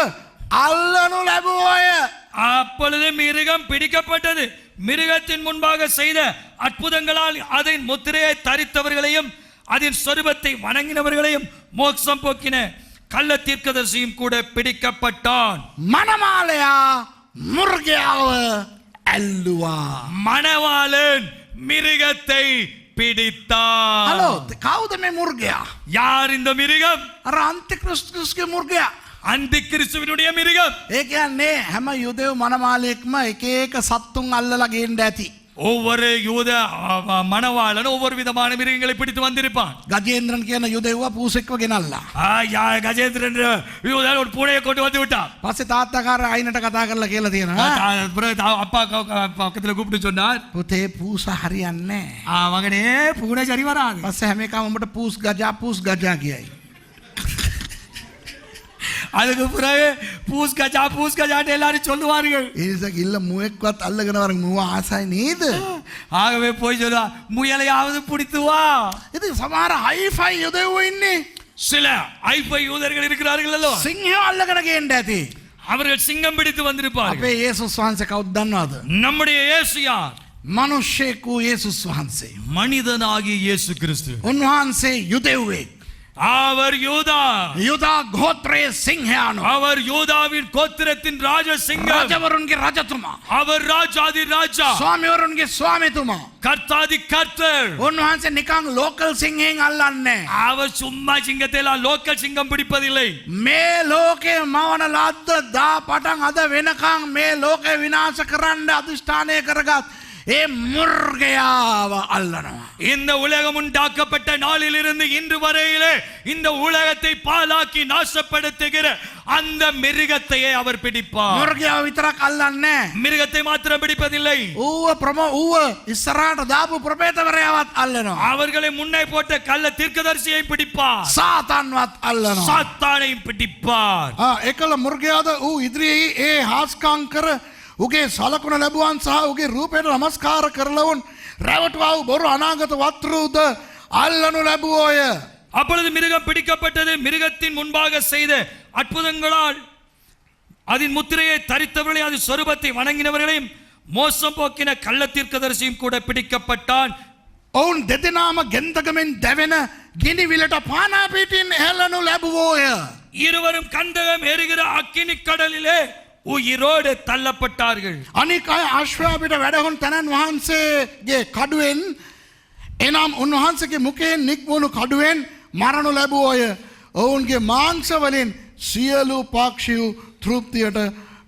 අල්ලනු ලැබුවෝය. அப்பொழுது மிருகம் பிடிக்கப்பட்டது. மிருகத்தின் முன்பாக செய்த அற்புதங்களால் அதன் முத்திரையை தரித்தவர்களையும் அதன் சொரூபத்தை வணங்கினவர்களையும் மோட்சம் போக்கின கள்ள தீர்க்கதரிசியும் கூட பிடிக்கப்பட்டான். මනමාලයා මුර්ගයාව ඇල්ලුවා. மணவாளன் மிருகத்தை பிடித்தான். හලෝ කවුද මේ මුර්ගයා? யார் இந்த மிருகம்? අර අන්තික්‍රිස්තුස්ගේ මුර්ගයා. அந்த கிறிஸ்துவினுடைய மிருகம். ඒ කියන්නේ හැම යුදෙව් මනමාලයෙක්ම එක එක සත්තුන් අල්ලලා ගේන්න ඇති. ஒவ்வொரு யூத மணவாளன் ஒவ்வொரு விதமான மிருகங்களை பிடித்து வந்திருப்பான். ගජේන්ද්‍රන් කියන යුදෙව්වා පූසෙක්ව ගෙනල්ලා. கஜேந்திரன் யூதன் ஒரு பூனையை கொண்டு வந்து விட்டான். පස්සේ තාත්තාකාර අයිනට කතා කරලා කියලා තියෙනවා. அப்பா பக்கத்துல கூப்பிட்டு சொன்னார், පුතේ පූස හරියන්නේ නැහැ. மகனே பூனை சரி வராது. පස්සේ හැම එකම උඹට පූස් ගජා කියයි. அதுக்கு பிறகு பூஸ்கஜான்னு எல்லாரும் சொல்லுவார்கள். ඒනිසා ගිල්ල මුවෙක්වත් අල්ලගෙන වරන් මුව ආසයි නේද? ஆகவே போய் சொல்லுவா முயலையாவது பிடித்து வா. ඉතින් සමහර හයිෆයි යොදෙව්වෝ ඉන්නේ. சில ஐஃபை யூதர்கள் இருக்கிறார்கள் அல்லவா, සිංහයෝ අල්ලගෙන ගේන්න ඇති. அவர்கள் சிங்கம் பிடித்து வந்திருப்பார்கள். අපේ යේසුස් වහන්සේ කවුද දන්නවද? நம்முடைய இயேசு யார்? මිනිස්සෙකු යේසුස් වහන්සේ. மனிதனாகிய இயேசு கிறிஸ்து. උන්වහන්සේ යුදෙව්වෙක්. அவர் யூதா. යුදා ගෝත්‍රයේ සිංහයානෝ. அவர் யூதாவின் கோத்திரத்தின் ராஜசிங்கம். රජවරුන්ගේ රජතුමා. அவர் ராஜாதி ராஜா. ස්වාමිවරුන්ගේ ස්වාමිතුමා. கர்த்தாதி கர்த்தர். උන්වහන්සේ නිකන් ලෝකල් සිංහෙන් අල්ලන්නේ. அவர் சும்மா சிங்கத்தை எல்லாம் லோக்கல் சிங்கம் பிடிப்பதில்லை. මේ ලෝකේ මවන ලද්ද දා පටන් අද වෙනකන් මේ ලෝකේ විනාශ කරන්න අධිෂ්ඨානය කරගත් ඒ මුර්ගයාව අල්ලනවා. இந்த உலகம் உண்டாக்கப்பட்ட நாளிலிருந்து இன்று வரையிலே இந்த உலகத்தை பாலாக்கி நாசப்படுத்துகிற அந்த மிருகத்தையே அவர் பிடிப்பார். මුර්ගයාව විතරක් අල්ලන්නේ. மிருகத்தை மாத்திரம் பிடிப்பதில்லை, ඌව ඉස්සරහට දාපු ප්‍රපේතවරයාවත් අල්ලනවා. அவர்களை முன்னே போட்ட கள்ள தீர்க்கதரிசியை பிடிப்பார். සාතන්වත් අල්ලනවා. சாத்தானையும் பிடிப்பார். එකල මුර්ගයාද ඌ ඉදිරියේ ඒ හාස්කම් කර උගේ සලකුණ ලැබුවන් සහ උගේ රූපයට නමස්කාර කරලවුන් රැවටුවාව බොරු අනාගත වත්රුද අල්ලනු ලැබුවෝය. அப்பொழுது மிருகம் பிடிக்கப்பட்டது. மிருகத்தின் முன்பாக செய்த அற்புதங்களால் அதன் முத்திரையை தரித்தவர்களை அது சொரூபத்தை வணங்கினவர்களையும் மோசம் போக்கின கள்ள தீர்க்கதரிசியும் கூட பிடிக்கப்பட்டான். ඔවුන් දෙදෙනාම ගෙන්දගමෙන් දැවෙන ගිනිවිලට පානාපීටින් එහලනු ලැබුවෝය. இருவரும் கந்தகம் எரிகிற அக்கினி கடலிலே உயிரோடு தள்ளப்பட்டார்கள். අනික අය ආශ්‍රාපිට වැඩහුන් තැනන් වහන්සේගේ කඩුවෙන් එනම් උන්වහන්සේගේ මුකයෙන් නික්මුණු කඩුවෙන් මරණු ලැබුවෝය. ඔවුන්ගේ මාංශවලින් සියලු පක්ෂියු තෘප්තියට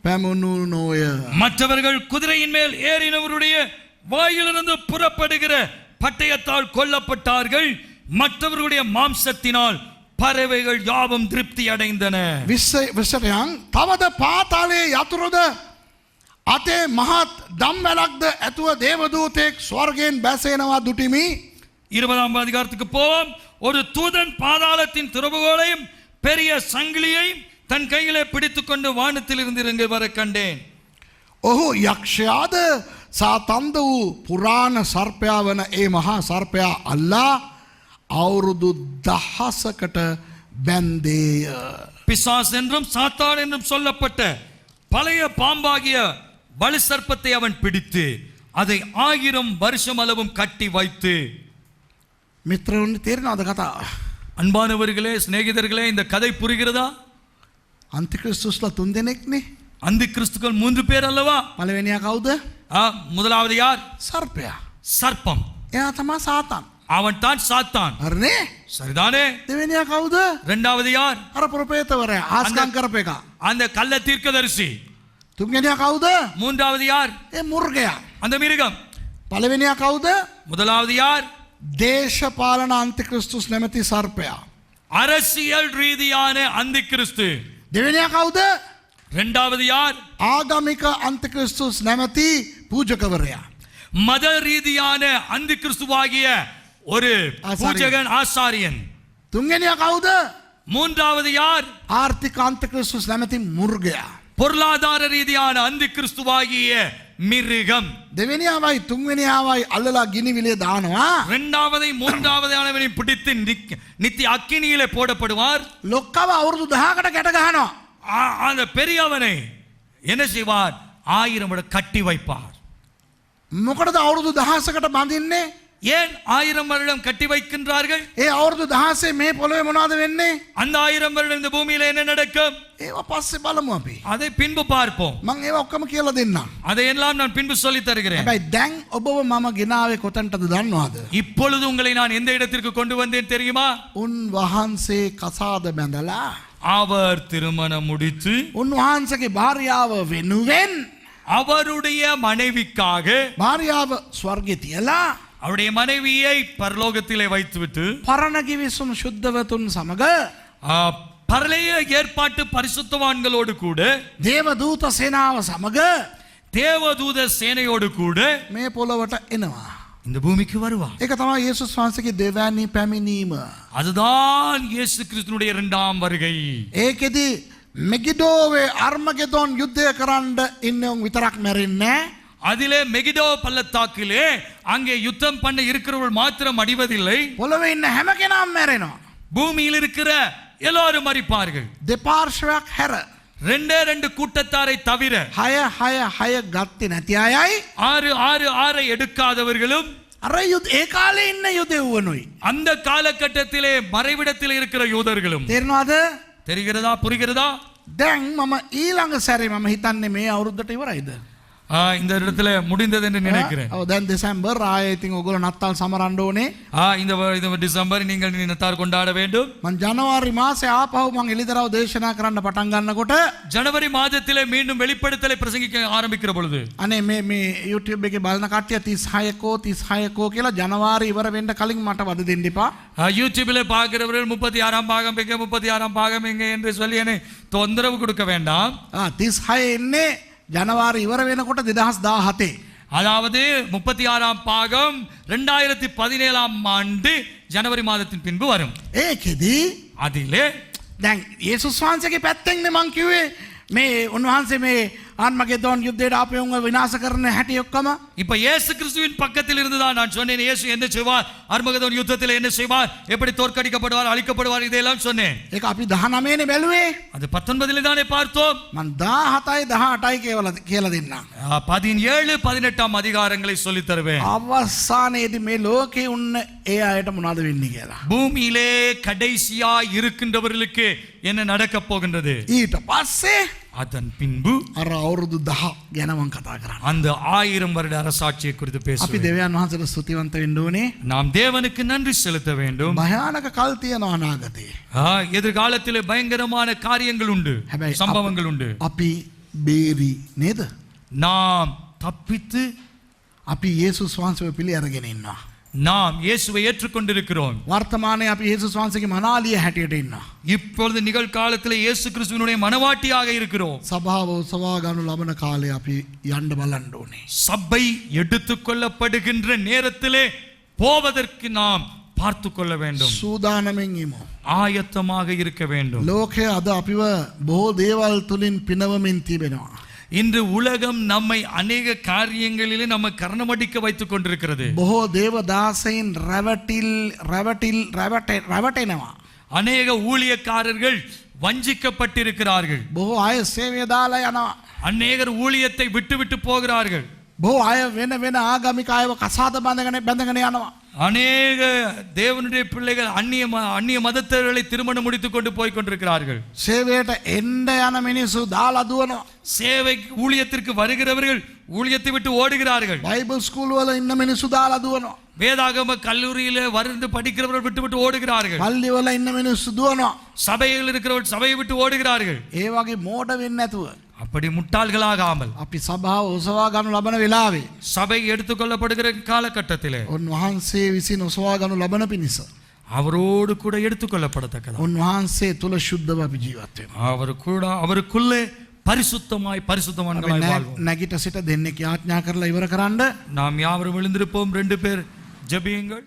පැමුණු නොය. மற்றவர்கள் குதிரையின் மேல் ஏறினவருடைய வாயிலிருந்து புறப்படுகிற பட்டயத்தால் கொல்லப்பட்டார்கள். மற்றவர்களுடைய மாம்சத்தினால் பறவைகள் யாவும் திருப்தி அடைந்தன. විස්සටයන් තවද පාතාලේ යතුරුද අතේ මහත් දම්වැලක්ද ඇතුව දේවදූතෙක් ස්වර්ගයෙන් බැසෙනවා දුටිමි. 20ஆம் அதிகாரத்துக்கு போவோம். ஒரு தூதன் பாதாளத்தின் திறவுகோலையும் பெரிய சங்கிலியையும் தன் கையிலே பிடித்துக்கொண்டு வானத்தில் இருந்து இறங்கி வர கண்டேன். ඔහු යක්ෂයාද සාතන්ද වූ පුරාණ සර්පයා වන ඒ මහා සර්පයා අල්ලා අවුරුදු දහසකට බැන්දේය. பிசாஸ் என்றும் சாத்தான் என்றும் சொல்லப்பட்ட பழைய பாம்பாகிய வலு சர்ப்பத்தை அவன் பிடித்து அதை 1000 வருஷம் அளவும் கட்டி வைத்து. මිත්‍රවරුනි තේරෙනවද කතාව? அன்பானவர்களே, சிநேகிதர்களே, இந்த கதை புரிகிறதா? අන්තික්‍රිස්තුස්ලා 3 දෙනෙක්නේ. அந்த கிறிஸ்துக்கள் 3 பேர் அல்லவா? පළවෙනියා කවුද? முதலாவது யார்? සර්පයා. சர்ப்பம். එයා තමයි සාතන්. அவன் தான் சாத்தான். හරිනේ? சரிதானே? දෙවෙනියා කවුද? இரண்டாவது யார்? අර ප්‍රපේතවරයා ආස්කම් කරපු එක. அந்த கள்ள தீர்க்கதரிசி. තුන්වෙනියා කවුද? மூன்றாவது யார்? ඒ මුර්ගයා. அந்த மிருகம். පළවෙනියා කවුද? முதலாவது யார்? දේශපාලන අන්තික්‍රිස්තුස් නැමැති සර්පයා. அரசியல் ரீதியான அந்த கிறிஸ்து. දෙවෙනියා කවුද? இரண்டாவது யார்? ආගමික අන්තික්‍රිස්තුස් නැමැති පූජකවරයා. மத ரீதியான அந்த கிறிஸ்துவாகிய ஒரு பூஜகன், ஆசாரியன். තුන්වෙනියා කවුද? மூன்றாவது யார்? ආර්ථික අන්තික්‍රිස්තුස් නැමැති මුර්ගයා. பொருளாதார ரீதியான அந்த கிறிஸ்துவாகிய மிருகம். දෙවෙනියාවයි තුන්වෙනියාවයි අල්ලලා ගිනිවිලේ දානවා. இரண்டாவதை மூன்றாவதானவனை பிடித்து நித்திய அக்கினியிலே போடப்படுவார். ලොක්කව අවුරුදු 10කට ගැට ගහනවා. அந்த பெரியவனை என்ன செய்வார்? 1000 விட கட்டி வைப்பார். මොකටද අවුරුදු 1000කට බඳින්නේ? ஏன் 1000 வருடம் கட்டி வைக்கின்றார்கள்? ඒ අවුරුදු 16 මේ පොළොවේ මොනවද වෙන්නේ? அந்த 1000 வருடம் இந்த பூமியில என்ன நடக்கும்? ඒවා පස්සේ බලමු අපි. அதை பின்பு பார்ப்போம். මම ඒවා ඔක්කොම කියලා දෙන්නම්. அதையெல்லாம் நான் பின்பு சொல்லி தருகிறேன். හැබැයි දැන් ඔබව මම ගෙනාවේ කොතනටද දන්නවද? இப்பொழுது உங்களை நான் எந்த இடத்திற்கு கொண்டு வந்தேன் தெரியுமா? උන් වහන්සේ කසාද බැඳලා அவர் திருமணம் முடித்து උන්වහන්සේගේ භාර්යාව වෙනුවෙන් அவருடைய மனைவிக்காக භාර්යාව ස්වර්ගයේ තියලා அவருடைய மனைவியை பரலோகத்திலே வைத்துவிட்டு පරණ කිවිසුම් ශුද්ධවතුන් සමග பரலோக ஏற்பாட்டு பரிசுத்தவான்களோடு கூட දේවදූත සේනාව සමග தேவதூத சேனையோடு கூட මේ පොළොවට එනවා. இந்த பூமிக்கு வருவார். ඒක තමයි යේසුස් වහන්සේගේ දෙවැනි පැමිණීම. அதுதான் இயேசு கிறிஸ்துவினுடைய இரண்டாம் வருகை. ඒකෙදි මෙගිඩෝවේ අර්මගෙදොන් යුද්ධය කරන්න ඉන්න උන් විතරක් මැරෙන්නේ නැහැ. அதிலே மெகிடோ பள்ளத்தாக்கிலே அங்கே யுத்தம் பண்ண இருக்கிறவர்கள் மாத்திரம் அடிவதில்லை. පොළවේ ඉන්න හැම කෙනාම මැරෙනවා. பூமியில் இருக்கிற எல்லாரும் மரிப்பார்கள். දෙපාර්ශ්වයක් හැර. ரெண்டே ரெண்டு கூட்டத்தாரை தவிர 6 ගත්තේ නැති අයයි 6 எடுக்காதவர்களும் අර ඒ කාලේ ඉන්න යුදෙව්වනුයි. அந்த காலகட்டத்திலே மறைவிடத்தில் இருக்கிற யூதர்களும். තේරෙනවද? தெரிகிறதா புரிகிறதா? දැන් මම ඊළඟ සැරේ මම හිතන්නේ මේ අවුරුද්දට ඉවරයිද? இந்த இடத்துல முடிந்தது என்று நினைக்கிறேன். ඔව් දැන් දෙසැම්බර් ආයේ ඉතින් ඔයගොල්ලෝ නත්තල් සමරන්න ඕනේ. இந்த டிசம்பர் நீங்கள் நத்தார் கொண்டாட வேண்டும். මම ජනවාරි මාසේ ආපහු මම එළිදරව් දේශනා කරන්න පටන් ගන්නකොට ஜனவரி மாதத்திலே மீண்டும் வெளிப்படுத்தலை பிரசங்கிக்க ஆரம்பிக்கிற பொழுது අනේ මේ YouTube එකේ බලන කට්ටිය 36කෝ කියලා ජනවාරි ඉවර වෙන්න කලින් මට වද දෙන්න එපා. யூடியூபில் பார்க்கிறவர்கள் 36ஆம் பாகம் எங்க 36ஆம் பாகம் எங்க என்று சொல்லி என்னை தொந்தரவு கொடுக்க வேண்டாம். 36 එන්නේ ජනවාරි ඉවර වෙනකොට 2017. அதாவது 36ஆம் பாகம் 2017ஆம் ஆண்டு ஜனவரி மாதத்தின் பின்பு வரும். ඒකෙදී அதிலே දැන් යේසුස් වහන්සේගේ පැත්තෙන් මං කිව්වේ මේ උන්වහන්සේ මේ ආර්මගෙදොන් යුද්ධයට ආපෙවුන්ව විනාශ කරන හැටි ඔක්කොම. இப்ப இயேசு கிறிஸ்துவின் பக்கத்தில் இருந்து தான் நான் சொன்னேன். இயேசு என்ன செய்வார், அர்மகதோன் யுத்தத்தில் என்ன செய்வார், எப்படி தோற்கடிக்கப்படுவார், அழிக்கப்படுவார், இதெல்லாம் சொன்னேன். ඒක අපි 19 නේ බැලුවේ. அது 19 தானே பார்த்தோம். මං 17යි 18යි කියලා දෙන්නම්. 17 18ஆம் அதிகாரங்களை சொல்லி தருவேன். අවසානයේදී මේ ලෝකේ උන්න ඒ අයට මොනවද වෙන්නේ කියලා. பூமியிலே கடைசியா இருக்கின்றவர்களுக்கு என்ன நடக்க போகின்றது. ඊට පස්සේ அதன் பின்பு අර අවුරුදු 10 ගැන මං කතා කරන්නේ. அந்த 1000 வருட அரசாட்சியை குறித்து අපි பேசுவோம். දෙවියන් වහන්සේට ස්තුතිවන්ත වෙන්න ඕනේ. நாம் தேவனுக்கு நன்றி செலுத்த வேண்டும். භයානක කල් තියෙනවා අනාගතේ. எதிர்காலத்திலே பயங்கரமான காரியங்கள் உண்டு, හැබැයි சம்பவங்கள் உண்டு. අපි බේරි නේද? நாம் தப்பித்து අපි යේසුස් වහන්සේව පිළි අරගෙන ඉන්නවා. நாம் இயேசுவை ஏற்றுக்கொண்டிருக்கிறோம். වර්තමානයේ අපි යේසුස් වහන්සේගේ මනාලිය හැටියට ඉන්නවා. இப்பொழுது நிகழ்காலத்தில் இயேசு கிறிஸ்துவினுடைய மனவாட்டியாக இருக்கிறோம். සභාව උසවා ගන්නු ලබන කාලේ අපි යන්න බලන්න ඕනේ. சபை எடுத்துக்கொள்ளப்படுகின்ற நேரத்திலே போவதற்கு நாம் பார்த்து கொள்ள வேண்டும். සූදානමින් ඉමු. ஆயத்தமாக இருக்க வேண்டும். ලෝකයේ අද අපිව බොහෝ දේවල් තුලින් පිනවමින් තිබෙනවා. இன்று உலகம் நம்மை அநேக காரியங்களிலே நம்ம கர்ணமடிக்க வைத்துக் கொண்டிருக்கிறது. බොහෝ දේවදාසයින් රැවටෙනවා. அநேக ஊழியக்காரர்கள் வஞ்சிக்கப்பட்டிருக்கிறார்கள். බොහෝ අය සේවය දාලා යනවා. அநேகர் ஊழியத்தை விட்டு போகிறார்கள். බොහෝ අය වෙන ආගමික අයව කසාද බැඳගෙන යනවා. அநேக தேவனுடைய பிள்ளைகள் அந்நிய மதத்தவர்களை திருமணம் முடித்துக் கொண்டு போய் கொண்டிருக்கிறார்கள். සේවයට එන්න යන මිනිස්සු දාලා දුවනවා. சேவை ஊழியத்திற்கு வருகிறவர்கள் ஊழியத்தை விட்டு ஓடுகிறார்கள். බයිබල් ස්කූල් වල ඉන්න මිනිස්සු දාලා දුවනවා. வேதாகம கல்லூரியில வந்து படிக்கிறவர்கள் விட்டு ஓடுகிறார்கள். පල්ලි වල ඉන්න මිනිස්සු දුවනවා. சபையில் இருக்கிறவர்கள் சபையை விட்டு ஓடுகிறார்கள். ඒ වගේ මෝඩ වෙන්නේ නැතුව அப்படி முட்டாள்களாகாமல் අපි සභාව උසවා ගන්නු ලබන වෙලාවේ சபை எடுத்துக்கொள்ளப்படுகிற காலகட்டத்திலே උන්වහන්සේ විසින් උසවා ගන්නු ලබන පිණිස அவரோடு கூட எடுத்துக்கொள்ளப்படத்தக்கதா උන්වහන්සේ තුල සුද්ධව අපි ජීවත් වෙනවා. அவருக்குள்ளே பரிசுத்தமான்களாய் வாழ்வோம். නැගිට සිට දෙන්නෙක් යාඥා කරලා ඉවර කරන්න. நாம் யாவரும் எழுந்திருப்போம். 2 பேர் ஜெபியுங்கள்.